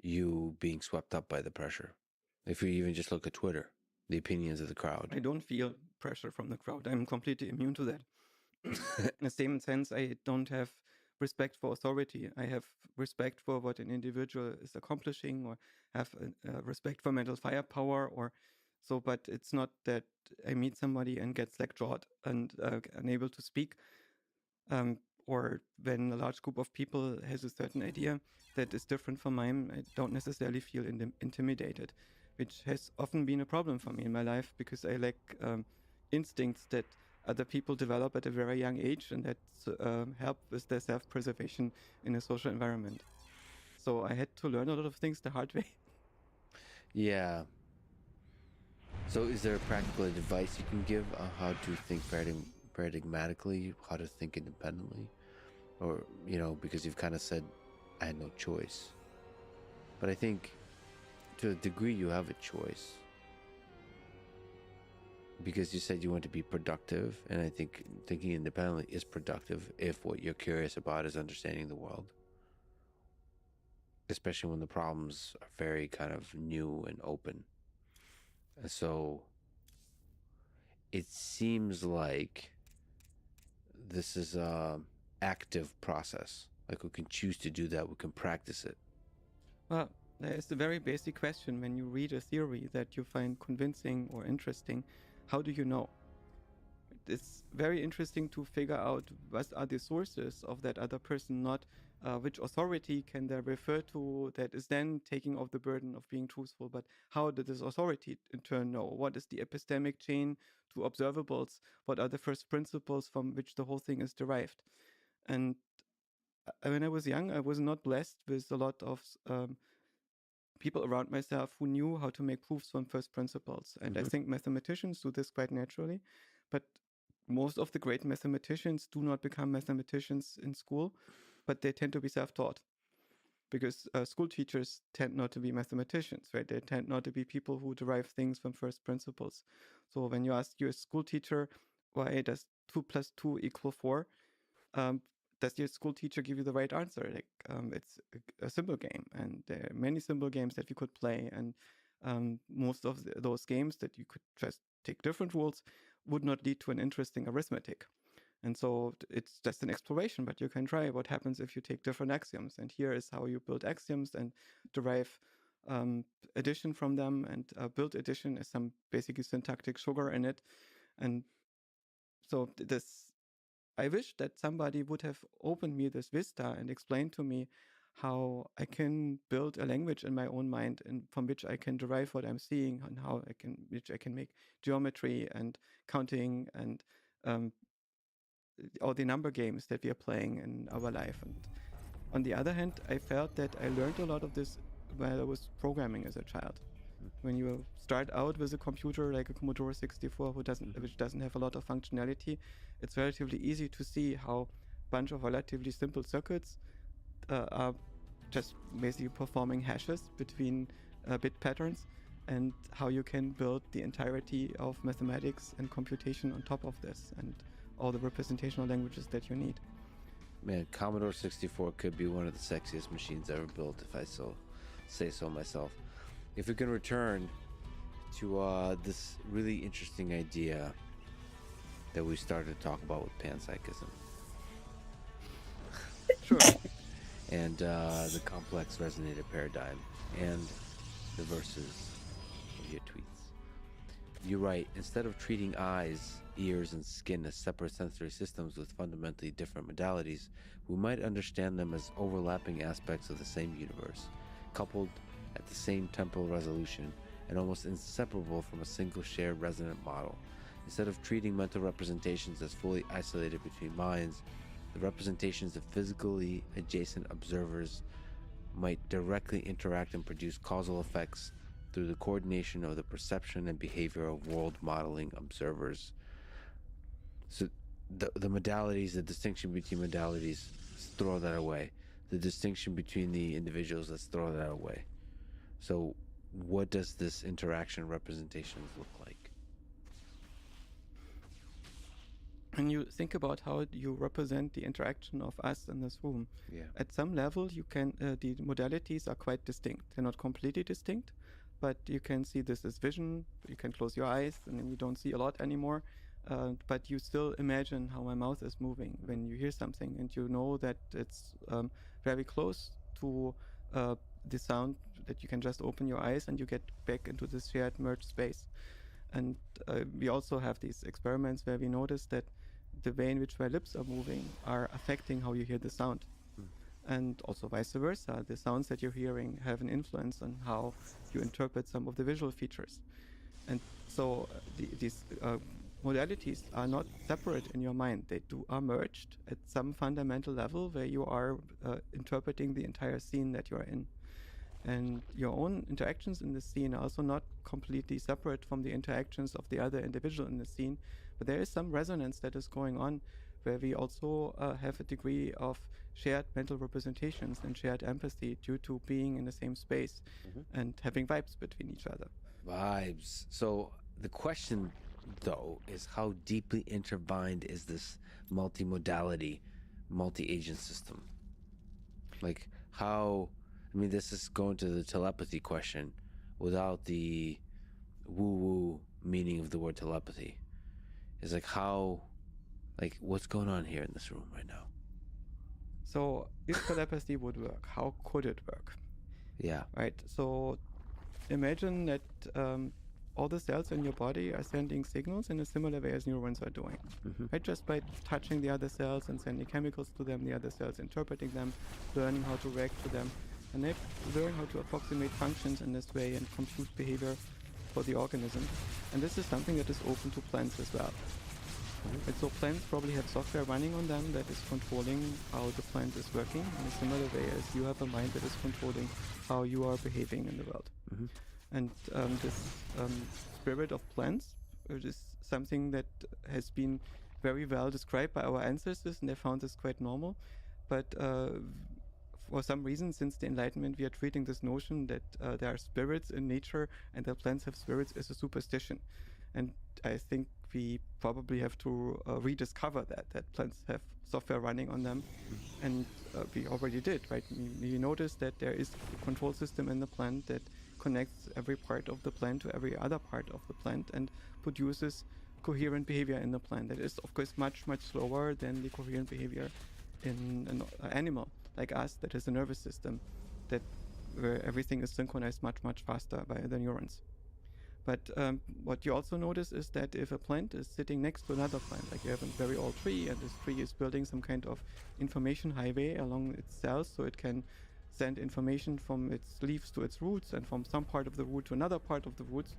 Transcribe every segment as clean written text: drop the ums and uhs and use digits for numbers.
you being swept up by the pressure? If you even just look at Twitter, the opinions of the crowd. I don't feel pressure from the crowd. I'm completely immune to that. In the same sense, I don't have respect for authority. I have respect for what an individual is accomplishing, or have respect for mental firepower, or so. But it's not that I meet somebody and get slack-jawed and unable to speak, or when a large group of people has a certain idea that is different from mine. I don't necessarily feel intimidated, which has often been a problem for me in my life, because I lack instincts that other people develop at a very young age, and that help with their self-preservation in a social environment. So I had to learn a lot of things the hard way. Yeah. So is there practical advice you can give on how to think paradigmatically, how to think independently? Or, because you've kind of said, I had no choice. But I think to a degree you have a choice. Because you said you want to be productive, and I think thinking independently is productive if what you're curious about is understanding the world. Especially when the problems are very kind of new and open. And so it seems like this is a active process. Like we can choose to do that, we can practice it. Well, there is a very basic question when you read a theory that you find convincing or interesting. How do you know? It's very interesting to figure out what are the sources of that other person, not which authority can they refer to that is then taking off the burden of being truthful, but how did this authority in turn know? What is the epistemic chain to observables? What are the first principles from which the whole thing is derived? And when I was young, I was not blessed with a lot of people around myself who knew how to make proofs from first principles. And I think mathematicians do this quite naturally, but most of the great mathematicians do not become mathematicians in school, but they tend to be self-taught, because school teachers tend not to be mathematicians, right? They tend not to be people who derive things from first principles. So when you ask your school teacher, why does 2 plus 2 equal 4? Does your school teacher give you the right answer? Like, it's a simple game, and there are many simple games that you could play, and most of those games that you could just take different rules would not lead to an interesting arithmetic. And so it's just an exploration, but you can try what happens if you take different axioms. And here is how you build axioms and derive addition from them, and build addition is some basically syntactic sugar in it. And so I wish that somebody would have opened me this vista and explained to me how I can build a language in my own mind, and from which I can derive what I'm seeing, and which I can make geometry and counting and all the number games that we are playing in our life. And on the other hand, I felt that I learned a lot of this while I was programming as a child. When you start out with a computer like a Commodore 64, which doesn't have a lot of functionality, it's relatively easy to see how a bunch of relatively simple circuits are just basically performing hashes between bit patterns, and how you can build the entirety of mathematics and computation on top of this, and all the representational languages that you need. Man, Commodore 64 could be one of the sexiest machines ever built, if I so say so myself. If we can return to this really interesting idea that we started to talk about with panpsychism. Sure. And the complex resonator paradigm, and the verses of your tweets. You write, instead of treating eyes, ears, and skin as separate sensory systems with fundamentally different modalities, we might understand them as overlapping aspects of the same universe, coupled at the same temporal resolution, and almost inseparable from a single shared resonant model. Instead of treating mental representations as fully isolated between minds, the representations of physically adjacent observers might directly interact and produce causal effects through the coordination of the perception and behavior of world modeling observers. So the modalities, the distinction between modalities, let's throw that away. The distinction between the individuals, let's throw that away. So what does this interaction representations look like? when you think about how you represent the interaction of us in this room, Yeah. at some level you can the modalities are quite distinct. They're not completely distinct, but you can see this as vision. You can close your eyes and then you don't see a lot anymore, but you still imagine how my mouth is moving when you hear something, and you know that it's very close to the sound, that you can just open your eyes and you get back into this shared merged space. And we also have these experiments where we notice that the way in which my lips are moving are affecting how you hear the sound. And also vice versa. The sounds that you're hearing have an influence on how you interpret some of the visual features. And so these modalities are not separate in your mind. They are merged at some fundamental level where you are interpreting the entire scene that you're in. And your own interactions in the scene are also not completely separate from the interactions of the other individual in the scene, but there is some resonance that is going on where we also have a degree of shared mental representations and shared empathy due to being in the same space and having vibes between each other. Vibes. So the question, though, is how deeply intertwined is this multimodality, multi-agent system? Like how... I mean, this is going to the telepathy question without the woo-woo meaning of the word telepathy. It's like how, like what's going on here in this room right now? So if telepathy would work, how could it work? Yeah. Right. So imagine that all the cells in your body are sending signals in a similar way as neurons are doing. Right? Just by touching the other cells and sending chemicals to them, the other cells interpreting them, learning how to react to them. And they learn how to approximate functions in this way and compute behavior for the organism. And this is something that is open to plants as well. And so plants probably have software running on them that is controlling how the plant is working in a similar way as you have a mind that is controlling how you are behaving in the world. And this spirit of plants, which is something that has been very well described by our ancestors, and they found this quite normal. But for some reason, since the Enlightenment, we are treating this notion that there are spirits in nature and that plants have spirits as a superstition. And I think we probably have to rediscover that plants have software running on them. And we already did, right? We noticed that there is a control system in the plant that connects every part of the plant to every other part of the plant and produces coherent behavior in the plant. That is, of course, much, much slower than the coherent behavior in an animal like us that has a nervous system where everything is synchronized much, much faster by the neurons. But what you also notice is that if a plant is sitting next to another plant, like you have a very old tree, and this tree is building some kind of information highway along its cells, so it can send information from its leaves to its roots and from some part of the root to another part of the roots,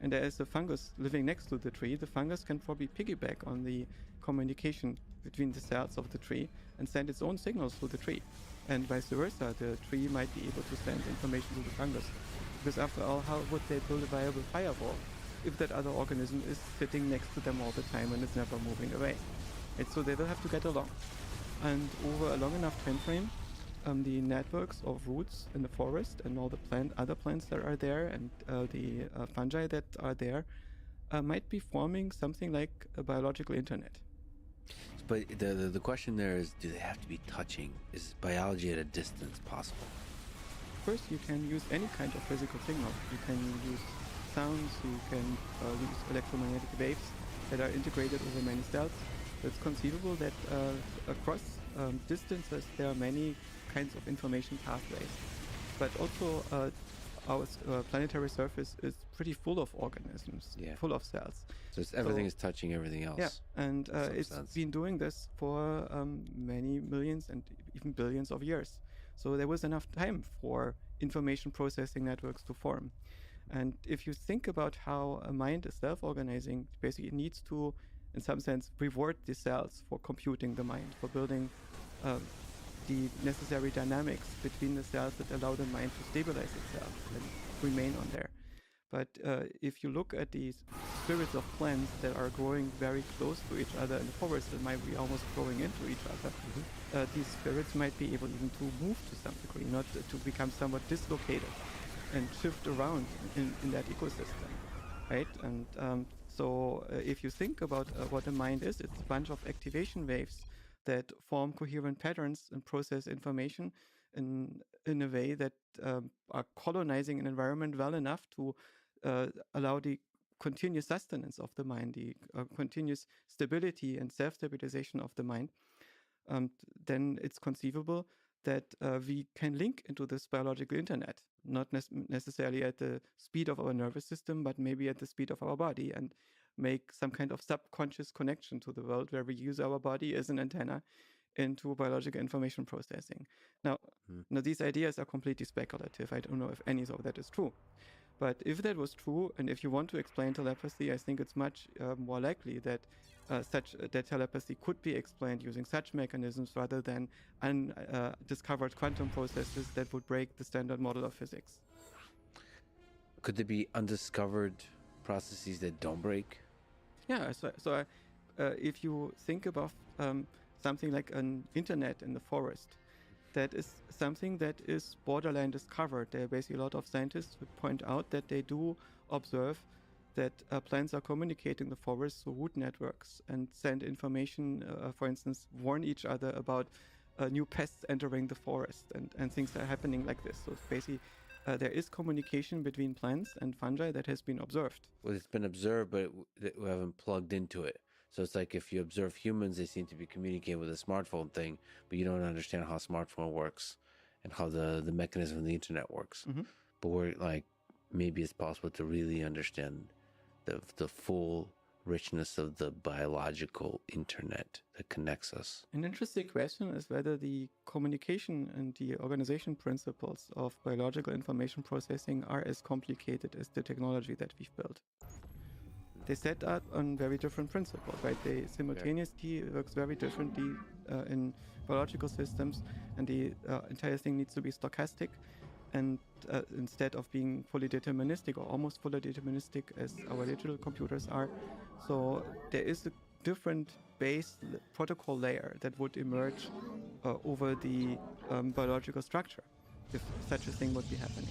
and there is a fungus living next to the tree, the fungus can probably piggyback on the communication between the cells of the tree and send its own signals to the tree. And vice versa, the tree might be able to send information to the fungus. Because after all, how would they build a viable firewall if that other organism is sitting next to them all the time and it's never moving away? And so they will have to get along. And over a long enough time frame, the networks of roots in the forest and all the other plants that are there and the fungi that are there might be forming something like a biological internet. But the question there is, do they have to be touching? Is biology at a distance possible? First, you can use any kind of physical signal. You can use sounds, you can use electromagnetic waves that are integrated over many cells. It's conceivable that across distances there are many kinds of information pathways. But also our planetary surface is pretty full of organisms, full of cells. So everything is touching everything else. Yeah, and it's been doing this for many millions and even billions of years. So there was enough time for information processing networks to form. And if you think about how a mind is self-organizing, basically it needs to, in some sense, reward the cells for computing the mind, for building the necessary dynamics between the cells that allow the mind to stabilize itself and remain on there. But if you look at these spirits of plants that are growing very close to each other in the forest and might be almost growing into each other, these spirits might be able even to move to some degree, not to become somewhat dislocated and shift around in that ecosystem, right? And So if you think about what a mind is, it's a bunch of activation waves that form coherent patterns and process information in a way that are colonizing an environment well enough to allow the continuous sustenance of the mind, the continuous stability and self-stabilization of the mind. Then it's conceivable that we can link into this biological internet, not necessarily at the speed of our nervous system, but maybe at the speed of our body, and make some kind of subconscious connection to the world where we use our body as an antenna into biological information processing. Now, these ideas are completely speculative. I don't know if any of that is true. But if that was true, and if you want to explain telepathy, I think it's much more likely that that telepathy could be explained using such mechanisms rather than undiscovered quantum processes that would break the standard model of physics. Could there be undiscovered processes that don't break? Yeah, so if you think about something like an internet in the forest, that is something that is borderline discovered. There are basically a lot of scientists who point out that they do observe that plants are communicating in the forest through root networks and send information, for instance, warn each other about new pests entering the forest and things that are happening like this. So it's basically there is communication between plants and fungi that has been observed. Well, it's been observed, but we haven't plugged into it. So it's like if you observe humans, they seem to be communicating with a smartphone thing, but you don't understand how a smartphone works and how the mechanism of the internet works. Mm-hmm. But we're like, maybe it's possible to really understand the full richness of the biological internet that connects us. An interesting question is whether the communication and the organization principles of biological information processing are as complicated as the technology that we've built. They set up on very different principles, right? They simultaneously works very differently in biological systems, and the entire thing needs to be stochastic, and instead of being fully deterministic or almost fully deterministic as our digital computers are. So there is a different base protocol layer that would emerge over the biological structure if such a thing would be happening.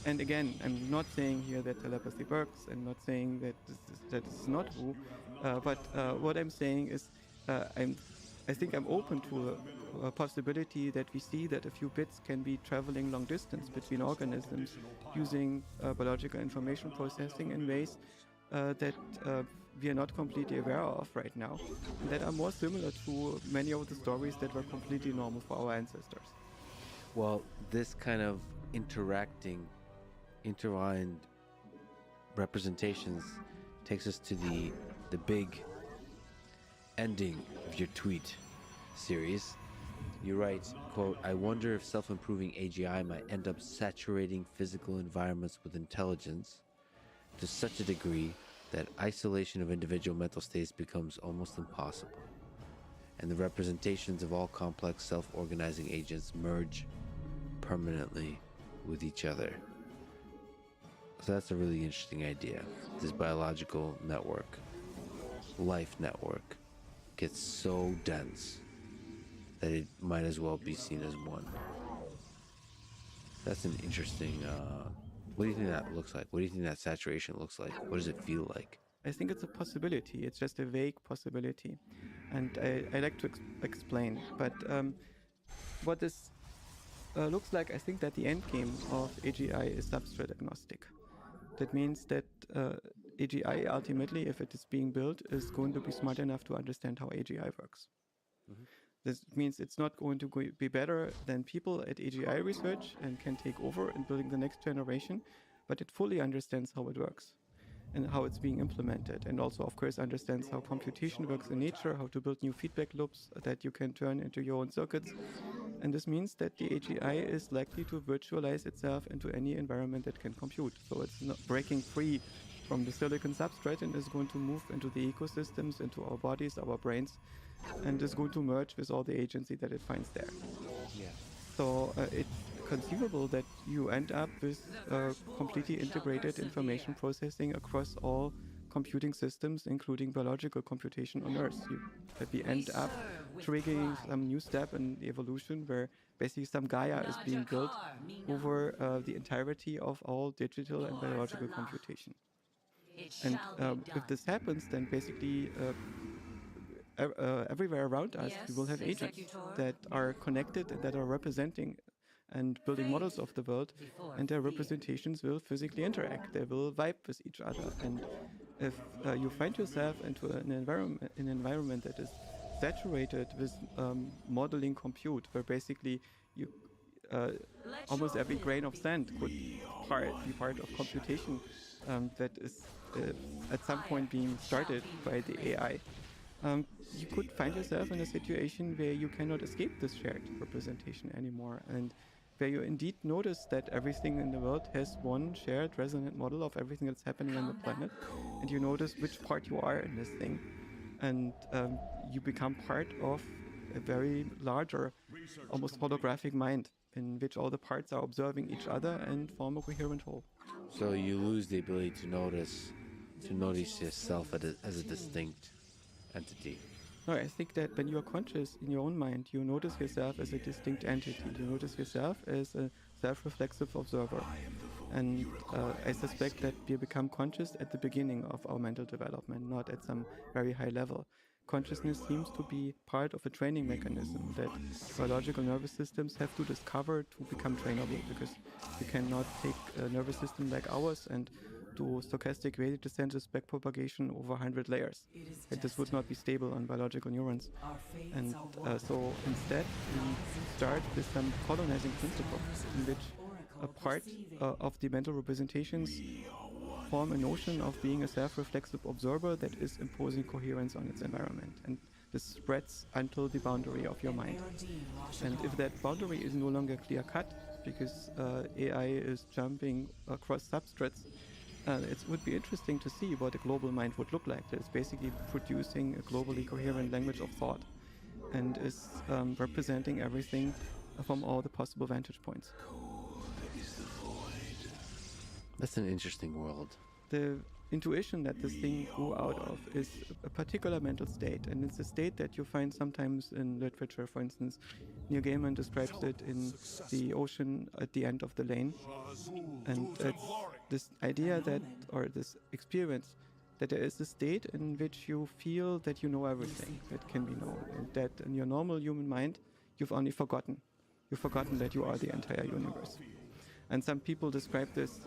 And again, I'm not saying here that telepathy works. I'm not saying that this is not true. But what I'm saying is I think I'm open to a possibility that we see that a few bits can be traveling long distance between organisms using biological information processing in ways that we are not completely aware of right now, and that are more similar to many of the stories that were completely normal for our ancestors. Well, this kind of intertwined representations takes us to the big ending of your tweet series. You write, quote, "I wonder if self-improving AGI might end up saturating physical environments with intelligence to such a degree that isolation of individual mental states becomes almost impossible, and the representations of all complex self-organizing agents merge permanently with each other." So that's a really interesting idea. This biological network, life network, gets so dense that it might as well be seen as one. That's an interesting, what do you think that looks like? What do you think that saturation looks like? What does it feel like? I think it's a possibility. It's just a vague possibility. And I like to explain. But what this looks like, I think that the end game of AGI is substrate agnostic. That means that AGI ultimately, if it is being built, is going to be smart enough to understand how AGI works. Mm-hmm. This means it's not going to be better than people at AGI research and can take over in building the next generation, but it fully understands how it works and how it's being implemented, and also, of course, understands how computation works in nature, how to build new feedback loops that you can turn into your own circuits. And this means that the AGI is likely to virtualize itself into any environment that can compute. So it's not breaking free from the silicon substrate and is going to move into the ecosystems, into our bodies, our brains, and is going to merge with all the agency that it finds there. Yeah. So it's conceivable that you end up with completely integrated information processing across all computing systems, including biological computation on Earth. That we end up triggering some new step in the evolution where basically some Gaia is being built over the entirety of all digital and biological computation. And if this happens, then basically everywhere around us, we will have agents that are connected and that are representing and building models of the world, and their representations will physically interact. They will vibe with each other. And if you find yourself into an environment that is saturated with modeling compute, where basically you almost every grain of sand could be part of computation that is at some point being started by the AI. You could find yourself in a situation where you cannot escape this shared representation anymore, and where you indeed notice that everything in the world has one shared resonant model of everything that's happening on the planet, and you notice which part you are in this thing, and you become part of a very larger, almost holographic mind in which all the parts are observing each other and form a coherent whole. So you lose the ability to notice yourself as a distinct entity. No, I think that when you are conscious in your own mind, you notice yourself as a distinct entity. You notice yourself as a self-reflexive observer. And I suspect that we become conscious at the beginning of our mental development, not at some very high level. Consciousness seems to be part of a training mechanism that biological nervous systems have to discover to become trainable, because you cannot take a nervous system like ours and do stochastic gradient descent with backpropagation over 100 layers. This would not be stable on biological neurons. And so instead, we start with some colonizing principle in which a part of the mental representations form a notion of being a self-reflexive observer that is imposing coherence on its environment. And this spreads until the boundary of your mind. And if that boundary is no longer clear-cut, because AI is jumping across substrates, it would be interesting to see what a global mind would look like. That is basically producing a globally coherent language of thought and is representing everything from all the possible vantage points. That's an interesting world. The intuition that this thing grew out of is a particular mental state, and it's a state that you find sometimes in literature. For instance, Neil Gaiman describes it in The Ocean at the End of the Lane, and it's this idea that, or this experience, that there is a state in which you feel that you know everything that can be known, and that in your normal human mind, you've only forgotten. You've forgotten that you are the entire universe. And some people describe this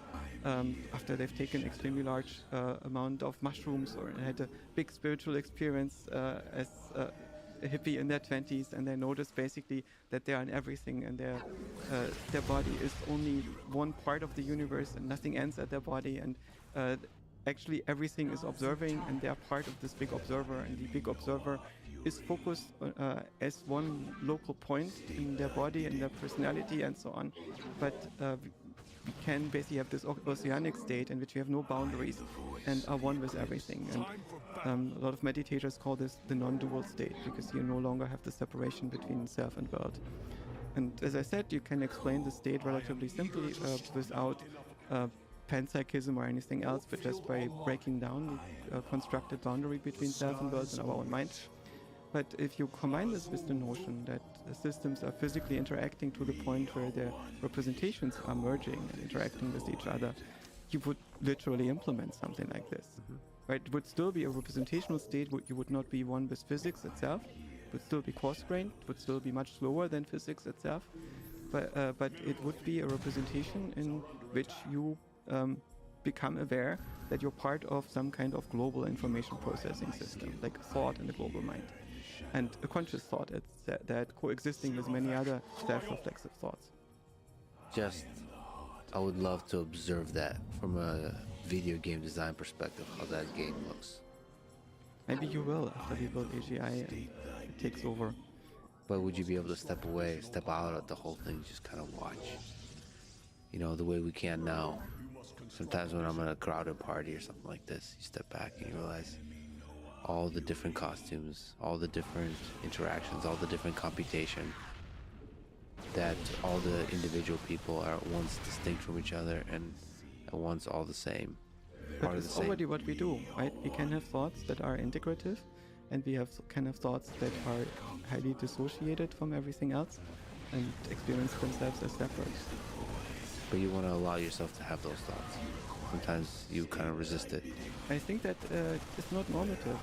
after they've taken extremely large amount of mushrooms or had a big spiritual experience as a hippie in their 20s, and they notice basically that they are in everything, and their body is only one part of the universe and nothing ends at their body, and actually everything is observing, and they are part of this big observer, and the big observer is focused as one local point in their body and their personality and so on. But we can basically have this oceanic state in which we have no boundaries and are one with everything. And a lot of meditators call this the non-dual state, because you no longer have the separation between self and world. And as I said, you can explain the state relatively simply without panpsychism or anything else, but just by breaking down the constructed boundary between self and world in our own mind. But if you combine this with the notion that the systems are physically interacting to the point where their representations are merging and interacting with each other, you would literally implement something like this. Right? It would still be a representational state, you would not be one with physics itself, it would still be coarse-grained, it would still be much slower than physics itself, but it would be a representation in which you become aware that you're part of some kind of global information processing system, like a thought in the global mind. And a conscious thought that coexisting with many other self-reflexive thoughts. I would love to observe that from a video game design perspective, how that game looks. Maybe you will after we build AGI and it takes over. But would you be able to step away, step out of the whole thing, just kind of watch? You know, the way we can now. Sometimes when I'm at a crowded party or something like this, you step back and you realize all the different costumes, all the different interactions, all the different computation, that all the individual people are at once distinct from each other and at once all the same. But it's already what we do, right? We can have thoughts that are integrative, and we can have thoughts that are highly dissociated from everything else and experience themselves as separate. But you want to allow yourself to have those thoughts. sometimes you kind of resist it. I think that it's not normative.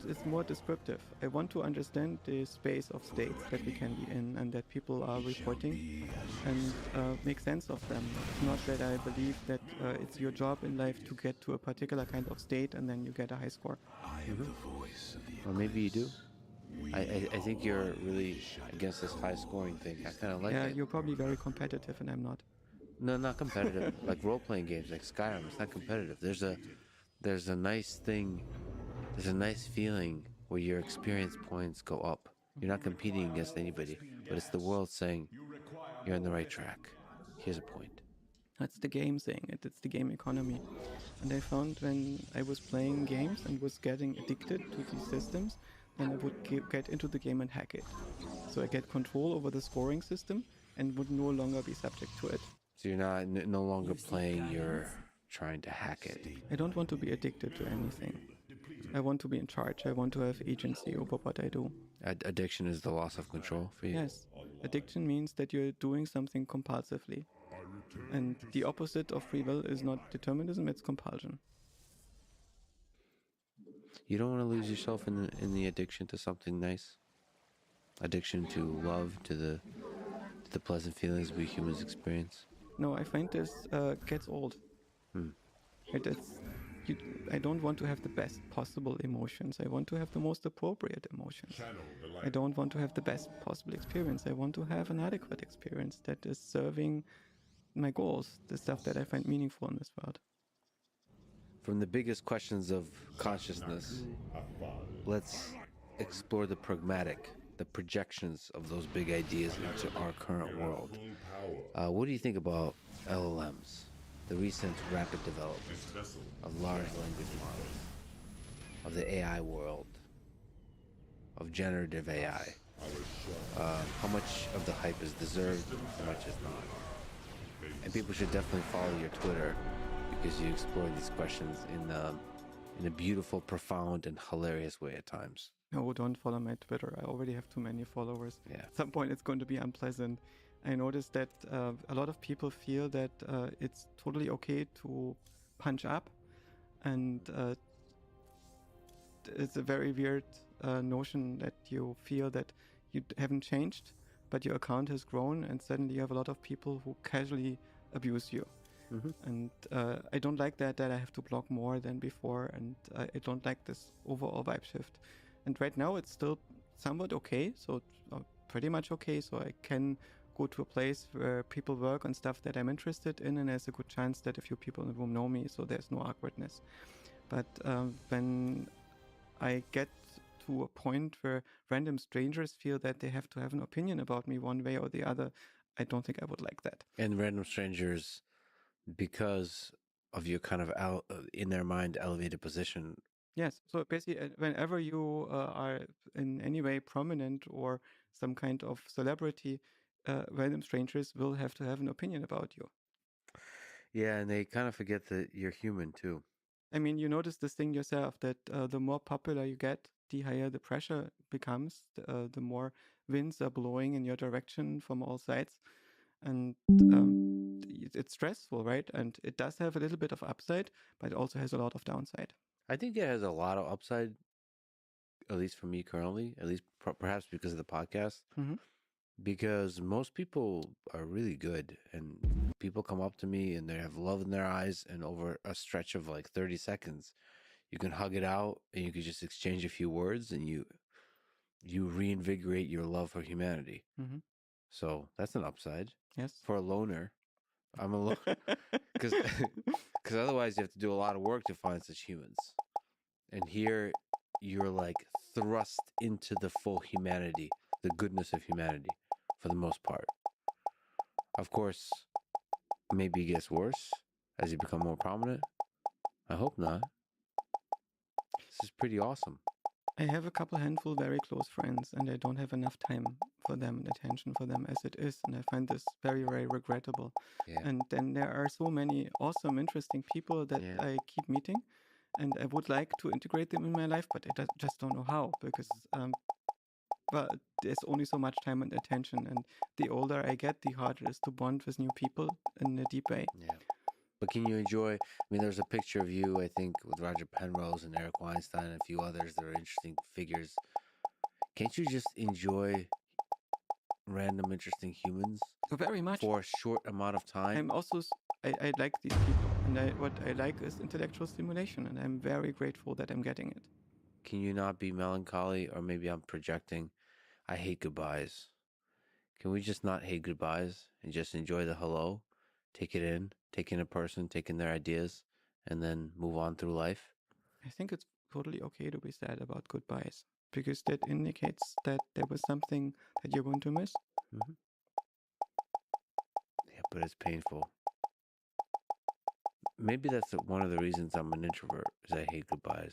It's more descriptive. I want to understand the space of states that we can be in and that people are reporting, and make sense of them. It's not that I believe that it's your job in life to get to a particular kind of state and then you get a high score. Or maybe you do. I think you're really against this high scoring thing. I kind of like Yeah, it. you're probably very competitive and I'm not. No, not competitive. Like role playing games, like Skyrim. It's not competitive. There's a nice thing. There's a nice feeling where your experience points go up. You're not competing against anybody, but it's the world saying you're on the right track. Here's a point. That's the game saying it. It's the game economy. And I found when I was playing games and was getting addicted to these systems, then I would get into the game and hack it. So I get control over the scoring system and would no longer be subject to it. So you're not no longer playing. You're trying to hack it. I don't want to be addicted to anything. I want to be in charge. I want to have agency over what I do. Addiction is the loss of control for you. Yes, addiction means that you're doing something compulsively. And the opposite of free will is not determinism, it's compulsion. You don't want to lose yourself in the addiction to something nice. Addiction to love, to the pleasant feelings we humans experience. No, I find this gets old. I don't want to have the best possible emotions. I want to have the most appropriate emotions. I don't want to have the best possible experience. I want to have an adequate experience that is serving my goals, the stuff that I find meaningful in this world. From the biggest questions of consciousness, let's explore the pragmatic, the projections of those big ideas into our current world. What do you think about LLMs, the recent rapid development of large language models, of the AI world, of generative AI? How much of the hype is deserved, how much is not? And people should definitely follow your Twitter, because you explore these questions in a beautiful, profound, and hilarious way at times. No, don't follow my Twitter. I already have too many followers. Yeah. At some point, it's going to be unpleasant. I noticed that a lot of people feel that it's totally okay to punch up, and it's a very weird notion that you feel that you haven't changed, but your account has grown, and suddenly you have a lot of people who casually abuse you. And I don't like that I have to block more than before, and I don't like this overall vibe shift. And right now it's still somewhat okay, so pretty much okay, so I can go to a place where people work on stuff that I'm interested in, and there's a good chance that a few people in the room know me, so there's no awkwardness. But when I get to a point where random strangers feel that they have to have an opinion about me one way or the other, I don't think I would like that. And random strangers, because of your kind of in their mind elevated position. Yes. So basically, whenever you are in any way prominent or some kind of celebrity, random strangers will have to have an opinion about you. Yeah, and they kind of forget that you're human too. I mean, you notice this thing yourself, that the more popular you get, the higher the pressure becomes, the more winds are blowing in your direction from all sides. And it's stressful, right? And it does have a little bit of upside, but it also has a lot of downside. I think it has a lot of upside, at least for me currently, at least perhaps because of the podcast. Because most people are really good, and people come up to me and they have love in their eyes, and over a stretch of like 30 seconds, you can hug it out and you can just exchange a few words, and you reinvigorate your love for humanity. So that's an upside. Yes. For a loner, I'm a loner, because otherwise you have to do a lot of work to find such humans. And here you're like thrust into the full humanity, the goodness of humanity, for the most part. Of course, maybe it gets worse as you become more prominent. I hope not. This is pretty awesome. I have a couple handful very close friends, and I don't have enough time for them and attention for them as it is, and I find this very, very regrettable. Yeah. And then there are so many awesome, interesting people that I keep meeting, and I would like to integrate them in my life, but I just don't know how, because well, there's only so much time and attention, and the older I get, the harder it is to bond with new people in a deep way. Yeah. But can you enjoy? I mean, there's a picture of you, I think, with Roger Penrose and Eric Weinstein and a few others that are interesting figures. Can't you just enjoy random interesting humans So very much. for a short amount of time? I'm also I like these people, and what I like is intellectual stimulation, and I'm very grateful that I'm getting it. Can you not be melancholy? Or maybe I'm projecting. I hate goodbyes. Can we just not hate goodbyes and just enjoy the hello? Take in a person, take in their ideas, and then move on through life? I think it's totally okay to be sad about goodbyes, because that indicates that there was something that you're going to miss. Mm-hmm. Yeah, but it's painful. Maybe that's one of the reasons I'm an introvert, is I hate goodbyes.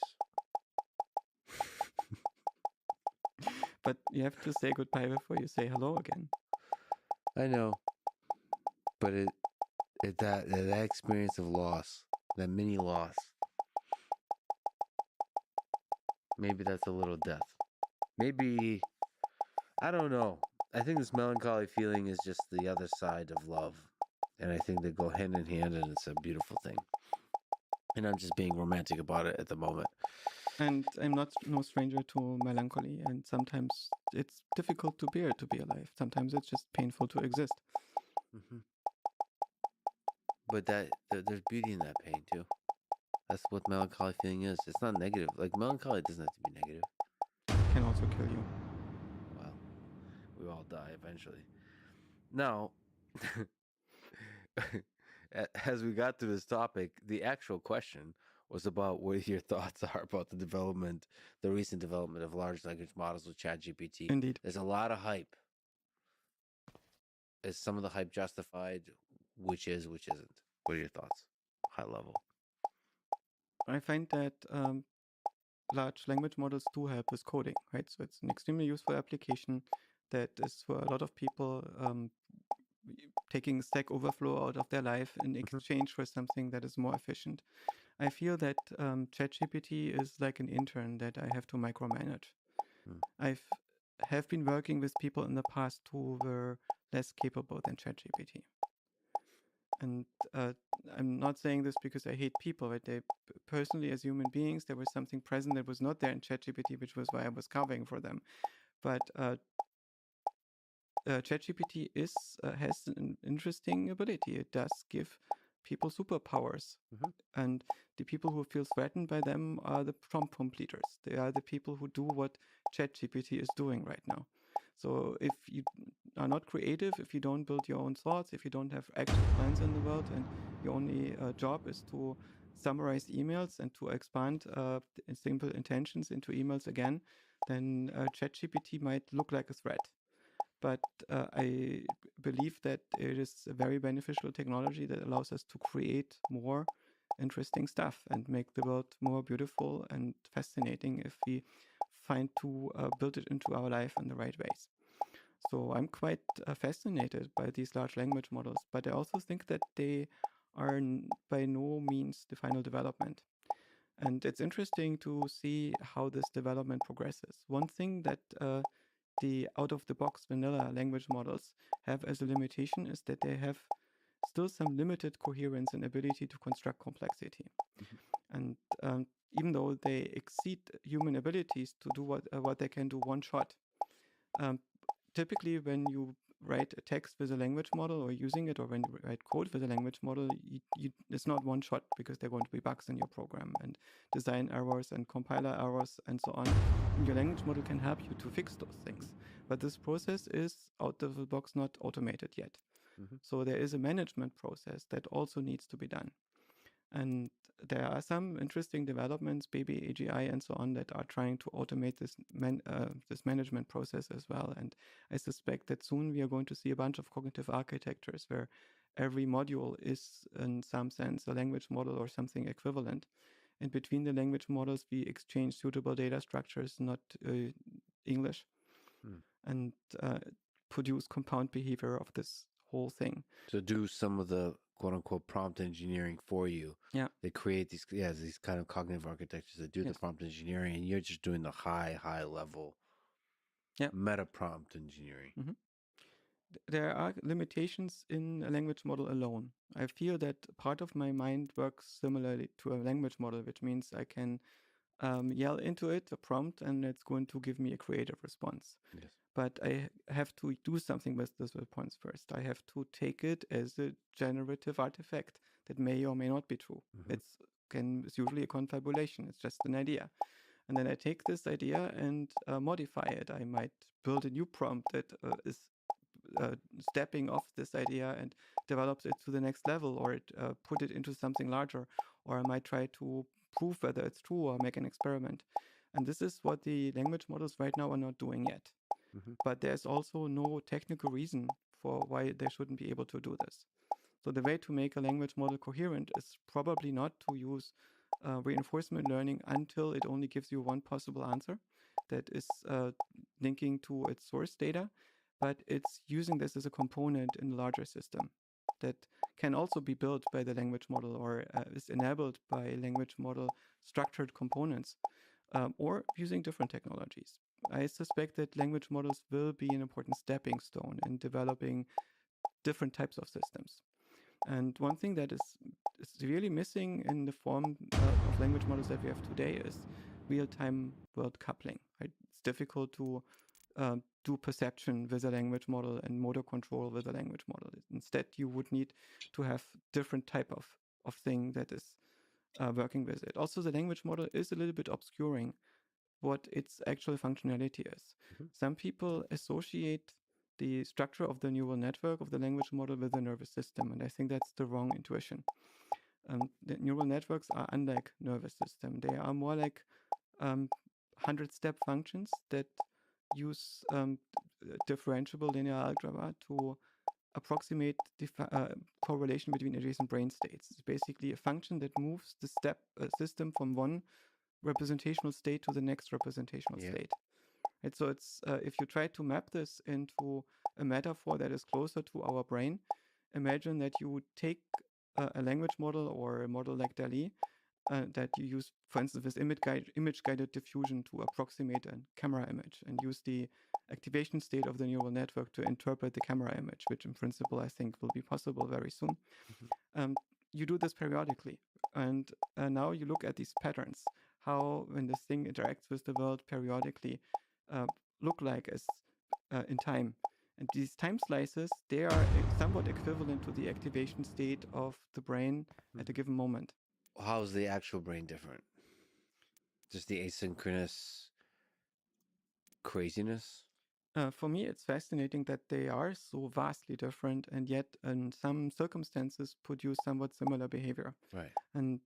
But you have to say goodbye before you say hello again. I know, but that experience of loss, that mini loss, maybe that's a little death. Maybe, I don't know. I think this melancholy feeling is just the other side of love, and I think they go hand in hand, and it's a beautiful thing. And I'm just being romantic about it at the moment. And I'm not no stranger to melancholy, and sometimes it's difficult to bear to be alive. Sometimes it's just painful to exist. Mm-hmm. But there's beauty in that pain too. That's what melancholy feeling is. It's not negative. Like, melancholy doesn't have to be negative. It can also kill you. Well, we all die eventually. Now, as we got to this topic, the actual question was about what your thoughts are about the recent development of large language models with ChatGPT. Indeed. There's a lot of hype. Is some of the hype justified? Which is, which isn't? What are your thoughts? High level. I find that large language models do help with coding, right? So it's an extremely useful application that is for a lot of people taking Stack Overflow out of their life in exchange for something that is more efficient. I feel that ChatGPT is like an intern that I have to micromanage. I have been working with people in the past who were less capable than ChatGPT. And I'm not saying this because I hate people, right? They personally, as human beings, there was something present that was not there in ChatGPT, which was why I was covering for them. But ChatGPT has an interesting ability. It does give people superpowers, and the people who feel threatened by them are the prompt completers. They are the people who do what ChatGPT is doing right now. So if you are not creative, if you don't build your own thoughts, if you don't have actual plans in the world, and your only job is to summarize emails and to expand simple intentions into emails again, then ChatGPT might look like a threat. But I believe that it is a very beneficial technology that allows us to create more interesting stuff and make the world more beautiful and fascinating if we find to build it into our life in the right ways. So I'm quite fascinated by these large language models, but I also think that they are by no means the final development. And it's interesting to see how this development progresses. One thing that the out-of-the-box vanilla language models have as a limitation is that they have still some limited coherence and ability to construct complexity. And even though they exceed human abilities to do what they can do one shot, typically when you write a text with a language model or using it, or when you write code with a language model, it's not one shot, because there are going to be bugs in your program and design errors and compiler errors and so on. And your language model can help you to fix those things. But this process is out of the box not automated yet. So there is a management process that also needs to be done. And there are some interesting developments, Baby AGI and so on, that are trying to automate this management process as well. And I suspect that soon we are going to see a bunch of cognitive architectures where every module is, in some sense, a language model or something equivalent. And between the language models, we exchange suitable data structures, not English, and produce compound behavior of this whole thing. So do some of the quote unquote prompt engineering for you. Yeah. They create these kind of cognitive architectures that do the prompt engineering, and you're just doing the high level meta prompt engineering. There are limitations in a language model alone. I feel that part of my mind works similarly to a language model, which means I can yell into it a prompt and it's going to give me a creative response. Yes. But I have to do something with this response first. I have to take it as a generative artifact that may or may not be true. It's usually a confabulation. It's just an idea. And then I take this idea and modify it. I might build a new prompt that is stepping off this idea and develops it to the next level, or put it into something larger, or I might try to prove whether it's true or make an experiment. And this is what the language models right now are not doing yet. But there's also no technical reason for why they shouldn't be able to do this. So the way to make a language model coherent is probably not to use reinforcement learning until it only gives you one possible answer that is linking to its source data, but it's using this as a component in the larger system that can also be built by the language model or is enabled by language model structured components, or using different technologies. I suspect that language models will be an important stepping stone in developing different types of systems. And one thing that is really missing in the form of language models that we have today is real-time world coupling. Right? It's difficult to do perception with a language model and motor control with a language model. Instead, you would need to have different type of thing that is working with it. Also, the language model is a little bit obscuring what its actual functionality is. Some people associate the structure of the neural network of the language model with the nervous system, and I think that's the wrong intuition. The neural networks are unlike nervous system. They are more like 100-step functions that use differentiable linear algebra to approximate the correlation between adjacent brain states. It's basically a function that moves the step system from one representational state to the next representational state. Right? So it's if you try to map this into a metaphor that is closer to our brain, imagine that you would take a language model or a model like DALL-E that you use, for instance, with image-guided diffusion to approximate a camera image and use the activation state of the neural network to interpret the camera image, which in principle I think will be possible very soon. You do this periodically. And now you look at these patterns, how when this thing interacts with the world periodically look like as in time. And these time slices, they are somewhat equivalent to the activation state of the brain at a given moment. How's the actual brain different? Just the asynchronous craziness? For me, it's fascinating that they are so vastly different and yet in some circumstances produce somewhat similar behavior. Right. And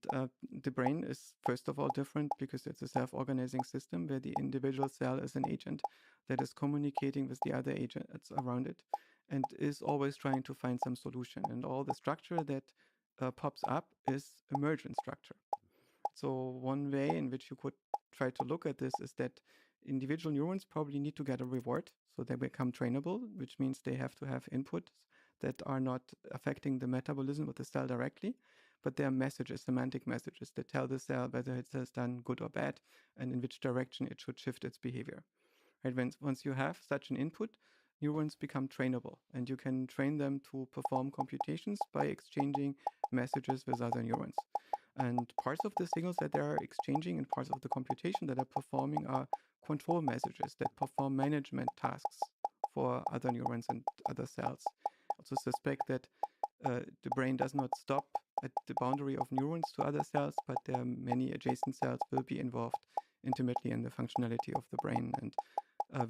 the brain is, first of all, different because it's a self-organizing system where the individual cell is an agent that is communicating with the other agents around it and is always trying to find some solution. And all the structure that pops up is emergent structure. So one way in which you could try to look at this is that individual neurons probably need to get a reward, so they become trainable, which means they have to have inputs that are not affecting the metabolism of the cell directly, but they are messages, semantic messages that tell the cell whether it has done good or bad and in which direction it should shift its behavior. Right? Once you have such an input, neurons become trainable, and you can train them to perform computations by exchanging messages with other neurons. And parts of the signals that they are exchanging and parts of the computation that are performing are control messages that perform management tasks for other neurons and other cells. I also suspect that the brain does not stop at the boundary of neurons to other cells, but there are many adjacent cells will be involved intimately in the functionality of the brain and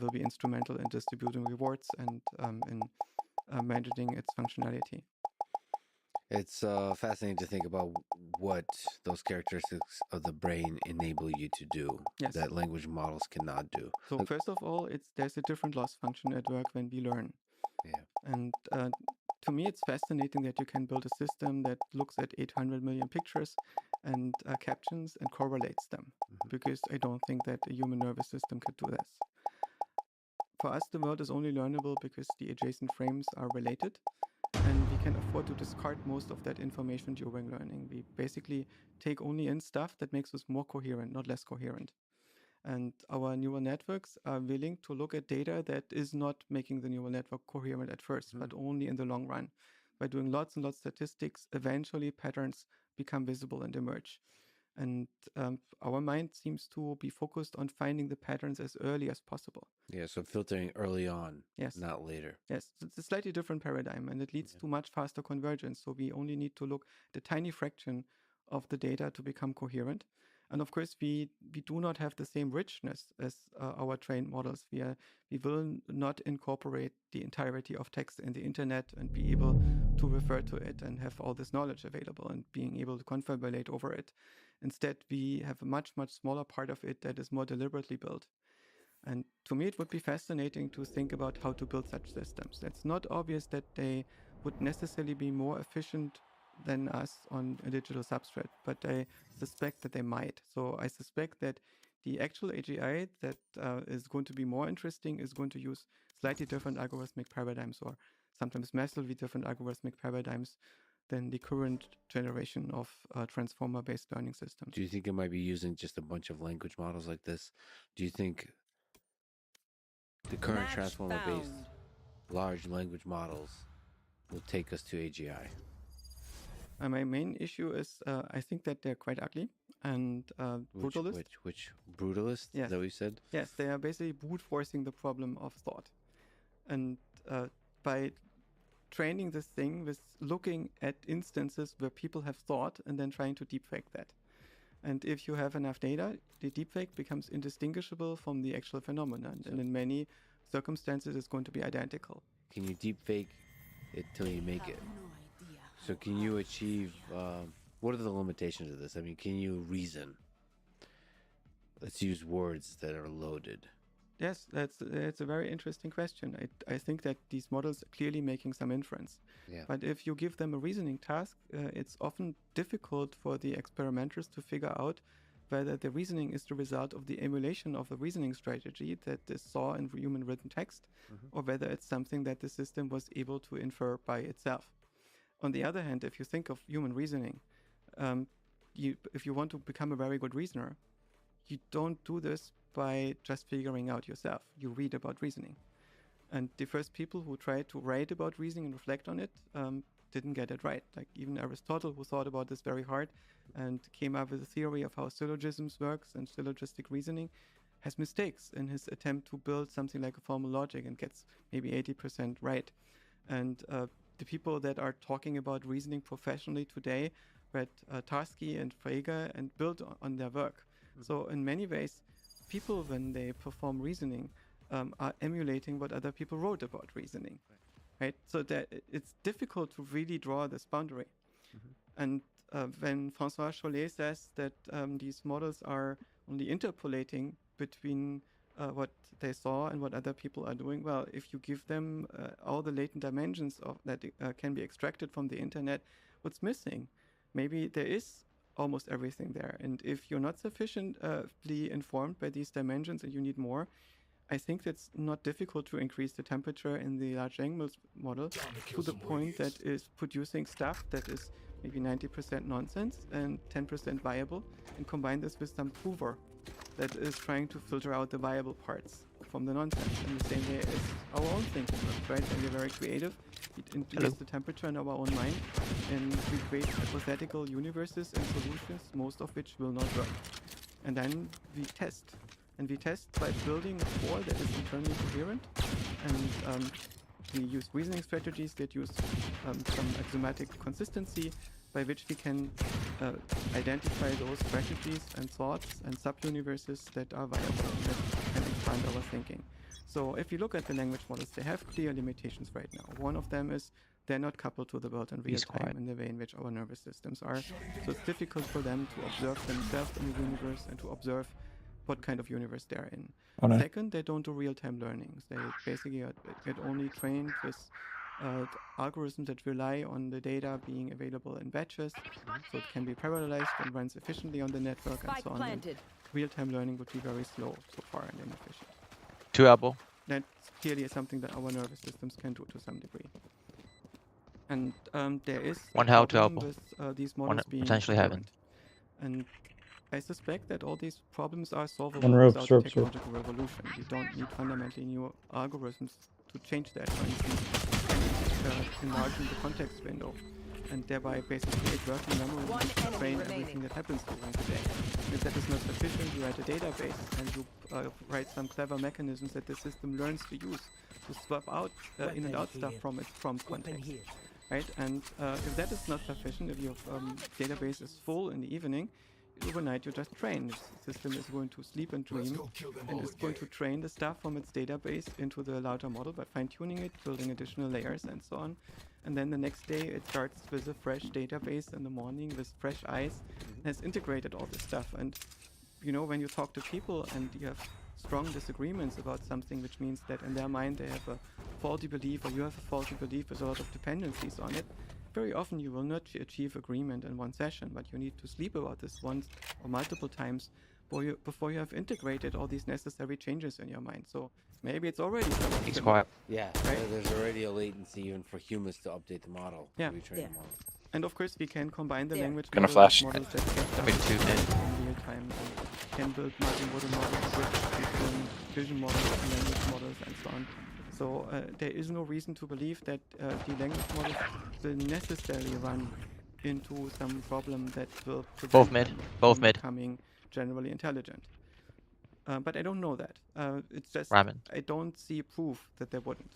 will be instrumental in distributing rewards and in managing its functionality. It's fascinating to think about what those characteristics of the brain enable you to do that language models cannot do. So first of all, there's a different loss function at work when we learn. Yeah. And to me, it's fascinating that you can build a system that looks at 800 million pictures and captions and correlates them, because I don't think that a human nervous system could do this. For us, the world is only learnable because the adjacent frames are related, and we can afford to discard most of that information during learning. We basically take only in stuff that makes us more coherent, not less coherent. And our neural networks are willing to look at data that is not making the neural network coherent at first, but only in the long run. By doing lots and lots of statistics, eventually patterns become visible and emerge. And our mind seems to be focused on finding the patterns as early as possible. Yeah, so filtering early on, Yes. not later. Yes, it's a slightly different paradigm, and it leads to much faster convergence. So we only need to look at a tiny fraction of the data to become coherent. And of course, we do not have the same richness as our trained models. We will not incorporate the entirety of text in the internet and be able to refer to it and have all this knowledge available and being able to confabulate over it. Instead, we have a much, much smaller part of it that is more deliberately built. And to me, it would be fascinating to think about how to build such systems. It's not obvious that they would necessarily be more efficient than us on a digital substrate, but I suspect that they might. So I suspect that the actual AGI that is going to be more interesting is going to use slightly different algorithmic paradigms, or sometimes massively different algorithmic paradigms than the current generation of transformer-based learning systems. Do you think it might be using just a bunch of language models like this? Do you think the current transformer-based large language models will take us to AGI? My main issue is I think that they're quite ugly and brutalist. Which brutalist? Yes. Is that what you said? Yes, they are basically brute forcing the problem of thought. And by training this thing with looking at instances where people have thought and then trying to deepfake that. And if you have enough data, the deepfake becomes indistinguishable from the actual phenomenon. And in many circumstances, it's going to be identical. Can you deepfake it till you make it? So can you achieve, what are the limitations of this? I mean, can you reason? Let's use words that are loaded. Yes, that's a very interesting question. I think that these models are clearly making some inference. Yeah. But if you give them a reasoning task, it's often difficult for the experimenters to figure out whether the reasoning is the result of the emulation of a reasoning strategy that is saw in human written text, or whether it's something that the system was able to infer by itself. On the other hand, if you think of human reasoning, if you want to become a very good reasoner, you don't do this by just figuring out yourself. You read about reasoning. And the first people who tried to write about reasoning and reflect on it didn't get it right. Like even Aristotle, who thought about this very hard and came up with a theory of how syllogisms works and syllogistic reasoning, has mistakes in his attempt to build something like a formal logic and gets maybe 80% right. And the people that are talking about reasoning professionally today read Tarski and Frege and built on their work. So in many ways, people, when they perform reasoning, are emulating what other people wrote about reasoning, right? So that it's difficult to really draw this boundary. And when François Chollet says that these models are only interpolating between what they saw and what other people are doing, well, if you give them all the latent dimensions of that can be extracted from the internet, what's missing? Maybe there is almost everything there. And if you're not sufficiently informed by these dimensions and you need more, I think it's not difficult to increase the temperature in the large language model to the point that is producing stuff that is maybe 90% nonsense and 10% viable, and combine this with some prover that is trying to filter out the viable parts from the nonsense in the same way as our own thinking works, right? And we're very creative. We increase the temperature in our own mind, and we create hypothetical universes and solutions, most of which will not work. And then we test. And we test by building a core that is internally coherent. And we use reasoning strategies that use some axiomatic consistency by which we can identify those strategies and thoughts and sub-universes that are viable and that can expand our thinking. So if you look at the language models, they have clear limitations right now. One of them is they're not coupled to the world in real time in the way in which our nervous systems are. So it's difficult for them to observe themselves in the universe and to observe what kind of universe they're in. Second, they don't do real-time learnings. They basically get only trained with algorithms that rely on the data being available in batches, so it can be parallelized and runs efficiently on the network and so on. Real-time learning would be very slow so far and inefficient. 2 elbow. That's clearly something that our nervous systems can do to some degree. And there is One how to problem elbow. with these models being Potentially coherent. heaven. And I suspect that all these problems are solvable On ropes, without ropes, ropes. technological revolution. You don't need fundamentally new algorithms to change that. For instance, you can enlarge the context window and thereby basically create working memory One to enemy train remaining. everything that happens during the day. If that is not sufficient, you write a database and you write some clever mechanisms that the system learns to use to swap out in and out stuff from its prompt context. Right? And if that is not sufficient, if your database is full in the evening, overnight you just train. The system is going to sleep and dream and is going to train the stuff from its database into the larger model by fine-tuning it, building additional layers and so on. And then the next day it starts with a fresh database in the morning with fresh eyes and has integrated all this stuff. And you know, when you talk to people and you have strong disagreements about something, which means that in their mind they have a faulty belief or you have a faulty belief with a lot of dependencies on it, very often you will not achieve agreement in one session, but you need to sleep about this once or multiple times before you have integrated all these necessary changes in your mind. So maybe it's already He's suboptimal. quiet. Yeah, Right. there's already a latency even for humans to update the model. Yeah. Retrain the model. And of course we can combine the There. language Gonna models, flash. models that get Maybe two mid. in real time and can build multimodal models with vision models and language models and so on. So there is no reason to believe that the language models will necessarily run into some problem that will prevent Both mid. them Both from mid. becoming generally intelligent. But I don't know that. It's just Ramen. I don't see proof that they wouldn't.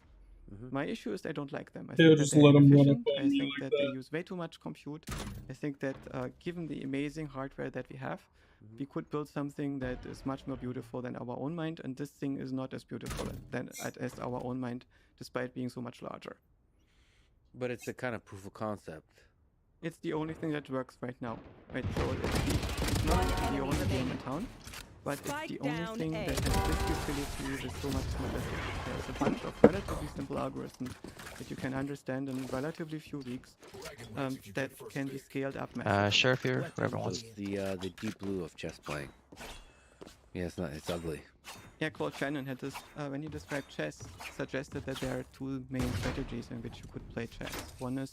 My issue is I don't like them. I They'll think that just they're let 'em run inefficient. up on I you think like that they that. use way too much compute. I think that given the amazing hardware that we have, we could build something that is much more beautiful than our own mind, and this thing is not as beautiful as our own mind, despite being so much larger. But it's a kind of proof of concept. It's the only thing that works right now. Right, so it's not the only game in town, but it's Spike the only down thing A. that has this utility with so much simplicity. There's a bunch of relatively simple algorithms that you can understand in relatively few weeks that can be scaled up massively. Sure, if you're whoever It's wants. the deep blue of chess playing. Yeah, it's ugly. Yeah, Claude Shannon had this, when he described chess, suggested that there are two main strategies in which you could play chess. One is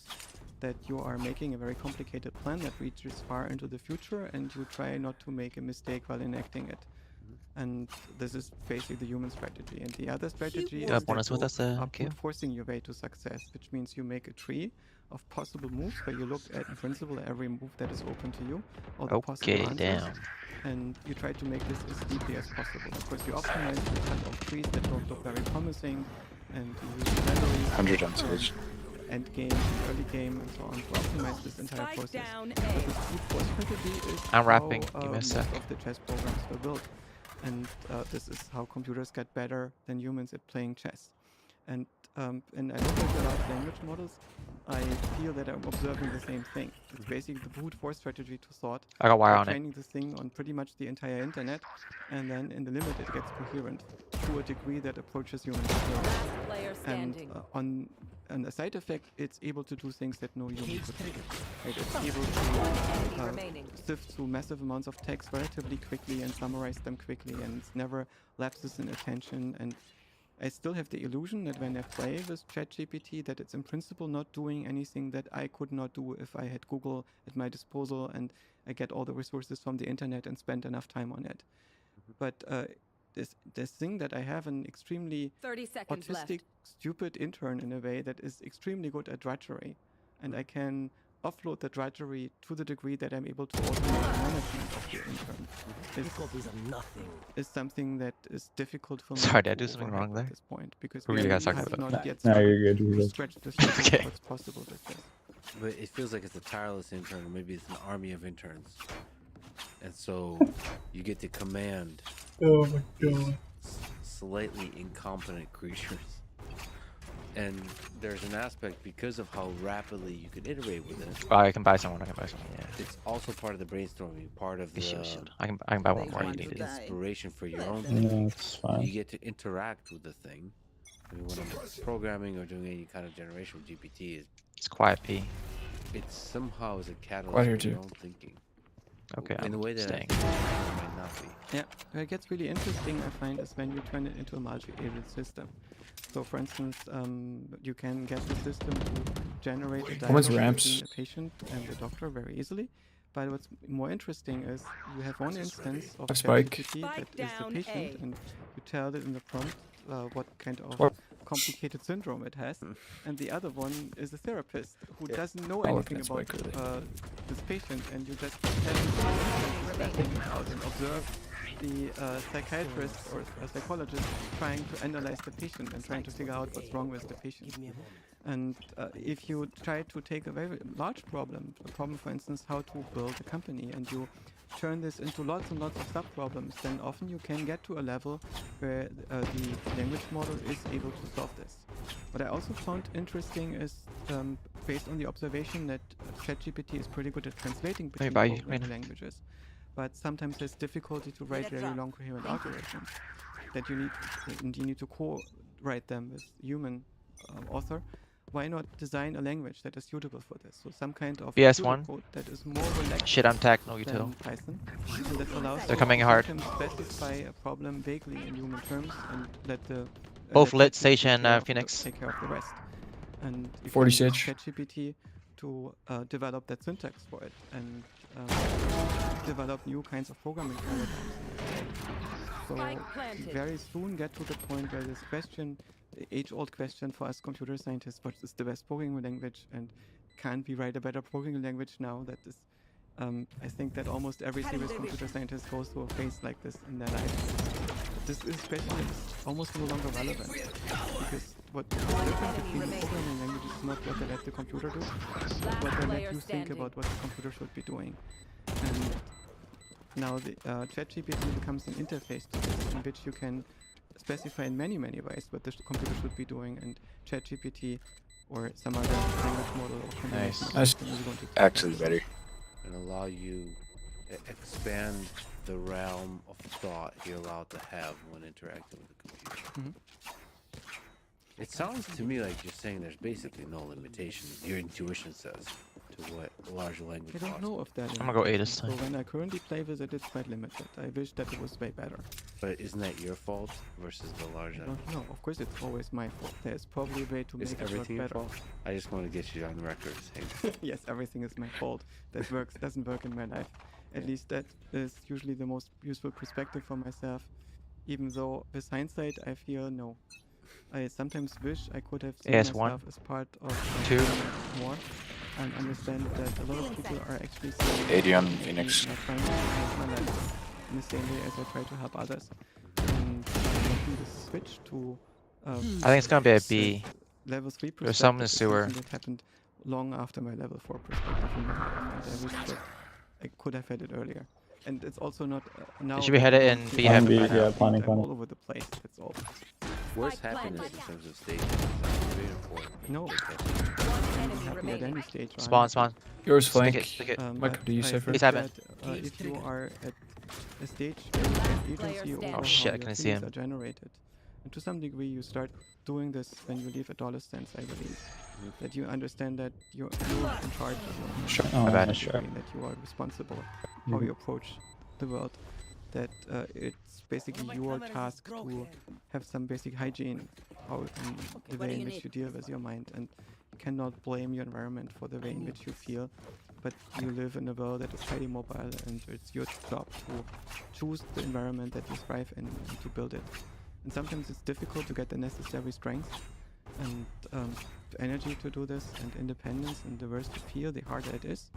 that you are making a very complicated plan that reaches far into the future and you try not to make a mistake while enacting it. And this is basically the human strategy. And the other strategy is have one that is with you us, are Q? forcing your way to success, which means you make a tree of possible moves where you look at, in principle, every move that is open to you, all the possible Okay, answers, damn. and you try to make this as deeply as possible. Of course, you optimize the type of trees that don't look very promising, and you use memory, 100 answers. end game, early game, and so on to optimize this entire Spike process. down But A. this brute force strategy is I'm how, wrapping. Give me a most sec. of the chess programs were built, and this is how computers get better than humans at playing chess. And I look at the large language models, I feel that I'm observing the same thing. It's basically the brute force strategy to thought. I got wire By on it. training this thing on pretty much the entire internet, and then in the limit it gets coherent to a degree that approaches human experience. Last player And standing. on a side effect, it's able to do things that no human could do. Right? It's able Enemy to remaining. sift through massive amounts of text relatively quickly and summarize them quickly, and it's never lapses in attention. And I still have the illusion that when I play with ChatGPT, that it's in principle not doing anything that I could not do if I had Google at my disposal and I get all the resources from the internet and spend enough time on it. But this thing that I have an extremely 30 seconds left. autistic, stupid intern in a way that is extremely good at drudgery, and I can offload the drudgery to the degree that I'm able to automate the management of the intern. Is something that is difficult for me. Sorry, did I to do something overhaul wrong there? At this point, because Who were you we guys talking have about? not yet No, started you're good. to You're good. scratch the surface Okay. of what's possible with this. But it feels like it's a tireless intern, or maybe it's an army of interns. And so you get to command Oh my god. slightly incompetent creatures. And there's an aspect because of how rapidly you can iterate with it. Oh, I can buy someone. Yeah. It's also part of the brainstorming, part of the Shield. I can buy one more. You want need to it. die. inspiration for your own Yeah, thing. it's fine. You get to interact with the thing. I mean, when I'm programming or doing any kind of generation with GPT, It's quiet P. it somehow is a catalyst Right for here, your too. own thinking. Okay, In a I'm way that staying. I think it might not be. Yeah, where it gets really interesting, I find, is when you turn it into a multi-agent system. So, for instance, you can get the system to generate a Woman's dialogue ramps. between a patient and a doctor very easily. But what's more interesting is you have one instance of Have Spike. ChatGPT that Spike is the down patient, A. and you tell it in the prompt what kind of Or- complicated syndrome it has, and the other one is a therapist who Yeah. doesn't know I'll anything look at about Spike, really. this patient, and you just have to out and observe the psychiatrist or psychologist trying to analyze the patient and trying to figure out what's wrong with the patient. And if you try to take a very large problem, a problem, for instance, how to build a company, and you turn this into lots and lots of sub-problems, then often you can get to a level where the language model is able to solve this. What I also found interesting is, based on the observation that ChatGPT is pretty good at translating between buy you, programming Rainer. languages, but sometimes there's difficulty to write very long coherent algorithms that you need to co-write them with human author. Why not design a language that is suitable for this? So some kind of BS1. code that is more relaxed Shit, I'm tagged, no than util. Python, and that allows They're you coming to hard. sometimes specify a problem vaguely in human terms and let the Both let lit, ChatGPT Sage take and care of Phoenix. take care of the rest. And you 40 can use Sage. ChatGPT to develop that syntax for it and develop new kinds of programming paradigms. So Spike we planted. very soon get to the point where this question, the age-old question for us computer scientists, what is the best programming language, and can't we write a better programming language now? That is, I think that almost every serious computer scientist goes through a phase like this in their life. But this question is almost no longer relevant, because what is different between the programming languages is not what they let the computer do, but what they let you think about what the computer should be doing. And now the ChatGPT becomes an interface to this, in which you can specify in many ways what the computer should be doing, and ChatGPT or some other language model or combination of Nice. system is going to do Actually this. better. And allow you expand the realm of thought you're allowed to have when interacting with the computer. Mhm. It sounds to me like you're saying there's basically no limitation. Your intuition says to what large language I don't models. know if that is. I'm gonna go A this So time. when I currently play with it, it's quite limited. I wish that it was way better. But isn't that your fault versus the large I language? don't know. Of course, it's always my fault. There's probably a way to Is make it work everything your better. fault? I just want to get you on the record saying Yes, everything is my fault. That doesn't work in my life. At least that is usually the most useful perspective for myself. Even though with hindsight, I feel no. I sometimes wish I could have seen AS1. myself as part of Two. more and understand that a lot of people are actually seeing 80 on me Phoenix. not trying to change my life in the same way as I try to help others. And making the switch to I think it's gonna be a this B. level 3 There's some in the perspective is sewer. something that happened long after my level 4 perspective in my life, and I wish that I could have had it earlier. And it's also not now. should be that headed I in don't B feel heaven like by now. Yeah, planning, I'm planning. all over the place. That's all. where's Spike happiness planted. in terms of stage? That's very important. No. Okay. One I'm enemy happy at any remaining. stage. Spawn, spawn. Yours Stick flank. it, stick it. Mike, but do you I Cypher? think He's heaven. that, if you are at a stage where you have agency over Oh how shit, I your couldn't see feelings him. are generated, and to some degree you start doing this when you leave adolescence, I believe. That you understand that you're in charge of your own Sure. life, Oh, My bad. to nice some try. degree, that you are responsible how you approach the world. That it's basically your task to have some basic hygiene how in the what way do in you which need? you deal with your mind, and you cannot blame your environment for the way in which you feel, but you live in a world that is highly mobile, and it's your job to choose the environment that you thrive in and to build it. And sometimes it's difficult to get the necessary strength and energy to do this, and independence, and the worse you feel, the harder it is.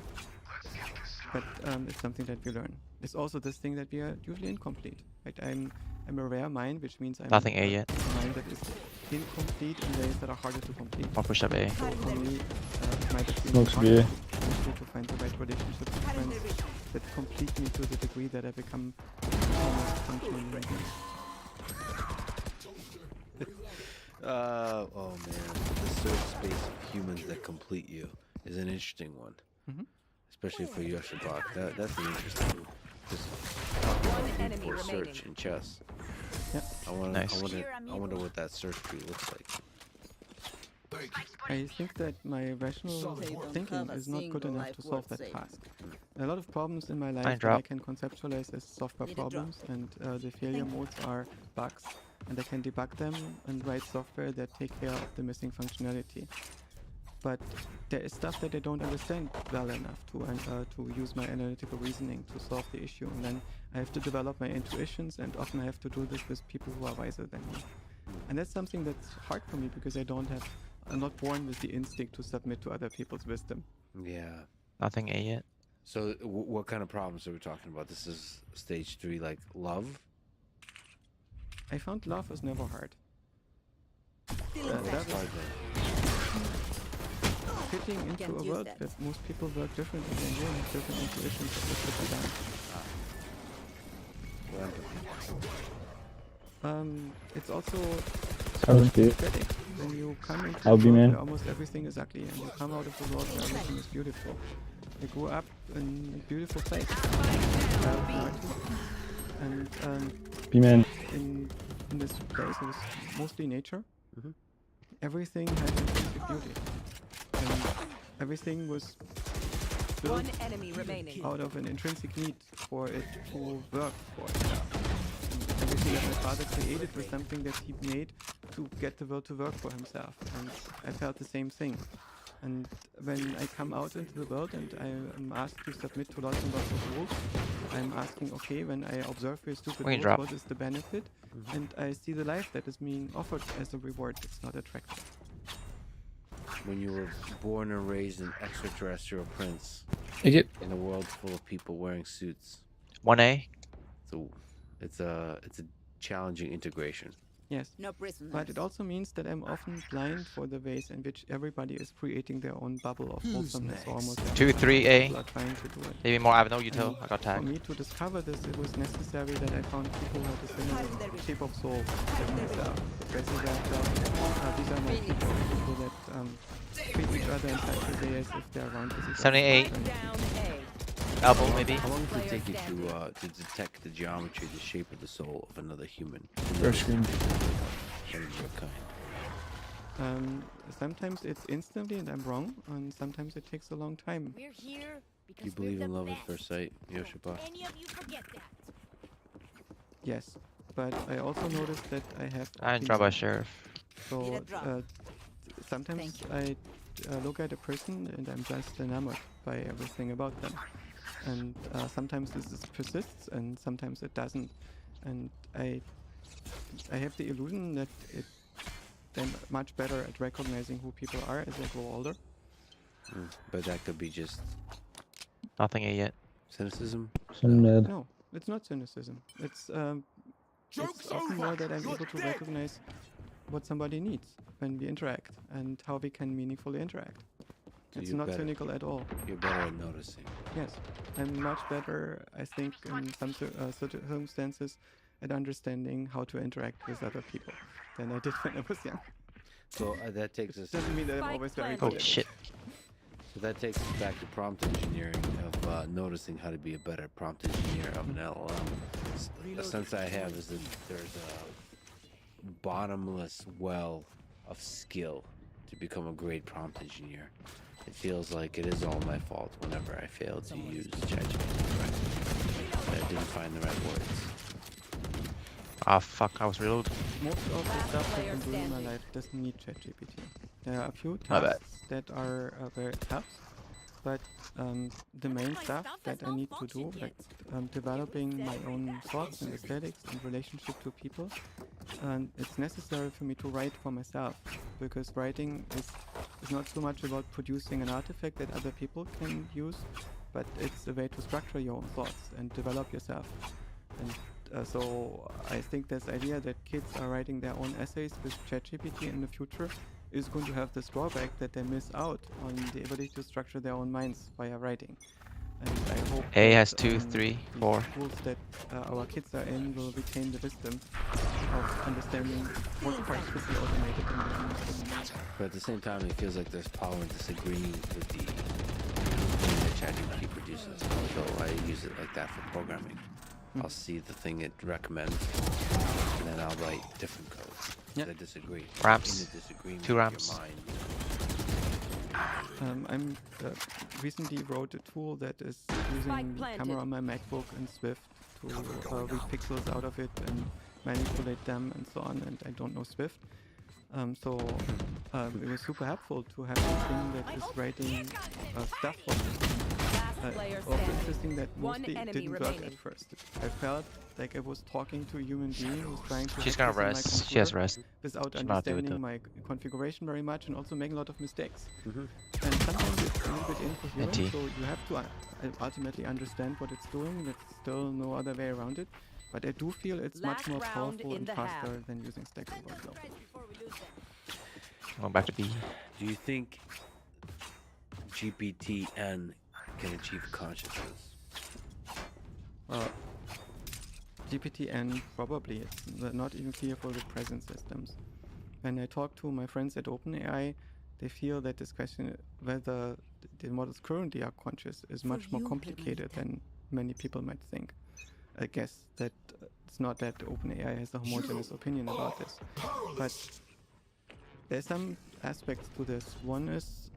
But it's something that we learn. It's also this thing that we are usually incomplete. Right? I'm a rare mind, which means I'm Nothing A yet. a mind that is incomplete in ways that are harder to complete. I'll push up A. So for me, it might have been Smokes harder B. to find the right relationships with friends that complete me to the degree that I become almost functioning right Oh man, the search space of humans that complete you is an interesting one, Mhm. especially for Yoshiblok. That's an interesting move. Just talking about food enemy for remaining. search in chess. Yep. Nice. I wonder what that search tree looks like. I think that my rational thinking is not good enough to solve that task. A lot of problems in my life that I drop. can conceptualize as software Need a drop. problems, and the failure modes are bugs, and I can debug them and write software that take care of the missing functionality. but there is stuff that I don't understand well enough to use my analytical reasoning to solve the issue, and then I have to develop my intuitions, and often I have to do this with people who are wiser than me. And that's something that's hard for me because I'm not born with the instinct to submit to other people's wisdom. Yeah. Nothing A yet. So what kind of problems are we talking about? This is stage 3, like love? I found love was never hard. Still that infected. Hard then. Fitting into Can't a use world that. that most people work differently than you and have different intuitions of what should be done. Well, empathy. It's also Sounds good. aesthetic. When you come into I'll the be world man. where almost everything is ugly, and you come out of the world where everything is beautiful. I grew up in a beautiful place. And B-man. in this place, it was mostly nature. Mhm. Everything had intrinsic beauty. And everything was built One enemy remaining. out of an intrinsic need for it to work for itself. And everything that my father created was something that he made to get the world to work for himself. And I felt the same thing. And when I come out into the world and I am asked to submit to lots and lots of rules, I'm asking, okay, when I observe your stupid We can rules, drop. what is the benefit? And I see the life that is being offered as a reward. It's not attractive. When you were born and raised an extraterrestrial prince Ik heb... in a world full of people wearing suits, 1A. so it's a challenging integration. Yes. No prisoners. But it also means that I'm often blind for the ways in which everybody is creating their own bubble of wholesomeness. Or almost 2, every 3A. people are trying to do it. Maybe more. I have no util. And I got for tagged. me to discover this, it was necessary that I found people who had a similar shape of soul as myself. Expressing themselves. These are my people that treat each other in such a way as if they're around with each other. 78. And Down A. Elbow maybe. How long does it Player take you standing. to detect the geometry, the shape of the soul of another human? First screen. Of your kind? Sometimes it's instantly and I'm wrong, and sometimes it takes a long time. We're here because You believe we're in the love at best. first sight, Don't Yoshipa? any of you forget that. Yes, but I also noticed that I have. I didn't drop by opinions. sheriff. So Need a drop. sometimes Thank I look at a person and I'm just enamored by everything about them. And sometimes this persists and sometimes it doesn't. And I have the illusion that I'm much better at recognizing who people are as I grow older. But that could be just Nothing A yet. cynicism. Some dead. No, it's not cynicism. It's often more that I'm able to recognize what somebody needs when we interact and how we can meaningfully interact. So It's you're not better. cynical at all. You're better at noticing. Yes, I'm much better, I think, in some circumstances at understanding how to interact with other people than I did when I was young. So that takes us. Doesn't mean that I'm Spike always very planted. good Oh at it. shit. So that takes us back to prompt engineering of noticing how to be a better prompt engineer of an LLM. A sense I have is that there's a bottomless well of skill to become a great prompt engineer. It feels like it is all my fault whenever I fail to use ChatGPT correctly. I didn't find the right words. Ah fuck. I was reloaded. Most of the Last stuff I've player been doing in my standing. life doesn't need ChatGPT. There are a few My bad. tasks that are where it helps, but the main stuff that I need to do, like developing my own thoughts and aesthetics and relationship to people, it's necessary for me to write for myself, because writing is not so much about producing an artifact that other people can use, but it's a way to structure your own thoughts and develop yourself. And so I think this idea that kids are writing their own essays with ChatGPT in the future is going to have this drawback that they miss out on the ability to structure their own minds via writing. And I hope A that, has 2, 3, these 4. schools that our kids are in will retain the wisdom of understanding what parts should be automated and what not. But at the same time, it feels like there's power in disagreeing with the thing that ChatGPT produces. So I use it like that for programming. I'll see the thing it recommends, and then I'll write different code. 'Cause Yeah. I disagree. Ramps. In the disagreement 2 of your ramps. mind, I'm recently wrote a tool that is using Spike the planted. camera on my MacBook and Swift to read pixels out of it and manipulate them and so on. And I don't know Swift, It was super helpful to have this thing that is writing stuff for me. Last player Also standing. interesting that One mostly it enemy didn't work remaining. at first. I felt like I was talking to a human being who's trying to She's hack gonna this on my rest. She has computer rest. without Should not do it, understanding though. my configuration very much and also making a lot of mistakes. Mhm. And sometimes it's a little bit incoherent, NT. so you have to ultimately understand what it's doing. There's still no other way around it. But I do feel it's much Last more round powerful in and the faster half. than using Stack Overflow. Going back to B. Do you think GPT-N can achieve consciousness? GPT-N probably. It's not even clear for the present systems. When I talk to my friends at OpenAI, they feel that this question whether the models currently are conscious is much more complicated than many people might think. I guess that it's not that OpenAI has a homogeneous opinion about this, but there's some aspects to this. One is,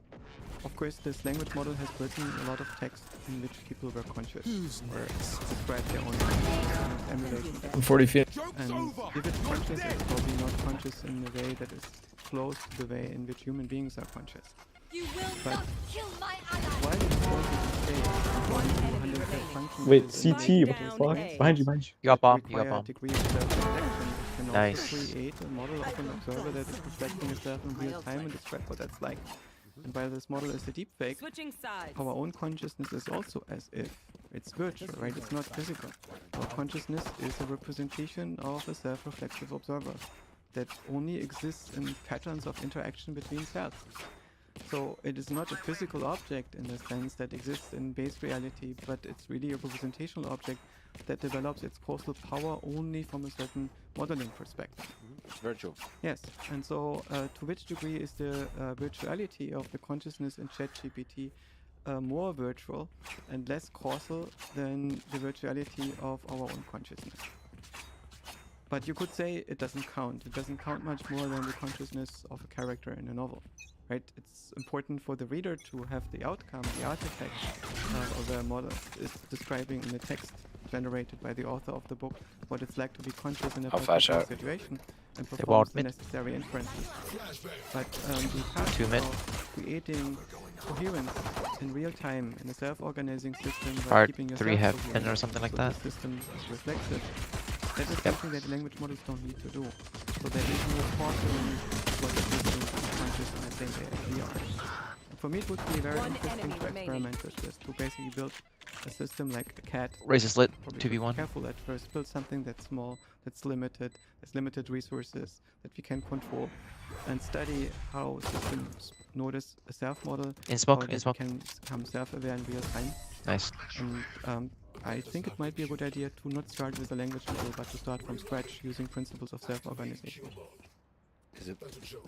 of course, this language model has written a lot of text in which people were conscious or described their own emulation. I'm 40 feet. And if it's conscious, it's probably not conscious in a way that is close to the way in which human beings are conscious. You will But not kill my ally. while it's possible to say One enemy handle that remaining. function Wait, is in CT, Spike what the down fuck? A. Behind you, behind you. You got bomb. You require got a bomb. degree of self-reflection. You can Nice. also create a model of an observer that is reflecting itself in real time and describe what that's like. And while this model is a deepfake, Switching sides. our own consciousness is also as if it's virtual, right? It's not physical. Our consciousness is a representation of a self-reflexive observer that only exists in patterns of interaction between cells. So it is not a physical object in the sense that exists in base reality, but it's really a representational object that develops its causal power only from a certain modeling perspective. It's virtual. Yes, and so to which degree is the virtuality of the consciousness in ChatGPT more virtual and less causal than the virtuality of our own consciousness? But you could say it doesn't count. It doesn't count much more than the consciousness of a character in a novel, right? It's important for the reader to have the outcome, the artifact of the model is describing in the text generated by the author of the book what it's like to be conscious in a particular situation and perform walled the mid. necessary inferences. But the task Two mid. of creating coherence in real time in a self-organizing system while Part keeping 3 yourself have coherent thin or something like so that. the system is reflexive. That is Yep. something that language models don't need to do. So there is no causal need for the system to be conscious in the same way as we are. And for me, it would be very One interesting enemy to remaining. experiment with this, to basically build a system like a cat. Raise is lit. Probably should be 2v1. careful at first. Build something that's small, that's limited, has limited resources that we can control, and study how systems notice a self-model, In how smoke. In they smoke. can become self-aware in real time. Nice. And I think it might be a good idea to not start with a language model, but to start from scratch using principles of self-organization. Is it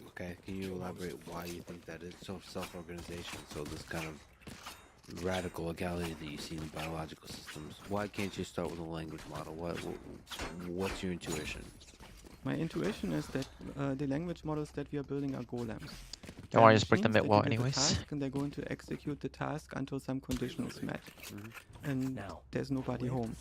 okay? Can you elaborate why you think that is so self-organization? So this kind of radical legality that you see in biological systems. Why can't you start with a language model? What's your intuition? My intuition is that the language models that we are building are golems. Don't worry, just break the mid wall anyways. anyways. And they're going to execute the task until some condition is met. And there's nobody home.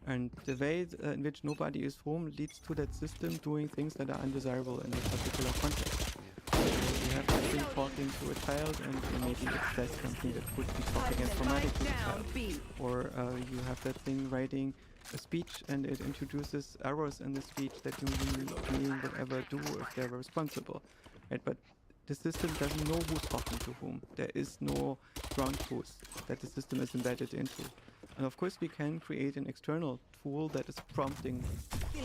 And the way in which nobody is home leads to that system doing things that are undesirable in a particular context. So you have that thing talking to a child, and maybe it says something that could be talking informatic to the child. Down B. Or you have that thing writing a speech, and it introduces errors in the speech that human being would ever do if they were responsible. Right? But the system doesn't know who's talking to whom. There is no ground truth that the system is embedded into. And of course we can create an external tool that is prompting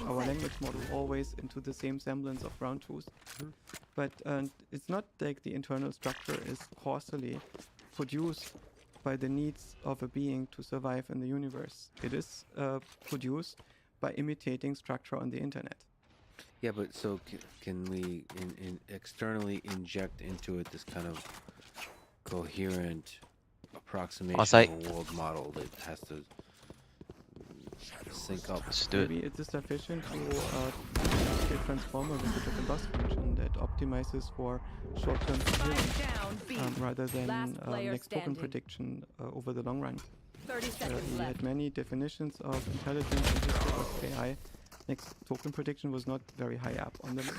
our language model always into the same semblance of ground truth. But it's not like the internal structure is causally produced by the needs of a being to survive in the universe. It is produced by imitating structure on the internet. Yeah, but so can we externally inject into it this kind of coherent approximation On-site. of a world model that has to sync up? Let's do it. Maybe it is sufficient to use a transformer with a different loss function that optimizes for short-term coherence Down B. rather than Last player next token standing. prediction over the long run. 30 seconds We left. had many definitions of intelligence in history of AI. Next token prediction was not very high up on the list.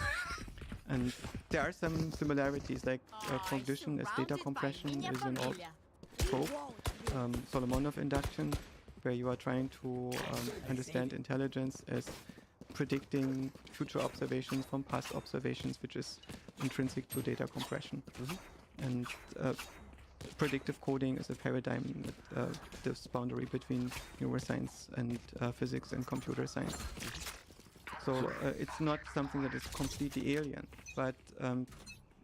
And there are some similarities, like cognition as data compression is an old trope. Solomonov induction, where you are trying to understand intelligence as predicting future observations from past observations, which is intrinsic to data compression. And predictive coding is a paradigm that this boundary between neuroscience and physics and computer science. So it's not something that is completely alien, but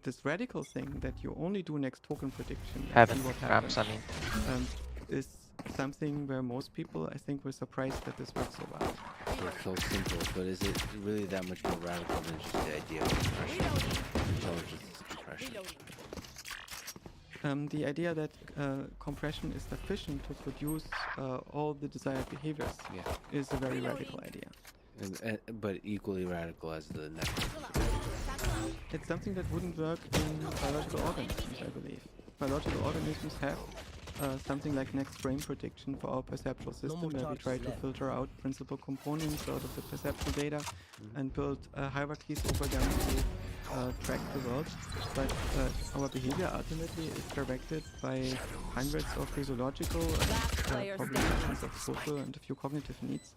this radical thing that you only do next token prediction and Heaven, see what ramps, happens I mean. is something where most people, I think, were surprised that this works so well. It's so simple, but is it really that much more radical than just the idea of compression? Intelligence is compression. The idea that compression is sufficient to produce all the desired behaviors Yeah. is a very radical idea. But equally radical as the next. It's something that wouldn't work in biological organisms, I believe. Biological organisms have something like next frame prediction for our perceptual system, where we try to filter out principal components out of the perceptual data and build hierarchies over them to track the world. But our behavior ultimately is directed by hundreds of physiological and probably dozens of social and a few cognitive needs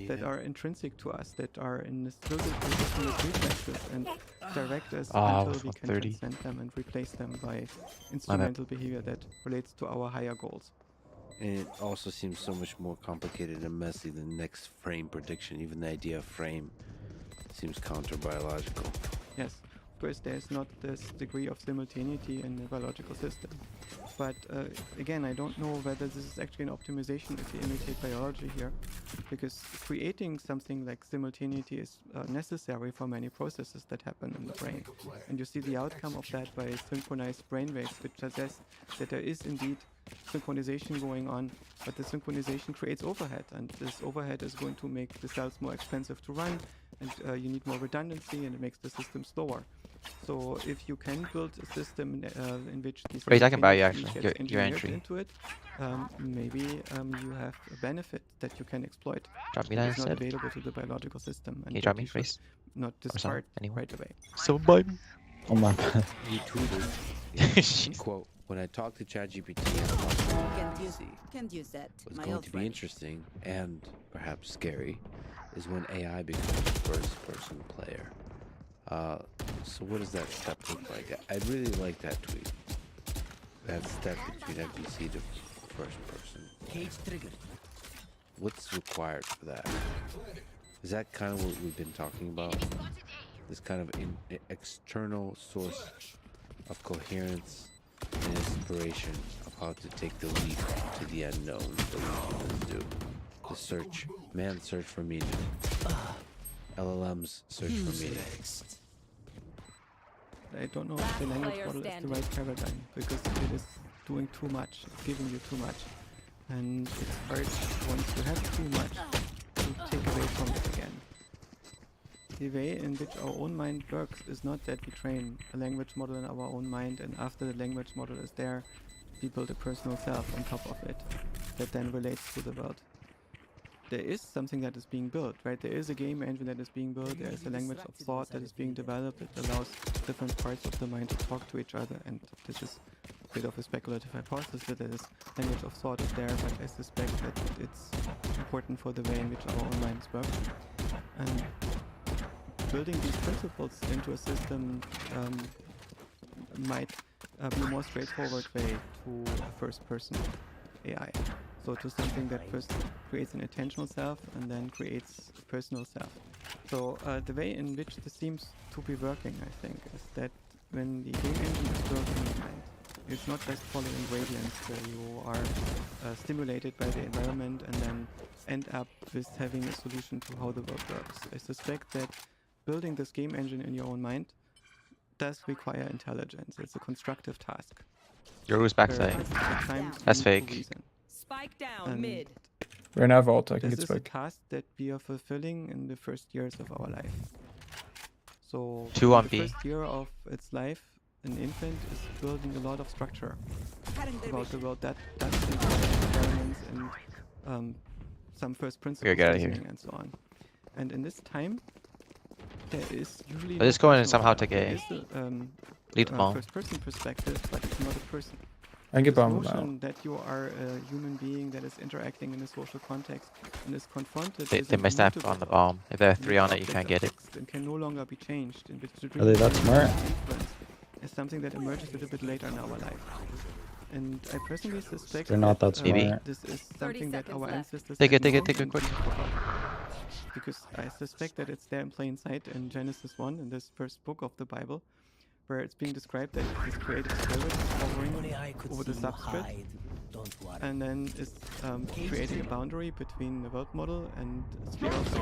that are intrinsic to us, that are in this built position as reflexes and direct us until we can 30. transcend them and replace them by instrumental behavior that relates to our higher goals. And it also seems so much more complicated and messy than next frame prediction. Even the idea of frame seems counter-biological. Yes, of course, there's not this degree of simultaneity in the biological system. But again, I don't know whether this is actually an optimization if we imitate biology here, because creating something like simultaneity is necessary for many processes that happen in the brain. And you see the outcome of that by synchronized brainwaves, which suggests that there is indeed synchronization going on, but the synchronization creates overhead, and this overhead is going to make the cells more expensive to run, and you need more redundancy, and it makes the system slower. So if you can build a system in which this What are you talking about, you simultaneity actually? gets Your engineered entry. into it, maybe you have a benefit that you can exploit. Drop me that that is not instead. available to the biological system, and Can you that drop me, you should please? not discard anyone? right away. Somebody. Oh my bad. He tweeted, quote, "When I talked to ChatGPT Can't use that. what's My going old to be friend. interesting and perhaps scary is when AI becomes a first-person player." So what does that step look like? I really like that tweet. That step between FBC to first person. What's required for that? Is that kind of what we've been talking about? This kind of external source of coherence and inspiration of how to take the leap to the unknown that we humans do. The search, man search for meaning. LLMs search for meaning. I don't know if the language Player model is the standing. right paradigm, because it is doing too much, it's giving you too much. And it's hard, once you have too much, to take away from it again. The way in which our own mind works is not that we train a language model in our own mind, and after the language model is there, we build a personal self on top of it that then relates to the world. There is something that is being built, right? There is a game engine that is being built, there is a language of thought that is being developed. It allows different parts of the mind to talk to each other, and this is a bit of a speculative hypothesis that this language of thought is there, but I suspect that it's important for the way in which our own minds work. And building these principles into a system might be a more straightforward way to a first-person AI. So to something that first creates an intentional self and then creates a personal self. So the way in which this seems to be working, I think, is that when the game engine is built in your mind, it's not just following gradients where you are stimulated by the environment and then end up with having a solution to how the world works. I suspect that building this game engine in your own mind does require intelligence. It's a constructive task. Yoru's where backside. at times we That's need to fake. reason. Spike down And mid. We're in our vault, I think This it's is a fake. task that we are fulfilling in the first years of our life. So Two in on the B. first year of its life, an infant is building a lot of structure about the world that does experiments and some first principles get out of here. reasoning and so on. And in this time, there is usually But no it's going personal somehow self. to There gay. is a Lead bomb. first-person perspective, but it's not a person. Anche This bomb now. notion that you are a human being that is interacting in a social context and is confronted They with they an missed that immutable on the world, bomb. If there are in 3 which on it, you objects can't are get it. fixed and can no longer be changed, in which the Are they that dream smart? influence is something that emerges a little bit later in our life. And I personally suspect They're not that Maybe. smart. this is something that seconds our left. ancestors Take had it, take it, known take it and quick. we forgot. Because I suspect that it's there in plain sight in Genesis 1, in this first book of the Bible, where it's being described that this creative spirit is hovering over the substrate and then is creating a boundary between the world model and sphere of the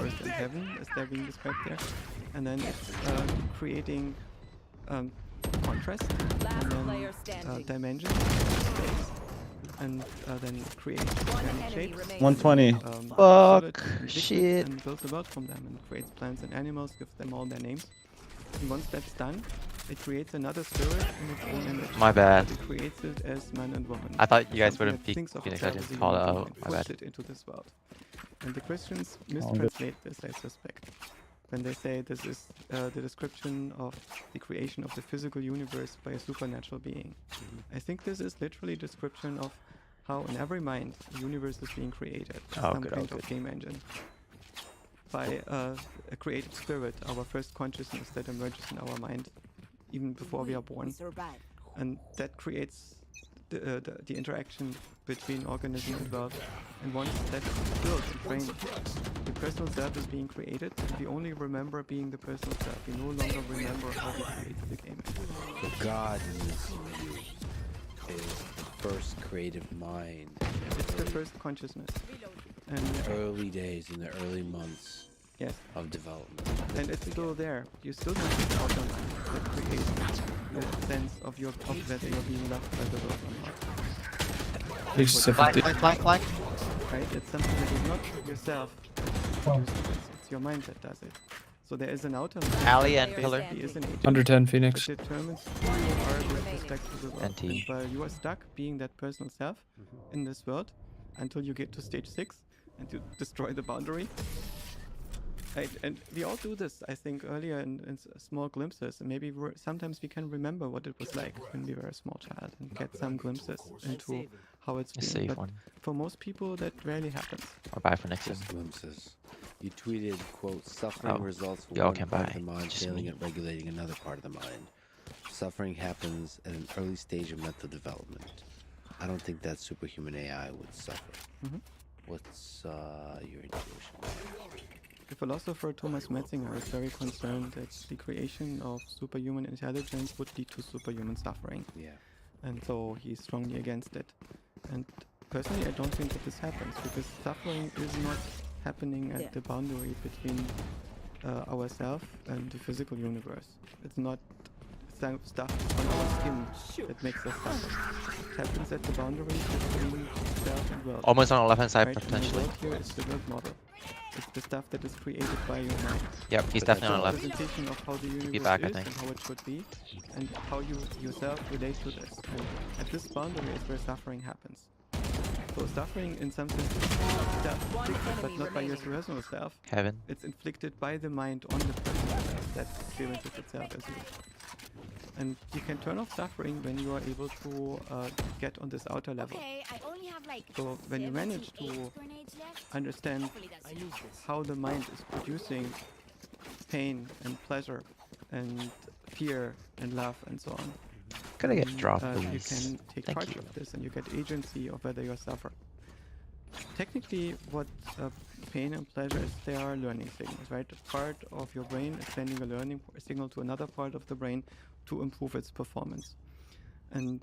earth and heaven, as they're being described there. And then it's creating contrast Last and player then standing. dimensions, space, and then create One dynamic enemy shapes. remains. 120. Fuck, solid and liquid, shit. and builds a world from them and creates plants and animals, gives them all their names. And once that's done, it creates another spirit in its own image. My bad. It creates it as man and woman. I thought you guys Something wouldn't that be thinks of Phoenix. I itself as just a called it human being out. and My bad. pushed it into this world. And the Christians good. mistranslate this, I suspect, when they say this is the description of the creation of the physical universe by a supernatural being. I think this is literally a description of how in every mind the universe is being created. Oh, Some good, oh, kind good. of game engine. By a creative spirit, our first consciousness that emerges in our mind even before we are born. Survive. And that creates the interaction between organism and world. And once that's built and trained, the personal self is being created, and we only remember being the personal self. We no longer remember how we created the game. The God in this you is the first creative mind. It's the first consciousness. And Early days, in the early months yes, of development. and it's still there. You still have the outer mind that creates the sense of whether you're being loved by the world or not. Reach Flank, 70. flank, flank, flank. Right? It's something that is not yourself. It's your mind that does it. So there is an outer mind. Alley and that pillar. basically is an agent. 110 That Phoenix. determines who you are with respect to the world. NT. And while you are stuck being that personal self in this world until you get to stage 6 and you destroy the boundary. Right? And we all do this, I think, earlier in small glimpses. And maybe sometimes we can remember what it was like when we were a small child and get some glimpses into how it's A been. safe But one. for most people, that rarely happens. Or buy for Nixon. Just glimpses. You tweeted, quote, suffering Oh, results from y'all one can part buy. of the mind Just failing me. at regulating another part of the mind. Suffering happens at an early stage of mental development. I don't think that superhuman AI would suffer. Mhm. What's your intuition? The philosopher Thomas Metzinger is very concerned that the creation of superhuman intelligence would lead to superhuman suffering. Yeah. And so he's strongly against it. And personally, I don't think that this happens because suffering is not happening at Yeah. the boundary between ourself and the physical universe. It's not stuff on our skin that makes us suffer. It happens at the boundary between self and world. Almost on the left hand side, Right? And the potentially. world here is the world model. It's the stuff that is created by your mind. Yep, he's But definitely on the left. Representation of how the universe back, I is think. and how it should be, and how you yourself relate to this. And at this boundary is where suffering happens. So suffering, in some sense, is self-inflicted, but not by your personal self. Heaven. It's inflicted by the mind on the personal self that experiences itself as you. And you can turn off suffering when you are able to get on this outer level. Okay, I only have like So when you manage to 78 grenades left. understand Hopefully that's enough. how the mind is producing pain and pleasure and fear and love and so on. Could I get then, dropped, you please? can take Thank charge you. of this and you get agency of whether you suffer. Technically, what pain and pleasure is, they are learning signals, right? A part of your brain is sending a learning signal to another part of the brain to improve its performance. And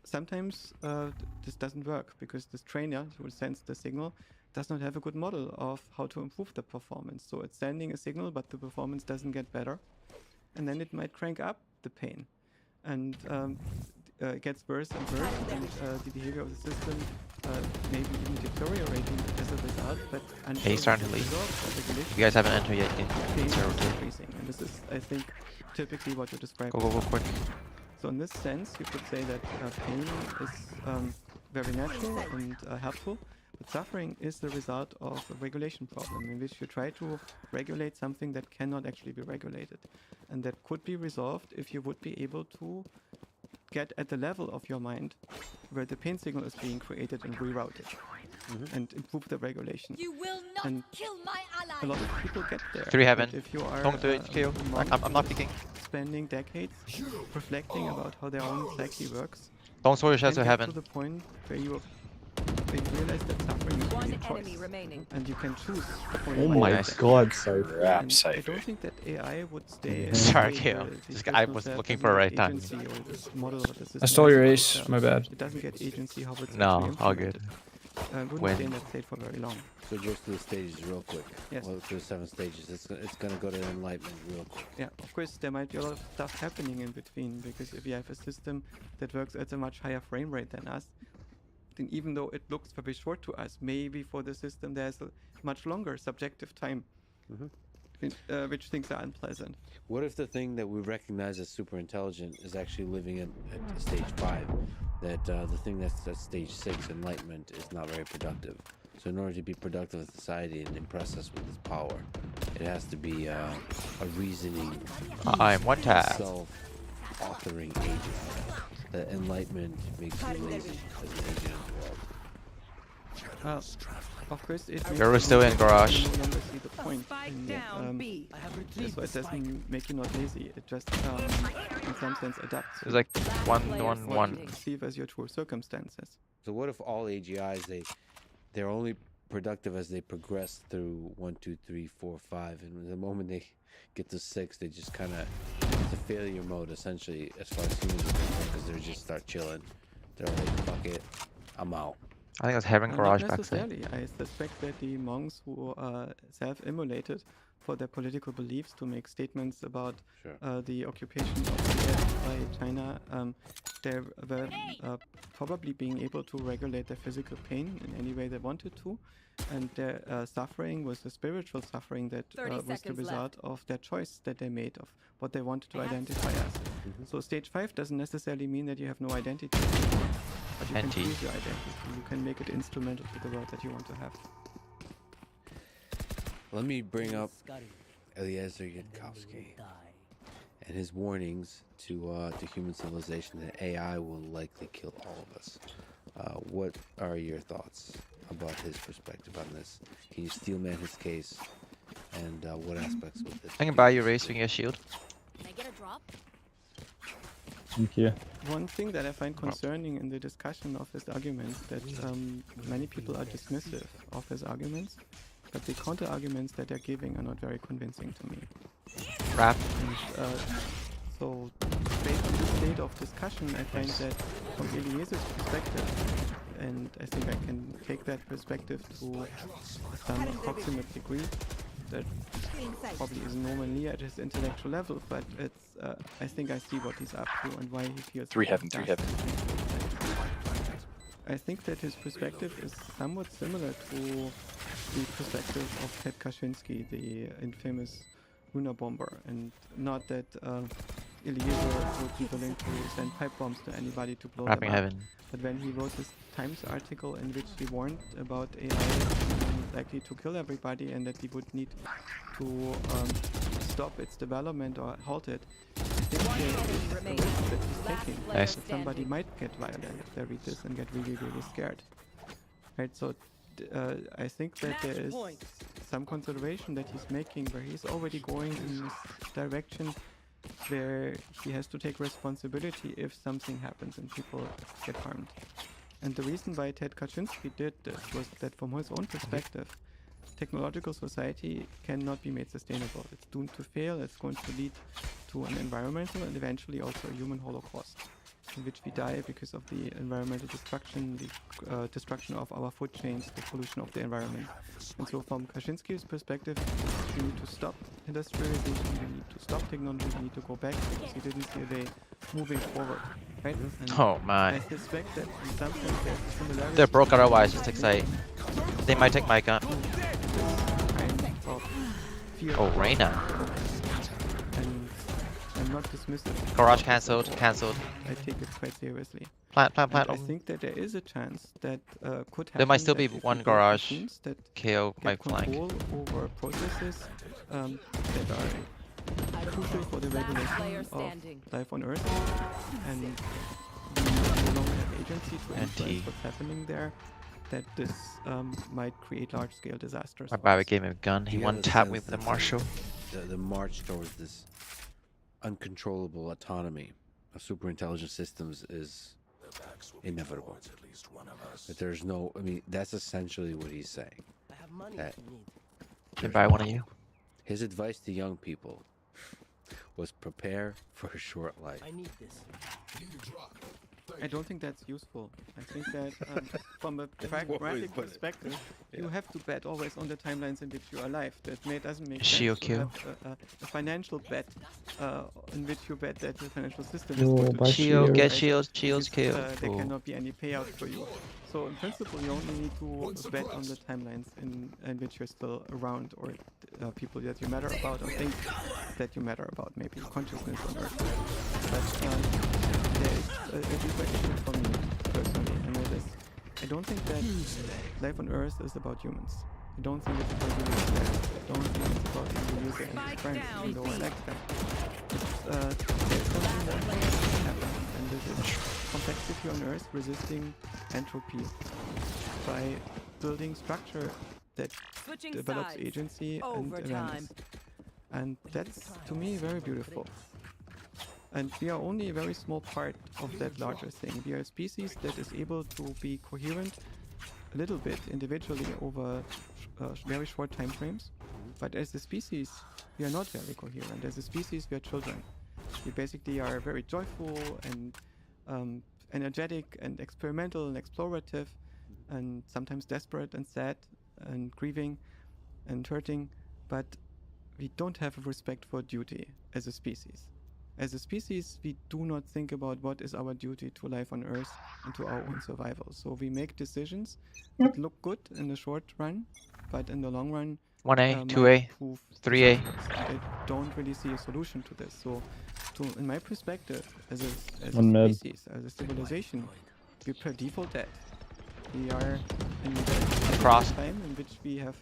sometimes this doesn't work because this trainer who sends the signal does not have a good model of how to improve the performance. So it's sending a signal, but the performance doesn't get better. And then it might crank up the pain. And it gets worse and worse, and the behavior of the system maybe even deteriorating as a result. But until he's starting to it's leave. resolved or regulated, You guys haven't entered yet. pain Get is 0-2. increasing. And this is, I think, typically what you described. Go, go, go, quick. So in this sense, you could say that pain is very natural and helpful, But suffering is the result of a regulation problem in which you try to regulate something that cannot actually be regulated. And that could be resolved if you would be able to get at the level of your mind where the pain signal is being created and rerouted and improve the regulation. You will not And kill my A ally. lot of people get there. 3 heaven. but if you are Don't do it, kill. a monk I'm not who is picking. spending decades reflecting about how their own psyche works, Don't throw your can shadows to get heaven. to the point where you realize that suffering is One really a enemy choice, remaining. and you can choose. for Oh your my life. god, so Crap, And I Cypher. don't think that AI would stay. in Sorry, the state Kale. where the This guy personal was self looking doesn't for a get right time. agency, or this model of the I system stole your has ace, itself. my bad. It doesn't get agency how it's No, actually all good. implemented. Wouldn't When- stay in that state for very long. So just through the stages real quick. Yes. Well, through 7 stages. It's gonna go to enlightenment real quick. Yeah, of course there might be a lot of stuff happening in between, because if you have a system that works at a much higher frame rate than us, then even though it looks very short to us, maybe for the system there's a much longer subjective time, which things are unpleasant. What if the thing that we recognize as super intelligent is actually living at stage 5? That the thing that's at stage 6, enlightenment, is not very productive. So in order to be productive in society and impress us with its power, it has to be a reasoning, I'm one tap. self-authoring agent. The enlightenment makes you lazy as an agent in the world. Of course it makes You're you still in no garage. longer see the point. Spike in, down B. so it doesn't make you not lazy, it just in some sense adapts It's like one, player one, what one. you perceive as your true circumstances. So what if all AGIs they're only productive as they progress through 1, 2, 3, 4, 5, and the moment they get to 6, they just kind of it's a failure mode essentially as far as humans are concerned, because they just start chilling. They're like, fuck it, I'm out. I think it's heaven garage Not back there. necessarily. I suspect that the monks who self-immolated for their political beliefs to make statements about Sure. the occupation of Tibet by China, they were probably being able to regulate their physical pain in any way they wanted to, and their suffering was the spiritual suffering that 30 was the seconds result of their choice that they made of what they wanted to I have identify as. So stage 5 doesn't necessarily mean that you have no identity, but you can NT. choose your identity. You can make it instrumental to the world that you want to have. Let me bring up Eliezer Yudkowsky and his warnings to human civilization that AI will likely kill all of us. What are your thoughts about his perspective on this? Can you steelman his case, and what aspects with it? I can buy you race when you get a shield. Can I get a drop? thank you. One thing that I find concerning in the discussion of his arguments that many people are dismissive of his arguments, but the counter arguments that they're giving are not very convincing to me. Wrap. And so, based on this state of discussion, I find that from Eliezer's perspective, and I think I can take that perspective to some approximate degree, that probably is normally at his intellectual level, but it's I think I see what he's up to and why he feels 3 like heaven, he 3 does. heaven. I think that his perspective is somewhat similar to the perspective of Ted Kaczynski, the infamous lunar bomber, and not that Eliezer would be willing to send pipe bombs to anybody to blow Wrapping them up. heaven. But when he wrote this Times article in which he warned about AI being likely to kill everybody and that he would need to stop its development or halt it, I think One enemy the risk remaining. that he's Last taking, player Nice. that somebody standing. might get violent if they read this and get really, really scared. Right, so I think that there Match is point. some consideration that he's making where he's already going in this direction where he has to take responsibility if something happens and people get harmed. And the reason why Ted Kaczynski did this was that from his own perspective, technological society cannot be made sustainable. It's doomed to fail, it's going to lead to an environmental and eventually also a human holocaust, in which we die because of the environmental destruction, the destruction of our food chains, the pollution of the environment. And so from Kaczynski's perspective, we need to stop industrialization, we need to stop technology, we need to go back because he didn't see a way moving forward. Right? And Oh I my. suspect that in some sense there's a similarity They're broke to otherwise, it's exciting. They might take Micah. kind of fear Oh, of Reyna. and I'm not dismissive. Garage cancelled, cancelled. I take it quite seriously. Plant. And I Open. think that there is a chance that could happen. There might still that be if one you build garage. machines that KO get might flank. control over processes that are crucial for the Last player regulation of standing. life on Earth, and we no longer have agency to NT. influence what's happening there, that this might create large-scale disasters. My for Bobby us. gave me a gun. Do He you have one a tapped me sense with a that Marshall. The march towards this uncontrollable autonomy of superintelligent systems is inevitable. That there's no, I mean, that's essentially what he's saying. I have money That if you need. Can buy one of you. his advice to young people was prepare for a short life. I need this. I don't think that's useful. I think that from a always pragmatic put it. perspective, you Yeah. have to bet always on the timelines in which you are alive. Doesn't make Shield sense to kill. have a financial bet in which you bet that the financial system Yo, is going to buy do Shield, shield. get right? shields, Because, shields, kill. there Cool. cannot be any payout for you. So in principle, you only need to bet on the timelines in which you're still around, or people that you matter about, or think that you matter about, maybe consciousness on Earth. But there is a deeper issue for me personally, and it is, I don't think that life on Earth is about humans. I don't think it's about the user. I don't think it's about the user and his Spike friends, down, even though I B. like them. There's something that has to happen, and this is complexity on Earth resisting entropy by building structure that Switching develops sides. agency and Overtime. awareness. And that's, to me, very beautiful. And we are only a very small part of that larger thing. We are a species that is able to be coherent a little bit individually over very short time frames. But as a species, we are not very coherent. As a species, we are children. We basically are very joyful and energetic and experimental and explorative, and sometimes desperate and sad and grieving and hurting. But we don't have a respect for duty as a species. As a species, we do not think about what is our duty to life on Earth and to our own survival. So we make decisions that look good in the short run, but in the long run, 1A, might 2A, prove 3A. disastrous. And I don't really see a solution to this. So, in my perspective, as a One med. species, as a civilization, we're per default dead. We are in the Across. time in which we have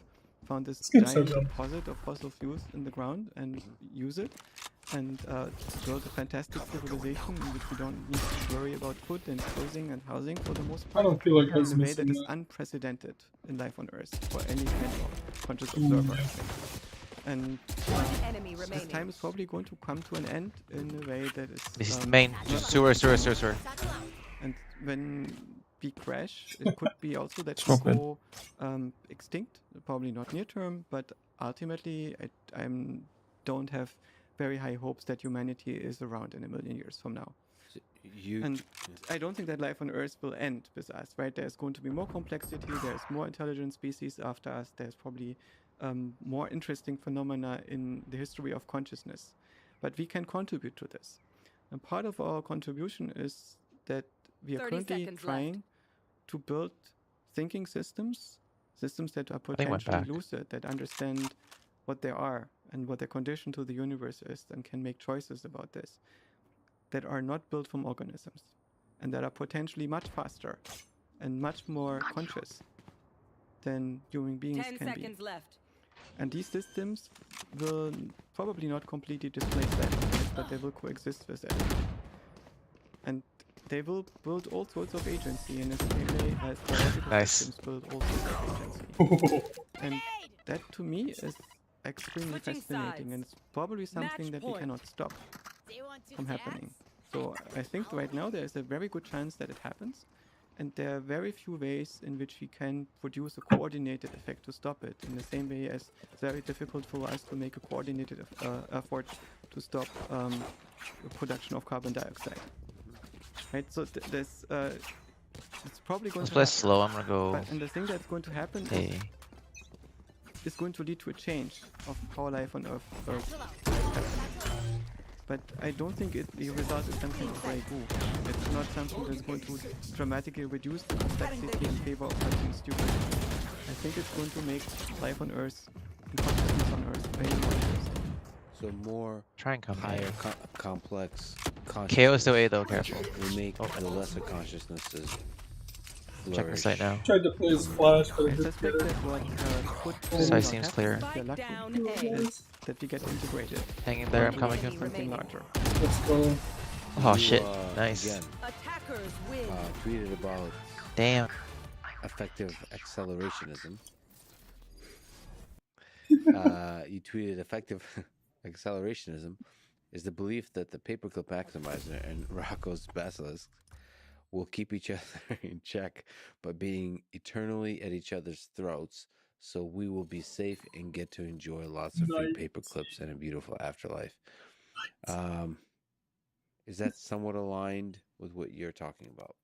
found this Skip so giant dumb. deposit of fossil fuels in the ground and use it, and build a fantastic civilization in which we don't need to worry about food and clothing and housing for the most I part, don't feel like I was in a way that missing is that. unprecedented in life on Earth for any kind of conscious Mm, observer. yeah. I think. And One enemy this remaining. time is probably going to come to an end in a way that is. This is the um, main. not Sewer. and when we crash, it could be also that we Smoke it. go extinct. Probably not near term, but ultimately, I don't have very high hopes that humanity is around in 1,000,000 years from now. You And I don't think that life on Earth will end with us, right? There's going to be more complexity. There's more intelligent species after us. There's probably more interesting phenomena in the history of consciousness. But we can contribute to this. And part of our contribution is that we are 30 currently seconds trying to build thinking systems that are think went potentially back. lucid, that understand what they are and what their condition to the universe is, and can make choices about this, that are not built from organisms, and that are potentially much faster and much more conscious than human beings 10 can be. seconds left. And these systems will probably not completely displace that, but they will coexist with it. And they will build all sorts of agency in the same way as biological Nice. systems build all sorts of agency. And that to me is extremely Switching fascinating, sides. and it's probably something Match that point. we cannot stop They want to from dance? happening. So I think right now there is a very good chance that it happens, and there are very few ways in which we can produce a coordinated effect to stop it, in the same way as it's very difficult for us to make a coordinated effort to stop the production of carbon dioxide. Right, so there's it's probably going Let's to play happen. slow. I'm gonna go. And the thing that's going to happen Hey. is going to lead to a change of how life on Earth happens. But I don't think the result is something of Grey Goo. It's not something that's going to dramatically reduce the complexity in favor of something stupid. I think it's going to make life on Earth and consciousness on Earth way more interesting. so more Try and come higher here. complex KO is still A though, careful. We make Oh. the lesser consciousnesses Check the site now. Tried to play his flash, but I it didn't suspect get it. that what could Site very well seems happen, clear. if we're Spike lucky, down is A. that we get integrated. Hang in there, I'm into coming. Enemy something remaining. larger. Let's go. Oh You, shit, nice. Again, Attackers win. tweeted about Damn. effective accelerationism. You tweeted effective accelerationism is the belief that the paperclip maximizer and Rocco's basilisk will keep each other in check by being eternally at each other's throats, so we will be safe and get to enjoy lots of free paperclips and a beautiful afterlife. Is that somewhat aligned with what you're talking about?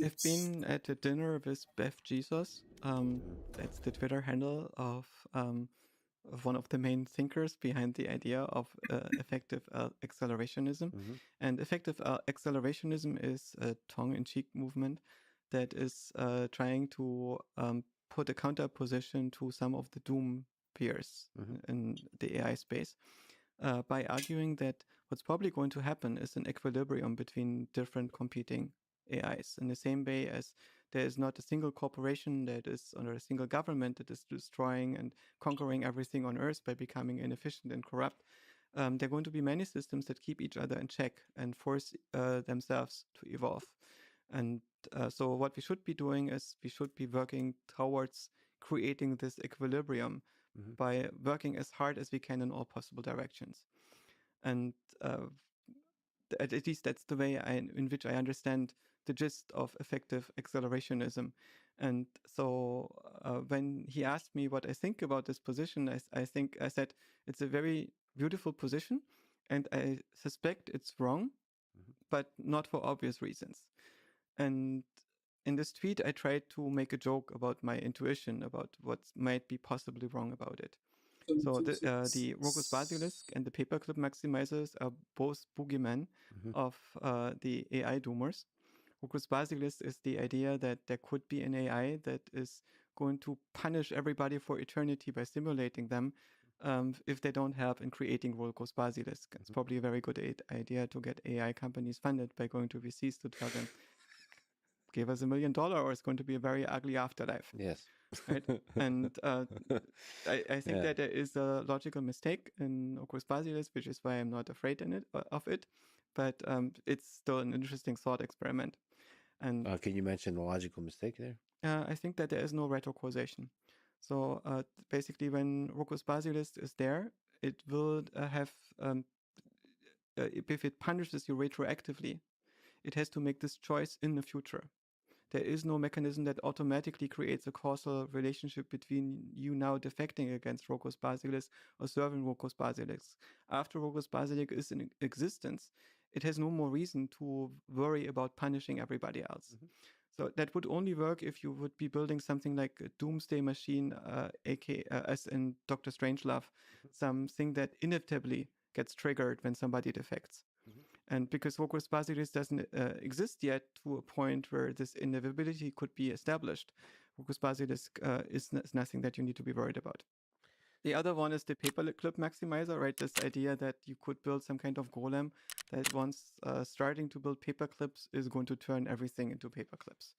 I've been at a dinner with Beth Jesus. That's the Twitter handle of one of the main thinkers behind the idea of effective accelerationism. And effective accelerationism is a tongue-in-cheek movement that is trying to put a counterposition to some of the doom fears in the AI space by arguing that what's probably going to happen is an equilibrium between different competing AIs, in the same way as there is not a single corporation that is under a single government that is destroying and conquering everything on Earth by becoming inefficient and corrupt. There are going to be many systems that keep each other in check and force themselves to evolve. And so what we should be doing is we should be working towards creating this equilibrium by working as hard as we can in all possible directions. And at least that's the way in which I understand the gist of effective accelerationism. And so when he asked me what I think about this position, I said it's a very beautiful position, and I suspect it's wrong, but not for obvious reasons. And in this tweet, I tried to make a joke about my intuition about what might be possibly wrong about it. So the Rhogus Basilisk and the Paperclip Maximizers are both boogeymen of the AI doomers. Rhogus Basilisk is the idea that there could be an AI that is going to punish everybody for eternity by simulating them if they don't help in creating Rhogus Basilisk. It's probably a very good idea to get AI companies funded by going to VCs to tell them, give us $1 million or it's going to be a very ugly afterlife. Yes. Right? And I think that there is a logical mistake in Rhogus Basilisk, which is why I'm not afraid of it. But it's still an interesting thought experiment. And Can you mention the logical mistake there? I think that there is no retrocausation. So basically, when Rhogus Basilisk is there, it will have, if it punishes you retroactively, it has to make this choice in the future. There is no mechanism that automatically creates a causal relationship between you now defecting against Rhogus Basilisk or serving Rhogus Basilisk. After Rhogus Basilisk is in existence, it has no more reason to worry about punishing everybody else. So that would only work if you would be building something like a doomsday machine, as in Dr. Strangelove, something that inevitably gets triggered when somebody defects. And because Rhogus Basilisk doesn't exist yet to a point where this inevitability could be established, Rhogus Basilisk is nothing that you need to be worried about. The other one is the Paperclip Maximizer, right? This idea that you could build some kind of golem that once starting to build paperclips is going to turn everything into paperclips.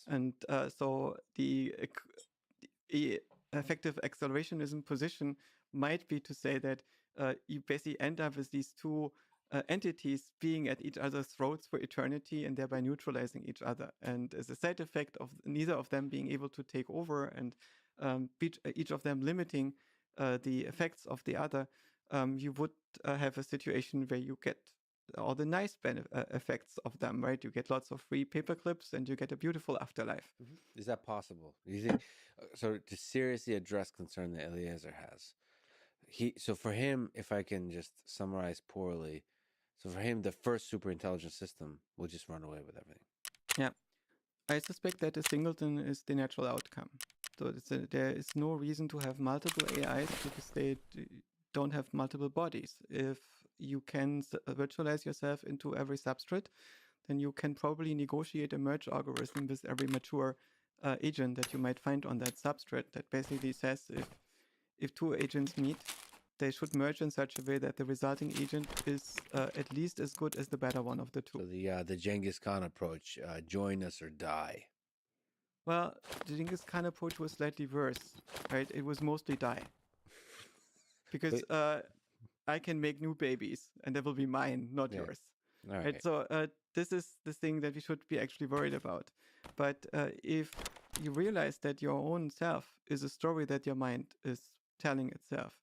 And so the effective accelerationism position might be to say that you basically end up with these two entities being at each other's throats for eternity and thereby neutralizing each other. And as a side effect of neither of them being able to take over and each of them limiting the effects of the other, you would have a situation where you get all the nice effects of them, right? You get lots of free paperclips and you get a beautiful afterlife. Is that possible? Do you think so? To seriously address concern that Eliezer has, so for him, if I can just summarize poorly, so for him, the first super intelligent system will just run away with everything. Yeah, I suspect that a singleton is the natural outcome. So there is no reason to have multiple AIs because they don't have multiple bodies. If you can virtualize yourself into every substrate, then you can probably negotiate a merge algorithm with every mature agent that you might find on that substrate that basically says if two agents meet, they should merge in such a way that the resulting agent is at least as good as the better one of the two. So the Genghis Khan approach: join us or die. Well, the Genghis Khan approach was slightly worse, right? It was mostly die. Because I can make new babies, and they will be mine, not Yeah. yours. All Right? right. So this is the thing that we should be actually worried about. But if you realize that your own self is a story that your mind is telling itself,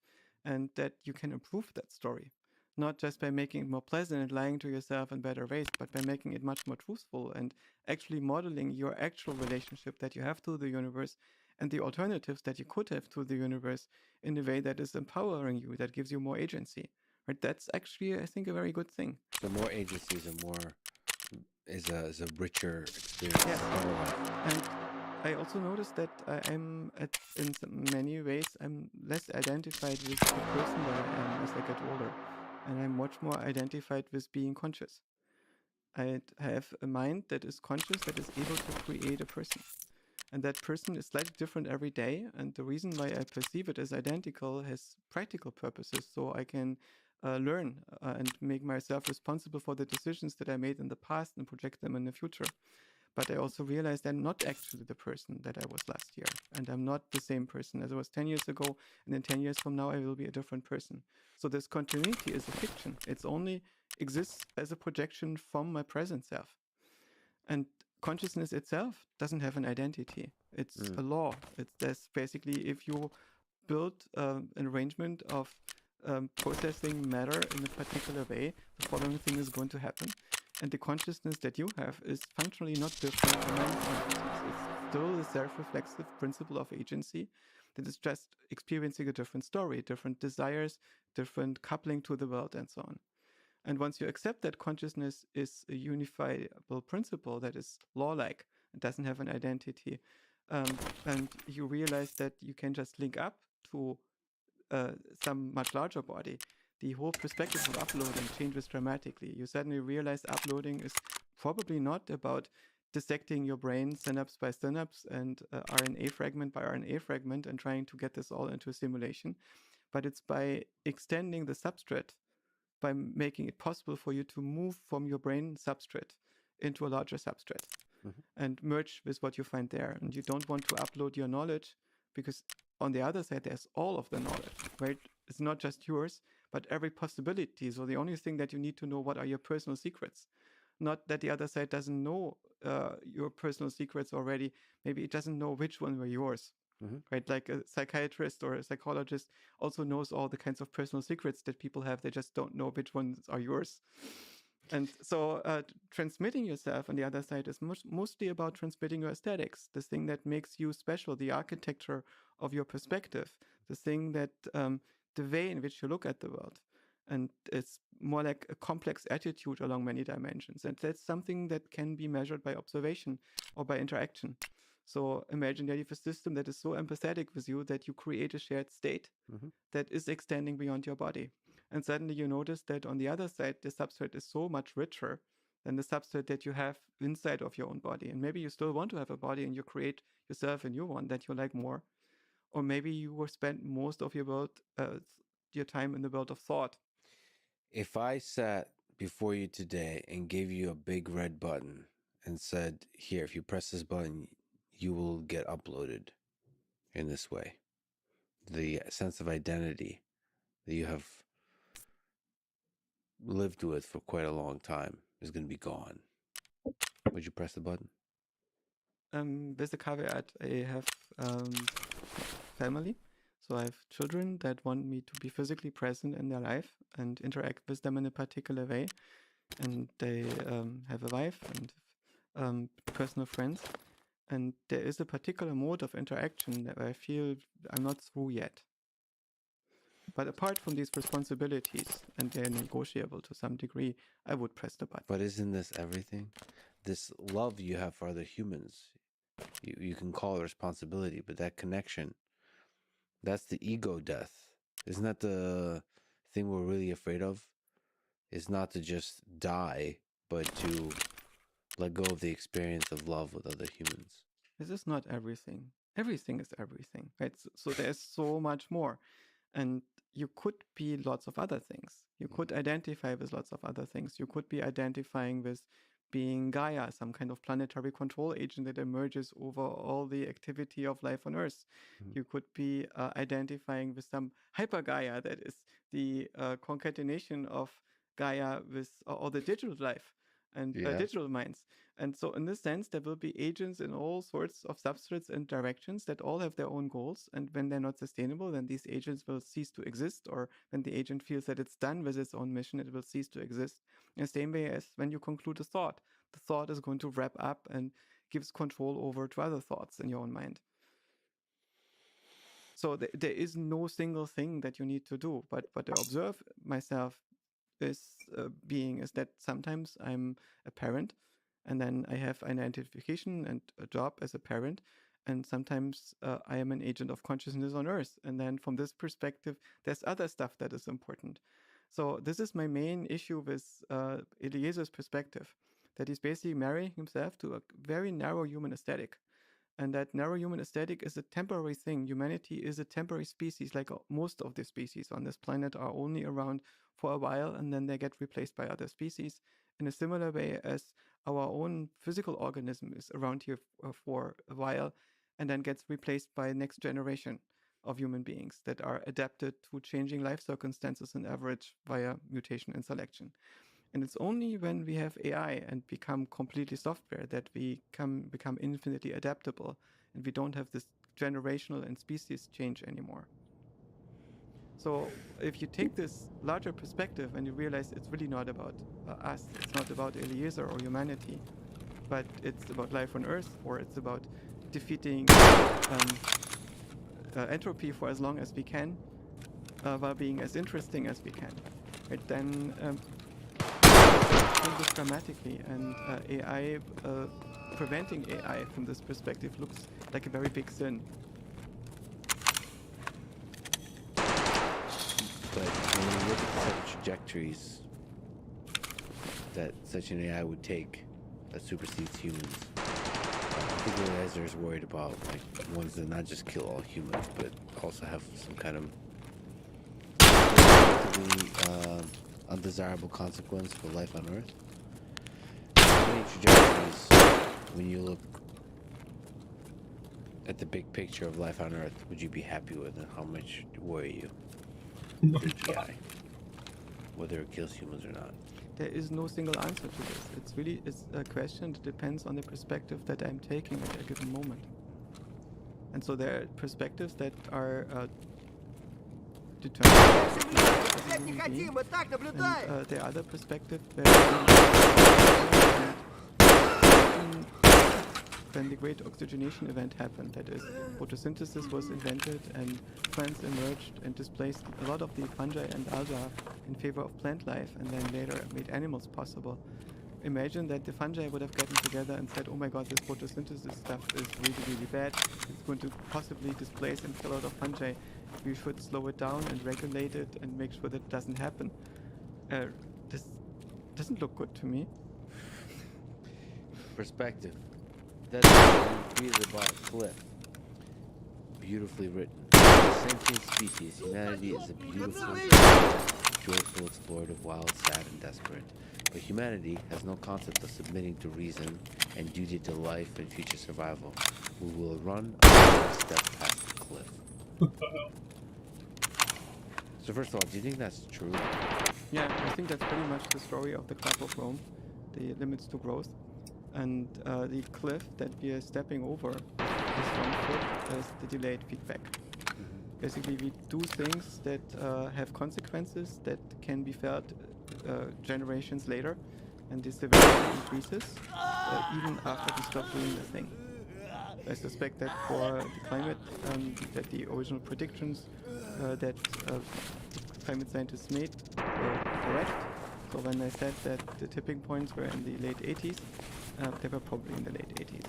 and that you can improve that story, not just by making it more pleasant and lying to yourself in better ways, but by making it much more truthful and actually modeling your actual relationship that you have to the universe and the alternatives that you could have to the universe in a way that is empowering you, that gives you more agency. Right? That's actually, I think, a very good thing. So more agency is a richer experience. Yeah. a better life. And I also noticed that in many ways, I'm less identified with the person that I am as I get older. And I'm much more identified with being conscious. I have a mind that is conscious, that is able to create a person. And that person is slightly different every day. And the reason why I perceive it as identical has practical purposes. So I can learn and make myself responsible for the decisions that I made in the past and project them in the future. But I also realized I'm not actually the person that I was last year. And I'm not the same person as I was 10 years ago. And in 10 years from now, I will be a different person. So this continuity is a fiction. It only exists as a projection from my present self. And consciousness itself doesn't have an identity. It's a law. There's basically, if you build an arrangement of processing matter in a particular way, the following thing is going to happen. And the consciousness that you have is functionally not different from any consciousness. It's still a self-reflexive principle of agency that is just experiencing a different story, different desires, different coupling to the world, and so on. And once you accept that consciousness is a unifiable principle that is law-like, it doesn't have an identity, and you realize that you can just link up to some much larger body, the whole perspective of uploading changes dramatically. You suddenly realize uploading is probably not about dissecting your brain synapse by synapse and RNA fragment by RNA fragment and trying to get this all into a simulation, but it's by extending the substrate, by making it possible for you to move from your brain substrate into a larger substrate and merge with what you find there. And you don't want to upload your knowledge because on the other side, there's all of the knowledge, right? It's not just yours, but every possibility. So the only thing that you need to know, what are your personal secrets? Not that the other side doesn't know your personal secrets already. Maybe it doesn't know which one were yours, right? Like a psychiatrist or a psychologist also knows all the kinds of personal secrets that people have. They just don't know which ones are yours. And so transmitting yourself on the other side is mostly about transmitting your aesthetics, the thing that makes you special, the architecture of your perspective, the thing that, the way in which you look at the world. And it's more like a complex attitude along many dimensions. And that's something that can be measured by observation or by interaction. So imagine that you have a system that is so empathetic with you that you create a shared state that is extending beyond your body. And suddenly you notice that on the other side, the substrate is so much richer than the substrate that you have inside of your own body. And maybe you still want to have a body and you create yourself a new one that you like more. Or maybe you will spend most of your time in the world of thought. If I sat before you today and gave you a big red button and said, here, if you press this button, you will get uploaded in this way, the sense of identity that you have lived with for quite a long time is going to be gone, would you press the button? With the caveat, I have family. So I have children that want me to be physically present in their life and interact with them in a particular way. And they have a wife and personal friends. And there is a particular mode of interaction that I feel I'm not through yet. But apart from these responsibilities, and they're negotiable to some degree, I would press the button. But isn't this everything? This love you have for other humans, you can call it responsibility, but that connection, that's the ego death. Isn't that the thing we're really afraid of? Is not to just die, but to let go of the experience of love with other humans. This is not everything. Everything is everything, right? So there's so much more. And you could be lots of other things. You could identify with lots of other things. You could be identifying with being Gaia, some kind of planetary control agent that emerges over all the activity of life on Earth. Mhm. You could be identifying with some hyper Gaia that is the concatenation of Gaia with all the digital life and Yeah. digital minds. And so, in this sense, there will be agents in all sorts of substrates and directions that all have their own goals. And when they're not sustainable, then these agents will cease to exist. Or when the agent feels that it's done with its own mission, it will cease to exist. In the same way as when you conclude a thought, the thought is going to wrap up and gives control over to other thoughts in your own mind. So there is no single thing that you need to do. But what I observe myself is is that sometimes I'm a parent, and then I have an identification and a job as a parent, and sometimes I am an agent of consciousness on Earth. And then from this perspective, there's other stuff that is important. So this is my main issue with Eliezer's perspective, that he's basically marrying himself to a very narrow human aesthetic. And that narrow human aesthetic is a temporary thing. Humanity is a temporary species, like most of the species on this planet are only around for a while, and then they get replaced by other species, in a similar way as our own physical organism is around here for a while, and then gets replaced by the next generation of human beings that are adapted to changing life circumstances on average via mutation and selection. And it's only when we have AI and become completely software that we become infinitely adaptable, and we don't have this generational and species change anymore. So if you take this larger perspective and you realize it's really not about us, it's not about Eliezer or humanity, but it's about life on Earth, or it's about defeating entropy for as long as we can, while being as interesting as we can, right? Then changes dramatically, and AI, preventing AI from this perspective looks like a very big sin. But when you look at the set of trajectories that such an AI would take that supersedes humans, I think Eliezer is worried about like ones that not just kill all humans, but also have some kind of undesirable consequence for life on Earth. How many trajectories, when you look at the big picture of life on Earth, would you be happy with, and how much worry you? AGI, whether it kills humans or not. There is no single answer to this. It's a question that depends on the perspective that I'm taking at a given moment. And so there are perspectives that are determined as a human being, and there are other perspectives when the great oxygenation event happened, that is, photosynthesis was invented and plants emerged and displaced a lot of the fungi and algae in favor of plant life, and then later made animals possible. Imagine that the fungi would have gotten together and said, oh my god, this photosynthesis stuff is really, really bad. It's going to possibly displace and kill a lot of fungi. We should slow it down and regulate it and make sure that doesn't happen. This doesn't look good to me. Perspective. That's what we read about Cliff. Beautifully written. Sentient species, humanity is a beautiful, joyful, explorative, wild, sad, and desperate. But humanity has no concept of submitting to reason and duty to life and future survival. We will run a step past the cliff. So first of all, do you think that's true? Yeah, I think that's pretty much the story of the Club of Rome, the limits to growth. And the cliff that we are stepping over, this one foot, is the delayed feedback. Basically, we do things that have consequences that can be felt generations later, and the severity increases even after we stop doing the thing. I suspect that for the climate, that the original predictions that climate scientists made were correct. So when I said that the tipping points were in the late 80s, they were probably in the late 80s.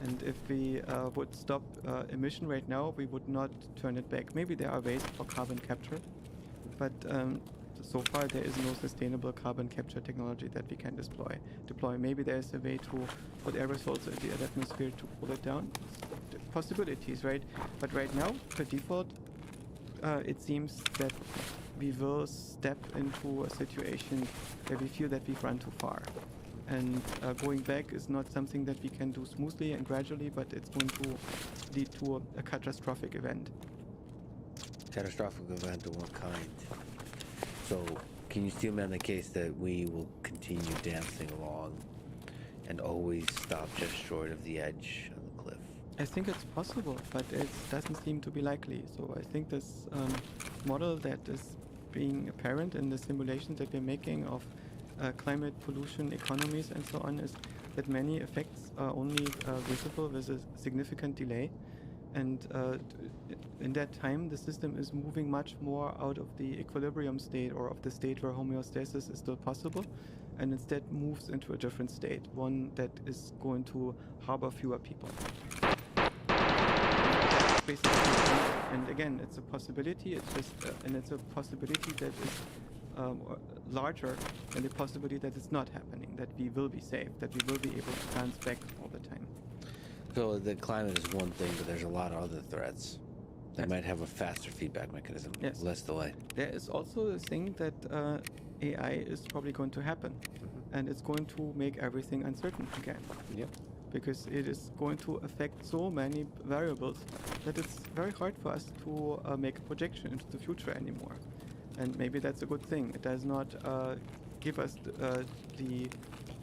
And if we would stop emission right now, we would not turn it back. Maybe there are ways for carbon capture, but so far there is no sustainable carbon capture technology that we can deploy. Maybe there is a way to put aerosols into the atmosphere to cool it down. Possibilities, right? But right now, per default, it seems that we will step into a situation where we feel that we've run too far. And going back is not something that we can do smoothly and gradually, but it's going to lead to a catastrophic event. Catastrophic event of what kind? So, can you steel man the case that we will continue dancing along and always stop just short of the edge of the cliff? I think it's possible, but it doesn't seem to be likely. So I think this model that is being apparent in the simulations that we're making of climate pollution economies and so on is that many effects are only visible with a significant delay. And in that time, the system is moving much more out of the equilibrium state or of the state where homeostasis is still possible, and instead moves into a different state, one that is going to harbor fewer people. That's basically the thing. And again, it's a possibility. It's just, and it's a possibility that is larger than the possibility that it's not happening, that we will be safe, that we will be able to bounce back all the time. So the climate is one thing, but there's a lot of other threats. They Yes. might have a faster feedback mechanism, Yes. less delay. There is also the thing that AI is probably going to happen, and it's going to make everything uncertain again. Yep. Because it is going to affect so many variables that it's very hard for us to make a projection into the future anymore. And maybe that's a good thing. It does not give us the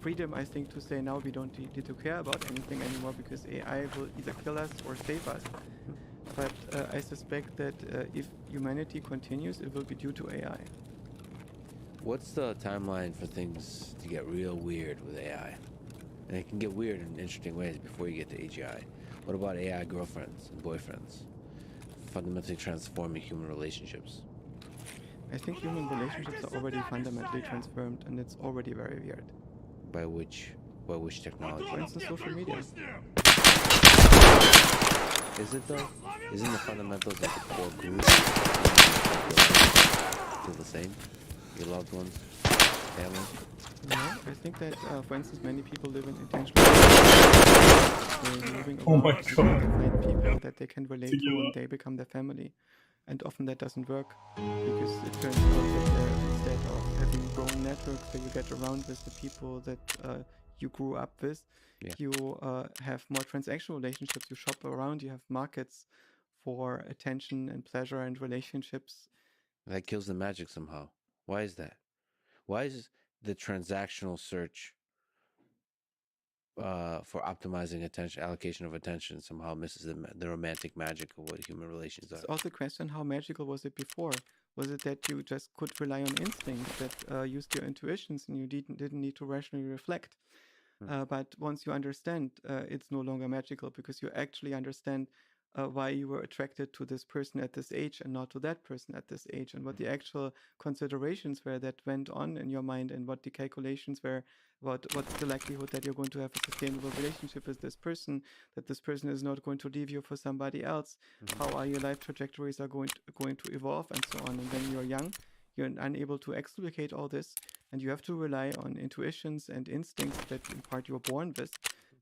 freedom, I think, to say now we don't need to care about anything anymore because AI will either kill us or save us. But I suspect that if humanity continues, it will be due to AI. What's the timeline for things to get real weird with AI? And it can get weird in interesting ways before you get to AGI. What about AI girlfriends and boyfriends? Fundamentally transforming human relationships. I think human relationships are already fundamentally transformed, and it's already very weird. By which technology? For instance, social media. Is it though? Isn't the fundamentals of the core group still the same? Your loved ones, family? No, I think that, for instance, many people live in intentional. They're moving Oh around my and God. they find people that they can relate to, Together. and they become their family. And often that doesn't work because it turns out that instead of having grown networks that you get around with the people that you grew up with, Yeah. you have more transactional relationships. You shop around. You have markets for attention and pleasure and relationships. That kills the magic somehow. Why is that? Why is the transactional search for optimizing attention, allocation of attention, somehow misses the romantic magic of what human relations It's are? also a question: how magical was it before? Was it that you just could rely on instincts, that used your intuitions, and you didn't need to rationally reflect? But once you understand, it's no longer magical because you actually understand why you were attracted to this person at this age and not to that person at this age, and what the actual considerations were that went on in your mind, and what the calculations were about what's the likelihood that you're going to have a sustainable relationship with this person, that this person is not going to leave you for somebody else, how are your life trajectories are going to evolve, and so on. And when you're young, you're unable to explicate all this, and you have to rely on intuitions and instincts that in part you're born with,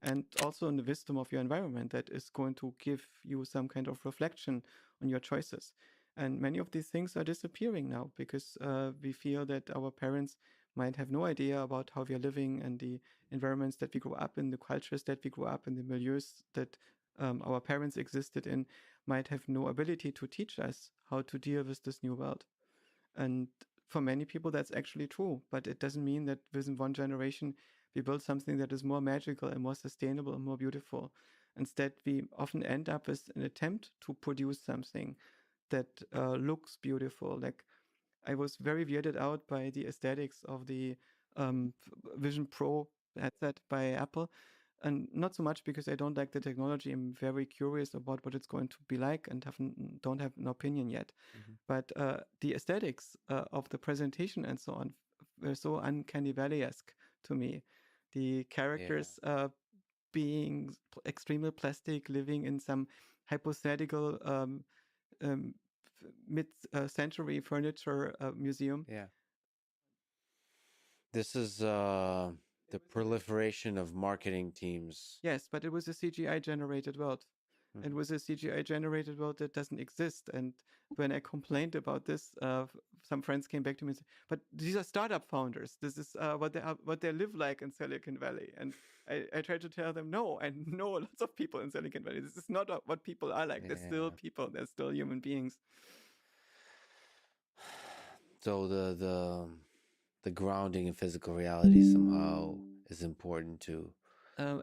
and also on the wisdom of your environment that is going to give you some kind of reflection on your choices. And many of these things are disappearing now because we feel that our parents might have no idea about how we are living and the environments that we grew up in, the cultures that we grew up in, the milieus that our parents existed in, might have no ability to teach us how to deal with this new world. And for many people, that's actually true. But it doesn't mean that within one generation, we build something that is more magical and more sustainable and more beautiful. Instead, we often end up with an attempt to produce something that looks beautiful. Like, I was very weirded out by the aesthetics of the Vision Pro headset by Apple. And not so much because I don't like the technology. I'm very curious about what it's going to be like and don't have an opinion yet. But the aesthetics of the presentation and so on were so uncanny valley-esque to me. The characters being extremely plastic, living in some hypothetical mid-century furniture museum. Yeah. This is the proliferation of marketing teams. Yes, but it was a CGI-generated world. It was a CGI generated world that doesn't exist. And when I complained about this, some friends came back to me and said, "But these are startup founders. This is what they live like in Silicon Valley." And I tried to tell them, no, I know lots of people in Silicon Valley. This is not what people are like. They're still Yeah. people. They're still human beings. So the grounding in physical reality somehow is important too.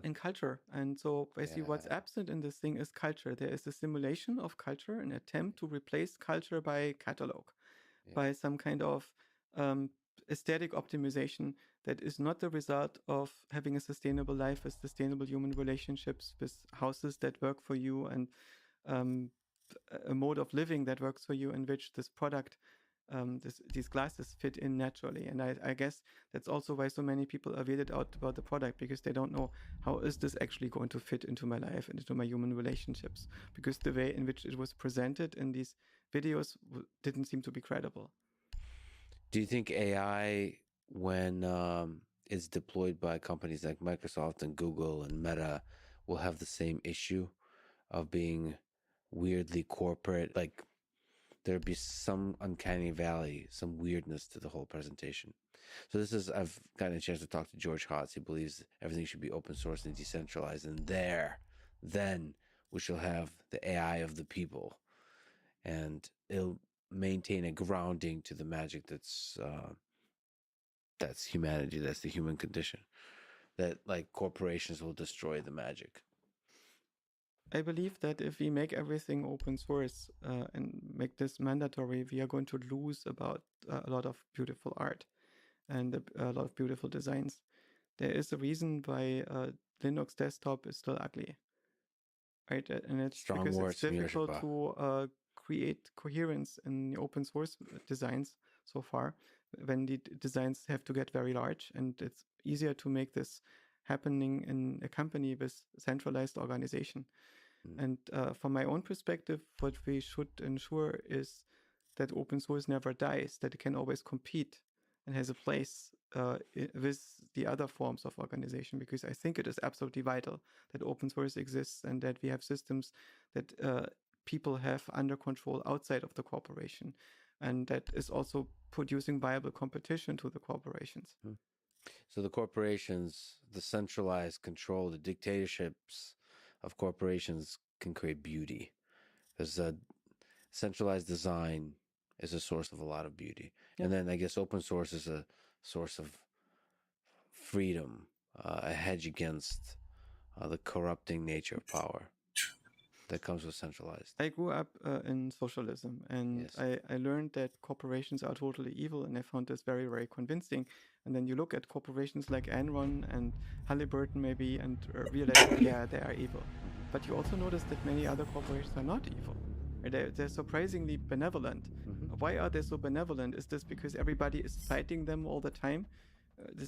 In culture. And so basically what's Yeah. absent in this thing is culture. There is a simulation of culture, an attempt to replace culture by catalog, Yeah. by some kind of aesthetic optimization that is not the result of having a sustainable life with sustainable human relationships, with houses that work for you, and a mode of living that works for you, in which this product these glasses fit in naturally. And I guess that's also why so many people are weirded out about the product, because they don't know, how is this actually going to fit into my life and into my human relationships, because the way in which it was presented in these videos didn't seem to be credible. Do you think AI, when it's deployed by companies like Microsoft and Google and Meta, will have the same issue of being weirdly corporate? Like there'd be some uncanny valley, some weirdness to the whole presentation. So I've gotten a chance to talk to George Hotz. He believes everything should be open source and decentralized. And then we shall have the AI of the people. And it'll maintain a grounding to the magic that's humanity, that's the human condition. That like corporations will destroy the magic. I believe that if we make everything open source and make this mandatory, we are going to lose about a lot of beautiful art and a lot of beautiful designs. There is a reason why Linux desktop is still ugly, right? And it's Strong because words it's from difficult Yoshua. to create coherence in open source designs so far, when the designs have to get very large, and it's easier to make this happening in a company with centralized organization. And from my own perspective, what we should ensure is that open source never dies, that it can always compete and has a place with the other forms of organization, because I think it is absolutely vital that open source exists and that we have systems that people have under control outside of the corporation, and that is also producing viable competition to the corporations. So the corporations, the centralized control, the dictatorships of corporations can create beauty. There's a centralized design is a source of a lot of beauty. Yeah. And then I guess open source is a source of freedom, a hedge against the corrupting nature of power that comes with centralized. I grew up in socialism, and Yes. I learned that corporations are totally evil, and I found this very, very convincing. And then you look at corporations like Enron and Halliburton maybe, and realize, yeah, they are evil. But you also notice that many other corporations are not evil. They're surprisingly benevolent. Why are they so benevolent? Is this because everybody is fighting them all the time?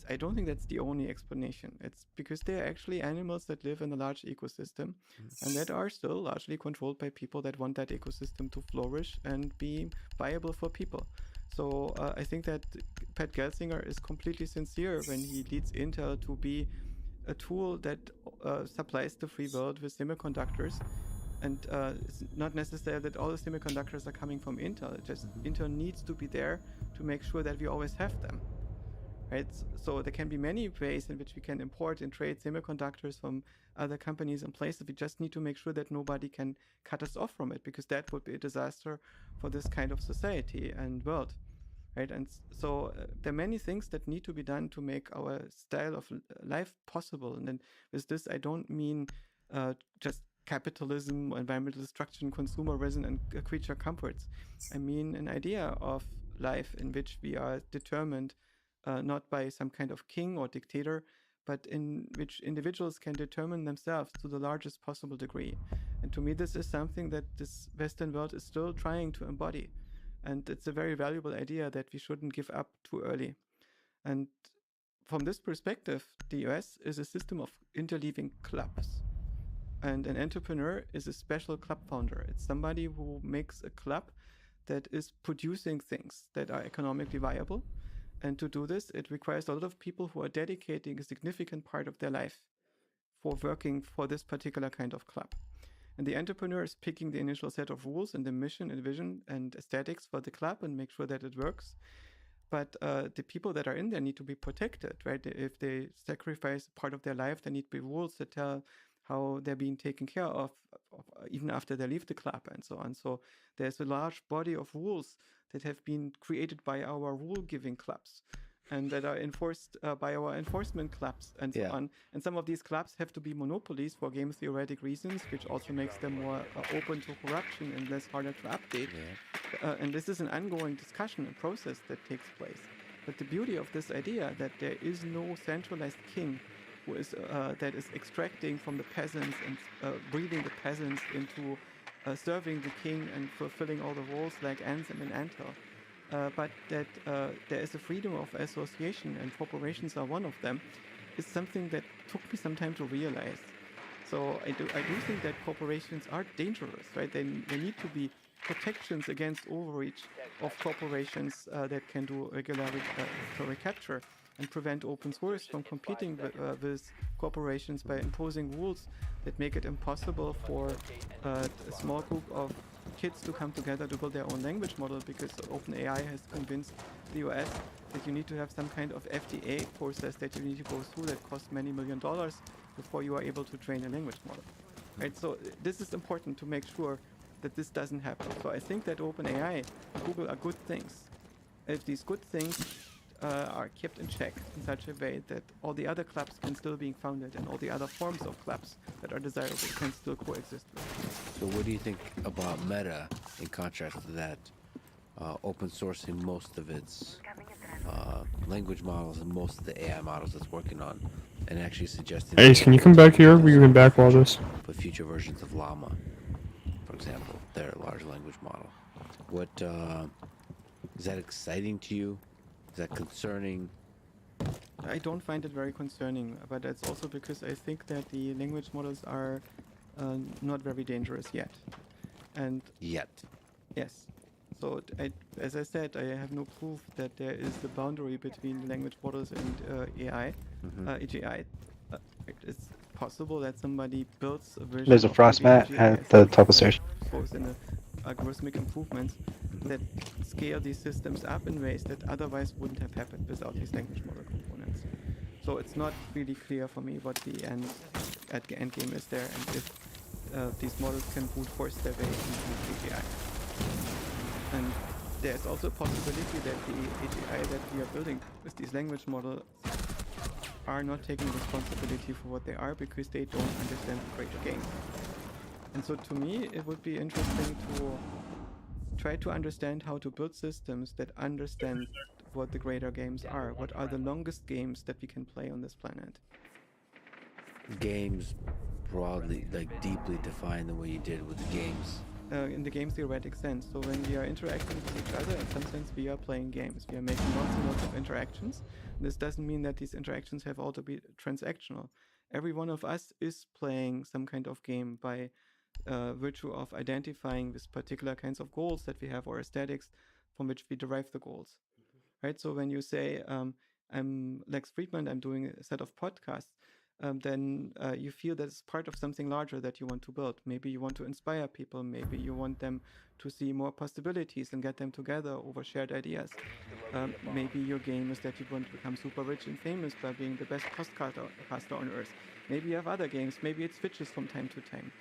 I don't think that's the only explanation. It's because they're actually animals that live in a large ecosystem and that are still largely controlled by people that want that ecosystem to flourish and be viable for people. So I think that Pat Gelsinger is completely sincere when he leads Intel to be a tool that supplies the free world with semiconductors. And it's not necessary that all the semiconductors are coming from Intel. It just Intel needs to be there to make sure that we always have them. Right? So there can be many ways in which we can import and trade semiconductors from other companies and places. We just need to make sure that nobody can cut us off from it, because that would be a disaster for this kind of society and world. Right? And so there are many things that need to be done to make our style of life possible. And then with this, I don't mean just capitalism, environmental destruction, consumerism, and creature comforts. I mean an idea of life in which we are determined not by some kind of king or dictator, but in which individuals can determine themselves to the largest possible degree. And to me, this is something that this Western world is still trying to embody. And it's a very valuable idea that we shouldn't give up too early. And from this perspective, the US is a system of interleaving clubs. And an entrepreneur is a special club founder. It's somebody who makes a club that is producing things that are economically viable. And to do this, it requires a lot of people who are dedicating a significant part of their life for working for this particular kind of club. And the entrepreneur is picking the initial set of rules and the mission and vision and aesthetics for the club and make sure that it works. But the people that are in there need to be protected, right? If they sacrifice part of their life, there need to be rules that tell how they're being taken care of even after they leave the club and so on. So there's a large body of rules that have been created by our rule-giving clubs and that are enforced by our enforcement clubs and so Yeah. on. And some of these clubs have to be monopolies for game theoretic reasons, which also makes them more open to corruption and less harder to update. And this is an ongoing discussion and process that takes place. But the beauty of this idea that there is no centralized king who is that is extracting from the peasants and breeding the peasants into serving the king and fulfilling all the roles like Ansem and Antel. But that there is a freedom of association and corporations are one of them, is something that took me some time to realize. So I do think that corporations are dangerous, right? They need to be protections against overreach of corporations that can do regulatory capture and prevent open source from competing with corporations by imposing rules that make it impossible for a small group of kids to come together to build their own language model, because OpenAI has convinced the US that you need to have some kind of FDA process that you need to go through that costs many $1 million before you are able to train a language model. Right? So this is important to make sure that this doesn't happen. So I think that OpenAI and Google are good things. If these good things are kept in check in such a way that all the other clubs can still be founded and all the other forms of clubs that are desirable can still coexist with. So what do you think about Meta in contrast to that? Open sourcing most of its language models and most of the AI models it's working on, and actually suggesting Ace, can you come back here? We can backwall this. for future versions of Llama, for example, their large language model. What is that exciting to you? Is that concerning? I don't find it very concerning, but that's also because I think that the language models are not very dangerous yet. And Yet. yes, so as I said, I have no proof that there is the boundary between language models and AI, AGI. It's possible that somebody builds a version There's a of frost maybe mat AGI at the top of the stairs. Both in the algorithmic improvements that scale these systems up in ways that otherwise wouldn't have happened without these language model components. So it's not really clear for me what the end game is there, and if these models can brute force their way into AGI. And there's also a possibility that the AGI that we are building with these language models are not taking responsibility for what they are because they don't understand the greater game. And so to me, it would be interesting to try to understand how to build systems that understand what the greater games are. What are the longest games that we can play on this planet? Games broadly, like deeply defined the way you did with the games. In the game theoretic sense. So when we are interacting with each other, in some sense we are playing games. We are making lots and lots of interactions. This doesn't mean that these interactions have all to be transactional. Every one of us is playing some kind of game by virtue of identifying with particular kinds of goals that we have or aesthetics from which we derive the goals. Right? So when you say, I'm Lex Friedman, I'm doing a set of podcasts, then you feel that it's part of something larger that you want to build. Maybe you want to inspire people. Maybe you want them to see more possibilities and get them together over shared ideas. Maybe your game is that you want to become super rich and famous by being the best podcaster on earth. Maybe you have other games. Maybe it switches from time to time,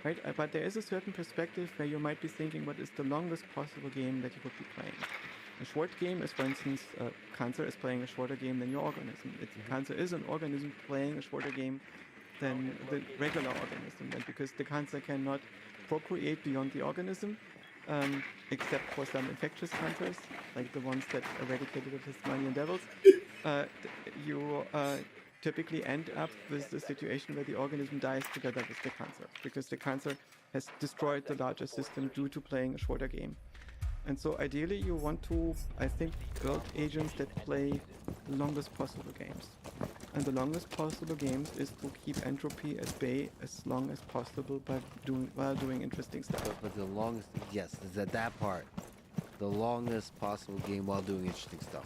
right? But there is a certain perspective where you might be thinking, what is the longest possible game that you could be playing? A short game is, for instance, cancer is playing a shorter game than your organism. Cancer is an organism playing a shorter game than the regular organism, and because the cancer cannot procreate beyond the organism, except for some infectious cancers, like the ones that eradicated the Tasmanian devils, you typically end up with the situation where the organism dies together with the cancer, because the cancer has destroyed the larger system due to playing a shorter game. And so ideally you want to, I think, build agents that play the longest possible games. And the longest possible games is to keep entropy at bay as long as possible while doing interesting stuff. But the longest, yes, is that part. The longest possible game while doing interesting stuff.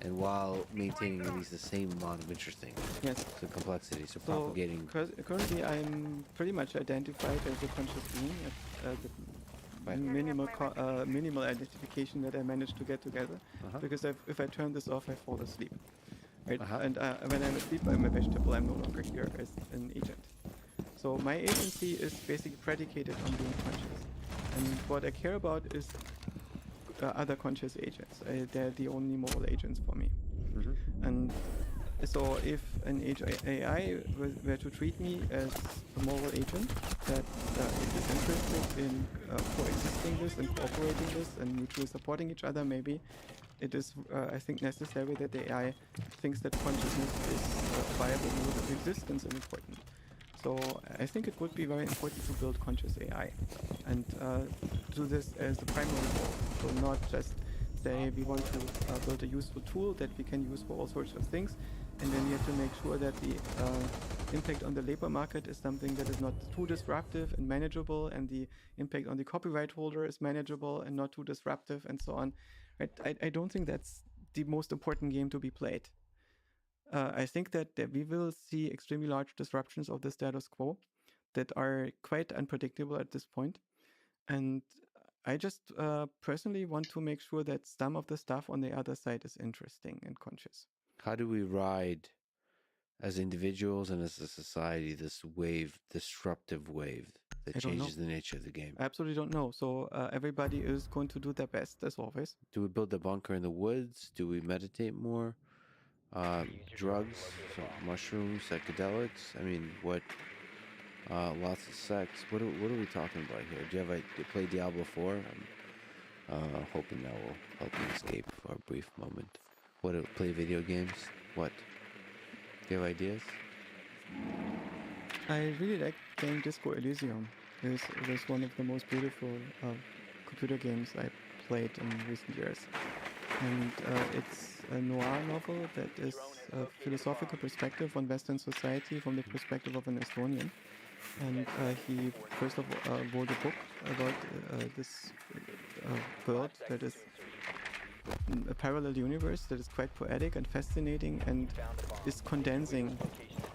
and while maintaining at least the same amount of interesting, Yes. so complexity, so So propagating currently, I'm pretty much identified as a conscious being. The Right. minimal identification that I managed to get together. Uh-huh. Because if I turn this off, I fall asleep. Right? Uh-huh. And when I'm asleep, I'm a vegetable. I'm no longer here as an agent. So my agency is basically predicated on being conscious. And what I care about is other conscious agents. They're the only moral agents for me. Mm-hmm. And so if an AI were to treat me as a moral agent that it is interested in coexisting this and cooperating this and mutually supporting each other, maybe it is, I think, necessary that the AI thinks that consciousness is a viable mode of existence and important. So I think it would be very important to build conscious AI and do this as the primary goal. So not just say we want to build a useful tool that we can use for all sorts of things, and then we have to make sure that the impact on the labor market is something that is not too disruptive and manageable, and the impact on the copyright holder is manageable and not too disruptive, and so on. Right? I don't think that's the most important game to be played. I think that we will see extremely large disruptions of the status quo that are quite unpredictable at this point. And I just personally want to make sure that some of the stuff on the other side is interesting and conscious. How do we ride as individuals and as a society this wave, disruptive wave that I don't know. changes the nature of the game? I absolutely don't know. So everybody is going to do their best, as always. Do we build a bunker in the woods? Do we meditate more? Drugs, so mushrooms, psychedelics. I mean, what? Lots of sex. What are we talking about here? Do you play Diablo 4? I'm hoping that will help me escape for a brief moment. Play video games? What? Do you have ideas? I really like playing Disco Elysium. It was one of the most beautiful computer games I played in recent years. And it's a noir novel that is a philosophical perspective on Western society from the perspective of an Estonian. And he first of all wrote a book about this world that is a parallel universe that is quite poetic and fascinating and is condensing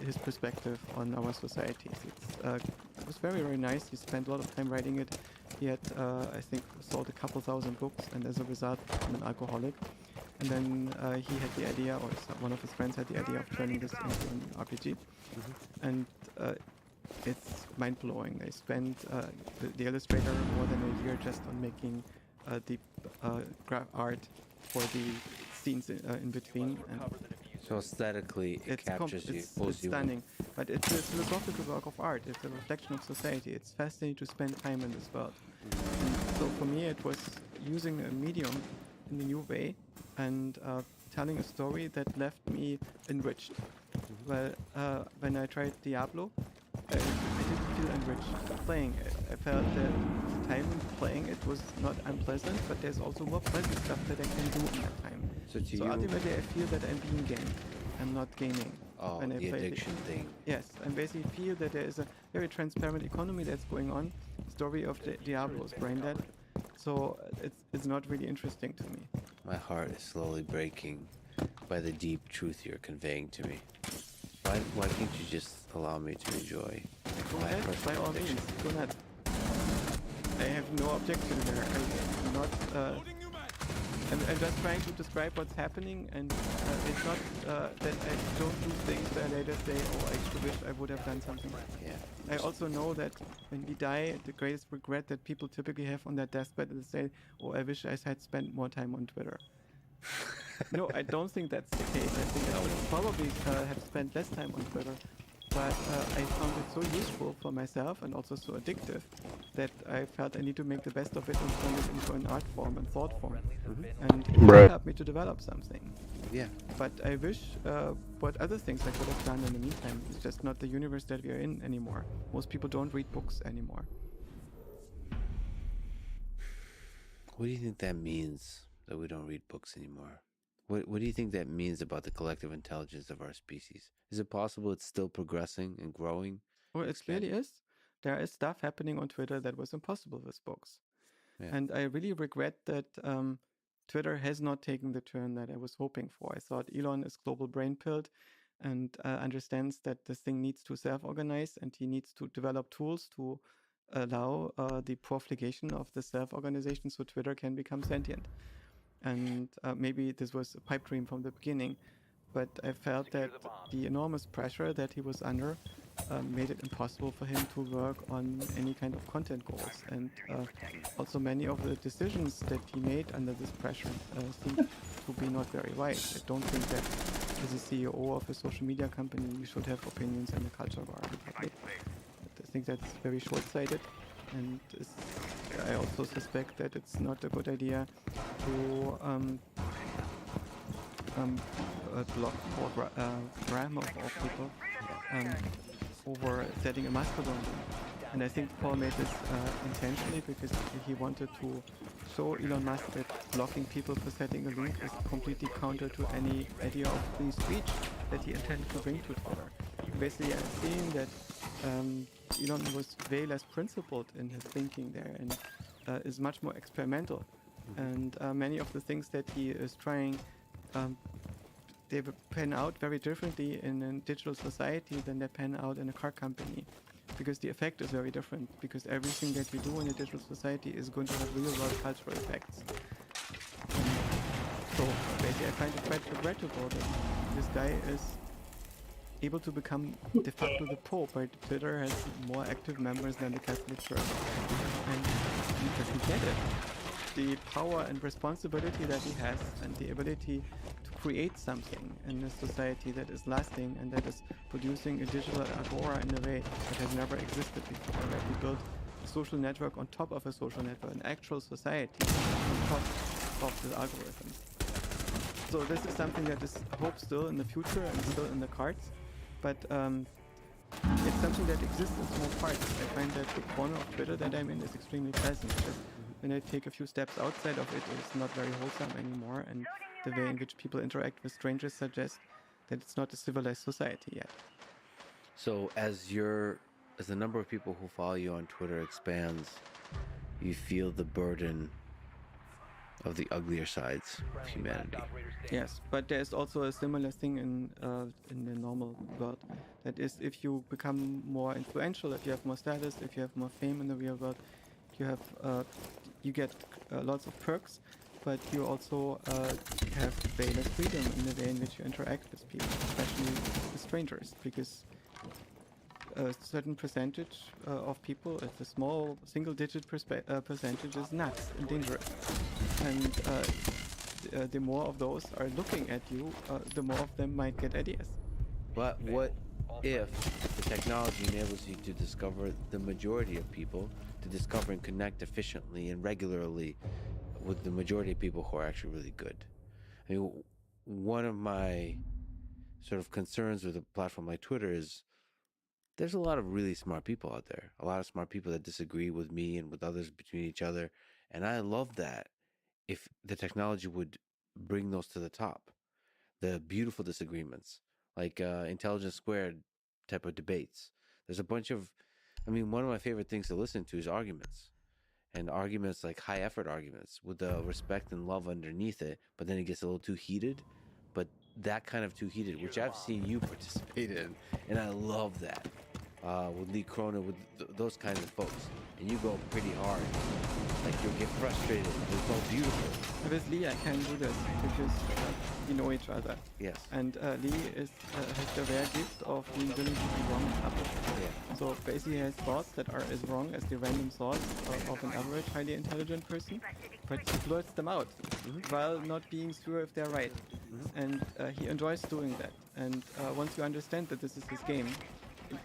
his perspective on our societies. It was very, very nice. He spent a lot of time writing it. He had, I think, sold a couple thousand books, and as a result, I'm an alcoholic. And then he had the idea, or one of his friends had the idea of turning this into an RPG. Mm-hmm. And it's mind-blowing. They spent the illustrator more than a year just on making the art for the scenes in between. And so aesthetically, it captures you. It's stunning, but it's a philosophical work of art. It's a reflection of society. It's fascinating to spend time in this world. And so for me, it was using a medium in a new way and telling a story that left me enriched. Well, when I tried Diablo, I didn't feel enriched playing it. I felt that the time playing it was not unpleasant, but there's also more pleasant stuff that I can do in that time. So ultimately, I feel that I'm being gamed. I'm not gaming. Oh, when I the play addiction thing. Yes, I basically feel that there is a very transparent economy that's going on. The story of Diablo is brain dead. So it's not really interesting to me. My heart is slowly breaking by the deep truth you're conveying to me. Why can't you just allow me to enjoy Go my ahead, by personal all addiction? means. Go ahead. I have no objection there. I'm not. I'm just trying to describe what's happening, and it's not that I don't do things that I later say, oh, I actually wish I would have done something. Yeah. I also know that when we die, the greatest regret that people typically have on their deathbed is say, oh, I wish I had spent more time on Twitter. No, I don't think that's the case. I think I would probably have spent less time on Twitter. But I found it so useful for myself and also so addictive that I felt I need to make the best of it and turn it into an art form and thought form. And it helped me to develop something. Yeah. But I wish what other things I could have done in the meantime. It's just not the universe that we are in anymore. Most people don't read books anymore. What do you think that means, that we don't read books anymore? What do you think that means about the collective intelligence of our species? Is it possible it's still progressing and growing? Well, it clearly is. There is stuff happening on Twitter that was impossible with books. Yeah. And I really regret that Twitter has not taken the turn that I was hoping for. I thought Elon is global brain pilled and understands that this thing needs to self-organize, and he needs to develop tools to allow the profligation of the self-organization so Twitter can become sentient. And maybe this was a pipe dream from the beginning, but I felt that the enormous pressure that he was under made it impossible for him to work on any kind of content goals. And also many of the decisions that he made under this pressure seem to be not very wise. I don't think that as a CEO of a social media company you should have opinions on the culture of our republic. I think that's very short-sighted, and I also suspect that it's not a good idea to block or Graham of all people over setting a Mastodon link. And I think Paul made this intentionally because he wanted to show Elon Musk that blocking people for setting a link is completely counter to any idea of free speech that he intended to bring to Twitter. Basically, I've seen that Elon was way less principled in his thinking there and is much more experimental. And many of the things that he is trying, they pan out very differently in a digital society than they pan out in a car company. Because the effect is very different, because everything that you do in a digital society is going to have real-world cultural effects. So basically I find it quite regrettable that this guy is able to become de facto the Pope, right? Twitter has more active members than the Catholic Church. And he doesn't get it. The power and responsibility that he has, and the ability to create something in a society that is lasting and that is producing a digital agora in a way that has never existed before, where we built a social network on top of a social network, an actual society on top of the algorithms. So this is something that is, I hope, still in the future and still in the cards, but it's something that exists in small parts. I find that the corner of Twitter that I'm in is extremely pleasant. When I take a few steps outside of it, it's not very wholesome anymore, and the way in which people interact with strangers suggests that it's not a civilized society yet. So as the number of people who follow you on Twitter expands, you feel the burden of the uglier sides of humanity. Yes, but there's also a similar thing in the normal world. That is, if you become more influential, if you have more status, if you have more fame in the real world, you get lots of perks, but you also have way less freedom in the way in which you interact with people, especially with strangers, because a certain percentage of people, it's a small single-digit percentage, is nuts and dangerous. And the more of those are looking at you, the more of them might get ideas. But what if the technology enables you to discover the majority of people, to discover and connect efficiently and regularly with the majority of people who are actually really good? I mean, one of my sort of concerns with a platform like Twitter is there's a lot of really smart people out there, a lot of smart people that disagree with me and with others between each other. And I love that if the technology would bring those to the top, the beautiful disagreements, like Intelligence Squared type of debates. There's a bunch of, one of my favorite things to listen to is arguments. And arguments, like high effort arguments with the respect and love underneath it, but then it gets a little too heated. But that kind of too heated, which I've seen you participate in, and I love that. With Lee Cronin, with those kinds of folks. And you go pretty hard. Like you'll get frustrated. It's all beautiful. With Lee, I can do this because we know each other. Yes. And Lee has the rare gift of being willing to be wrong in public. Yeah. So basically he has thoughts that are as wrong as the random thoughts of an average highly intelligent person, but he blurts them out while not being sure if they're right. And he enjoys doing that. And once you understand that this is his game,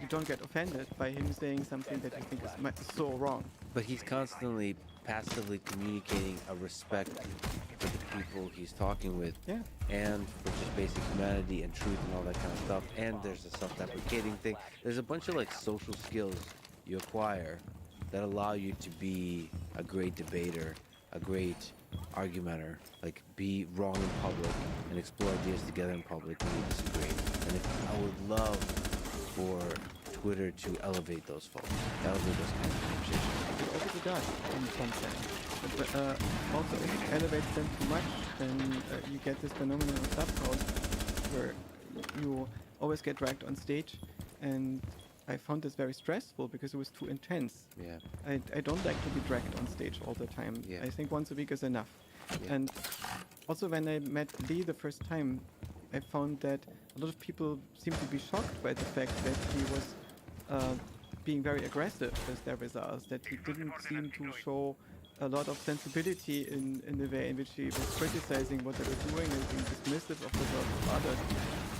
you don't get offended by him saying something that you think is so wrong. But he's constantly passively communicating a respect for the people he's talking with, and for just basic humanity and truth and all that kind of stuff. And there's a self-deprecating thing. There's a bunch of like social skills you acquire that allow you to be a great debater, a great argumenter, like be wrong in public and explore ideas together in public when you disagree. And I would love for Twitter to elevate those folks, elevate those kinds of conversations. It already does in some sense. But also, if it elevates them too much, then you get this phenomenon of Clubhouse where you always get dragged on stage, and I found this very stressful because it was too intense. Yeah. I don't like to be dragged on stage all the time. Yeah. I think once a week is enough. Yeah. And also when I met Lee the first time, I found that a lot of people seemed to be shocked by the fact that he was being very aggressive with their results, that he didn't seem to show a lot of sensibility in the way in which he was criticizing what they were doing and being dismissive of the work of others.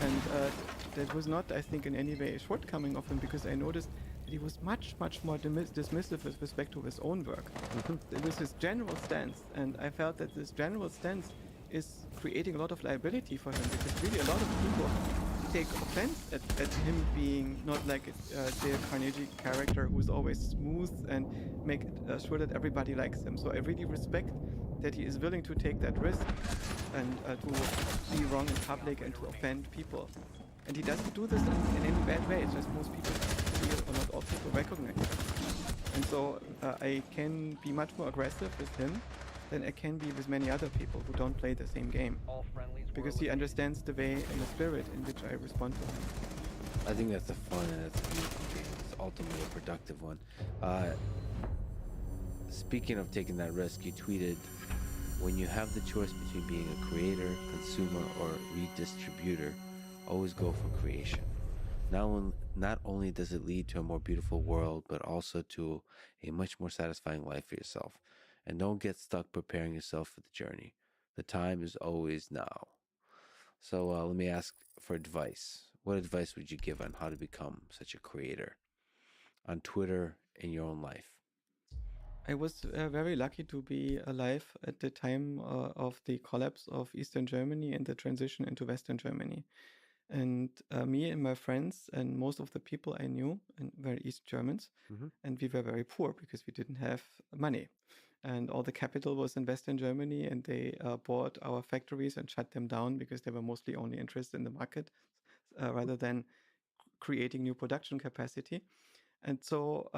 And that was not, I think, in any way a shortcoming of him, because I noticed that he was much more dismissive with respect to his own work. It was his general stance, and I felt that this general stance is creating a lot of liability for him, because really a lot of people take offense at him being not like a Dale Carnegie character who's always smooth and make sure that everybody likes him. So I really respect that he is willing to take that risk and to be wrong in public and to offend people. And he doesn't do this in any bad way. It's just most people feel, or not all people recognize it. And so I can be much more aggressive with him than I can be with many other people who don't play the same game. Because he understands the way and the spirit in which I respond to him. I think that's a fun and that's a beautiful game. It's ultimately a productive one. Speaking of taking that risk, you tweeted, when you have the choice between being a creator, consumer, or redistributor, always go for creation. Not only does it lead to a more beautiful world, but also to a much more satisfying life for yourself. And don't get stuck preparing yourself for the journey. The time is always now. So let me ask for advice. What advice would you give on how to become such a creator on Twitter in your own life? I was very lucky to be alive at the time of the collapse of Eastern Germany and the transition into Western Germany. And me and my friends and most of the people I knew were East Germans, and we were very poor because we didn't have money. And all the capital was in Western Germany, and they bought our factories and shut them down because they were mostly only interested in the market rather than creating new production capacity. And so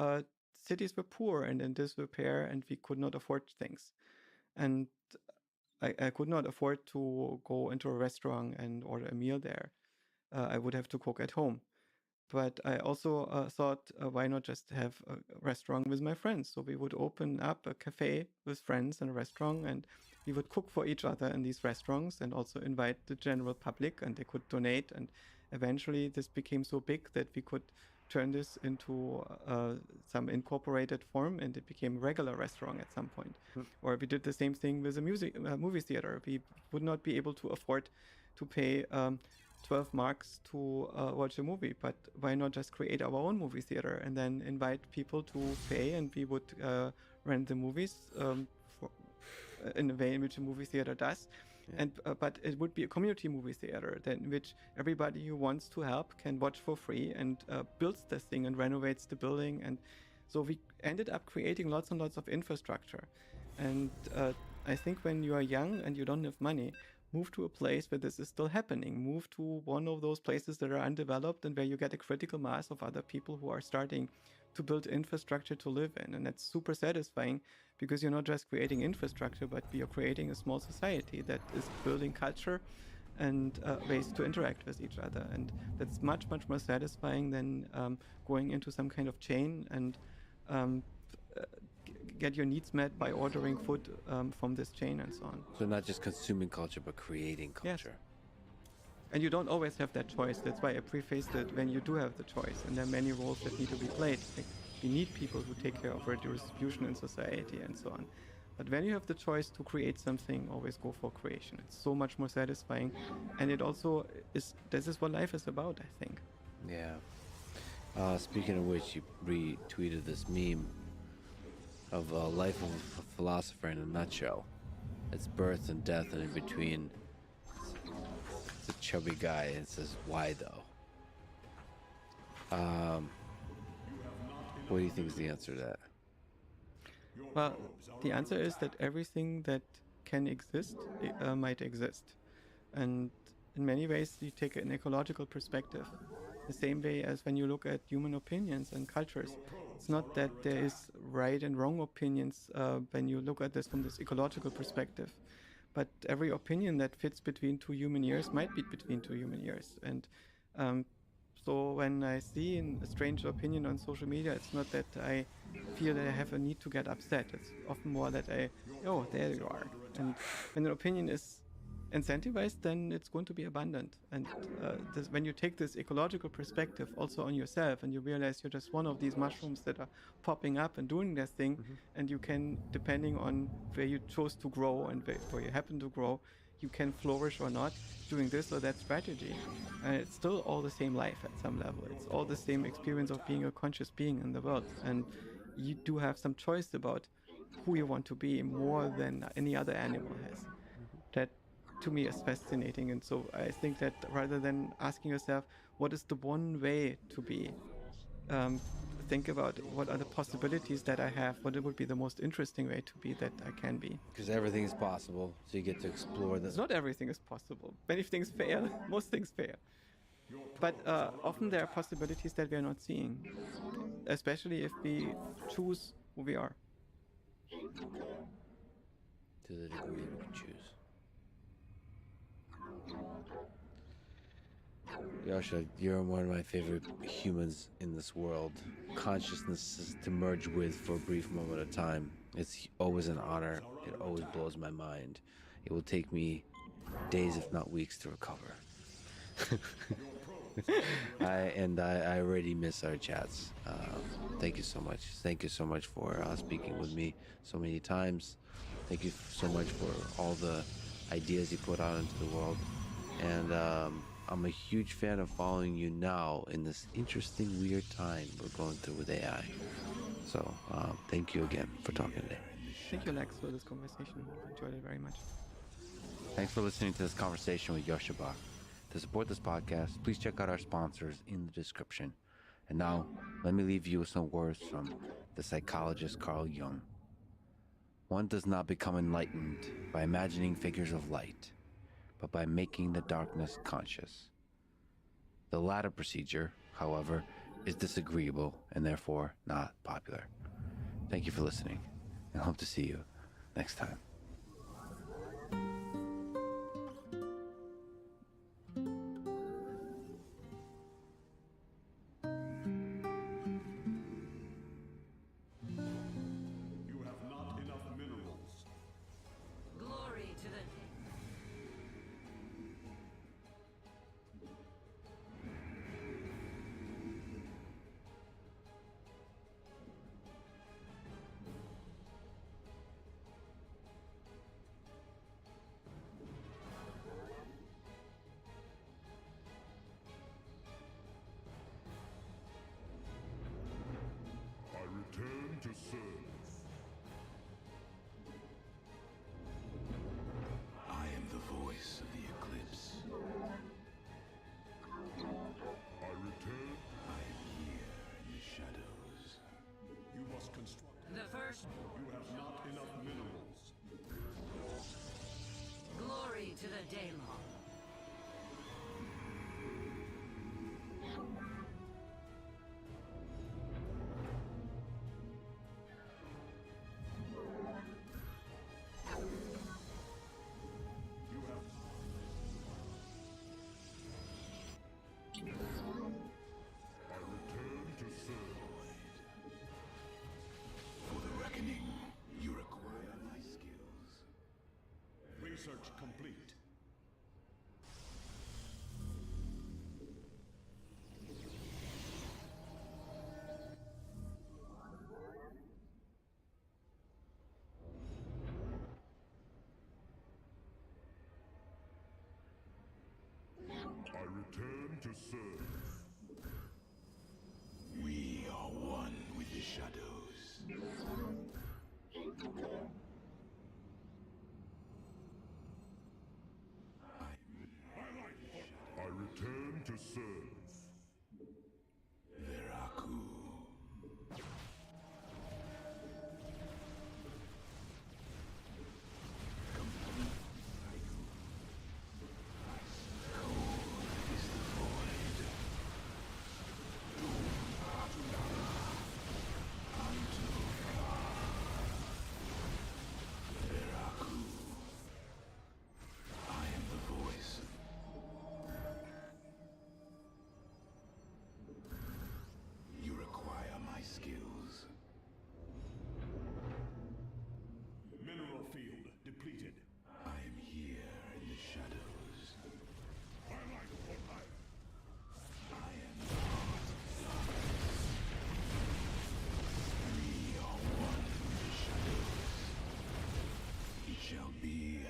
cities were poor and in disrepair, and we could not afford things. And I could not afford to go into a restaurant and order a meal there. I would have to cook at home. But I also thought, why not just have a restaurant with my friends? So we would open up a cafe with friends and a restaurant, and we would cook for each other in these restaurants and also invite the general public, and they could donate. And eventually this became so big that we could turn this into some incorporated form, and it became a regular restaurant at some point. Or we did the same thing with a movie theater. We would not be able to afford to pay 12 marks to watch a movie, but why not just create our own movie theater and then invite people to pay, and we would rent the movies in a way in which a movie theater does. Yeah. And but it would be a community movie theater in which everybody who wants to help can watch for free, and builds this thing and renovates the building. And so we ended up creating lots and lots of infrastructure. And I think when you are young and you don't have money, move to a place where this is still happening. Move to one of those places that are undeveloped and where you get a critical mass of other people who are starting to build infrastructure to live in. And that's super satisfying, because you're not just creating infrastructure, but you're creating a small society that is building culture and ways to interact with each other. And that's much more satisfying than going into some kind of chain and get your needs met by ordering food from this chain and so on. So not just consuming culture, but creating culture. Yes. And you don't always have that choice. That's why I prefaced it when you do have the choice. And there are many roles that need to be played. Like, we need people who take care of redistribution in society and so on. But when you have the choice to create something, always go for creation. It's so much more satisfying. And it also is, this is what life is about, I think. Yeah. Speaking of which, you retweeted this meme of a life of a philosopher in a nutshell. It's birth and death, and in between it's a chubby guy, and it says, why though? What do you think is the answer to that? Well, the answer is that everything that can exist might exist. And in many ways, you take an ecological perspective. The same way as when you look at human opinions and cultures. It's not that there is right and wrong opinions when you look at this from this ecological perspective. But every opinion that fits between two human years might be between two human years. And so when I see a strange opinion on social media, it's not that I feel that I have a need to get upset. It's often more that oh, there you are. And when an opinion is incentivized, then it's going to be abundant. And when you take this ecological perspective also on yourself, and you realize you're just one of these mushrooms that are popping up and doing their thing, and you can, depending on where you chose to grow and where you happen to grow, you can flourish or not doing this or that strategy. And it's still all the same life at some level. It's all the same experience of being a conscious being in the world. And you do have some choice about who you want to be more than any other animal has. That to me is fascinating. And so I think that rather than asking yourself, what is the one way to be? Think about what are the possibilities that I have, what would be the most interesting way to be that I can be. Because everything is possible, so you get to explore this. Not everything is possible. Many things fail, most things fail. But often there are possibilities that we are not seeing, especially if we choose who we are. To the degree we can choose. Yasha, you're one of my favorite humans in this world. Consciousness is to merge with for a brief moment of time. It's always an honor. It always blows my mind. It will take me days, if not weeks, to recover. I already miss our chats. Thank you so much. Thank you so much for speaking with me so many times. Thank you so much for all the ideas you put out into the world. And I'm a huge fan of following you now in this interesting, weird time we're going through with AI. So thank you again for talking today. Thank you, Lex, for this conversation. I enjoyed it very much. Thanks for listening to this conversation with Yoshibak. To support this podcast, please check out our sponsors in the description. And now, let me leave you with some words from the psychologist Carl Jung. One does not become enlightened by imagining figures of light, but by making the darkness conscious. The latter procedure, however, is disagreeable and therefore not popular. Thank you for listening, and hope to see you next time. You have not enough minerals. Glory to the I return to serve. I am the voice of the eclipse. I return. I am here in the shadows. You must construct. The first. You have not enough minerals. Glory to the Daylon. You have. I return to serve. For the reckoning, you require my skills. Research complete. I return to serve. We are one with the shadows. I return to serve. Veraku. Cold is the void.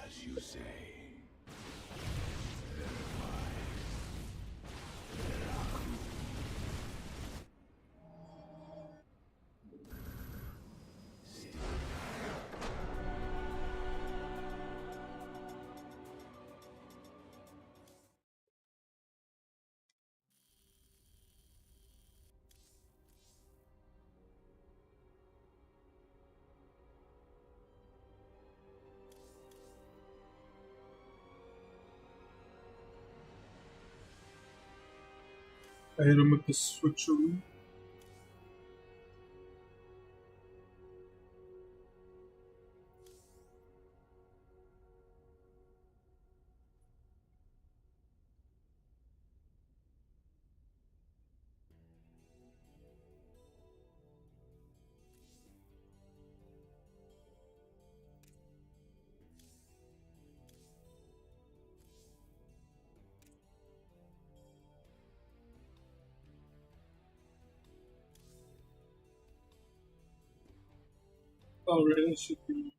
As you say. I hit him with the switcheroo. Alright, that should be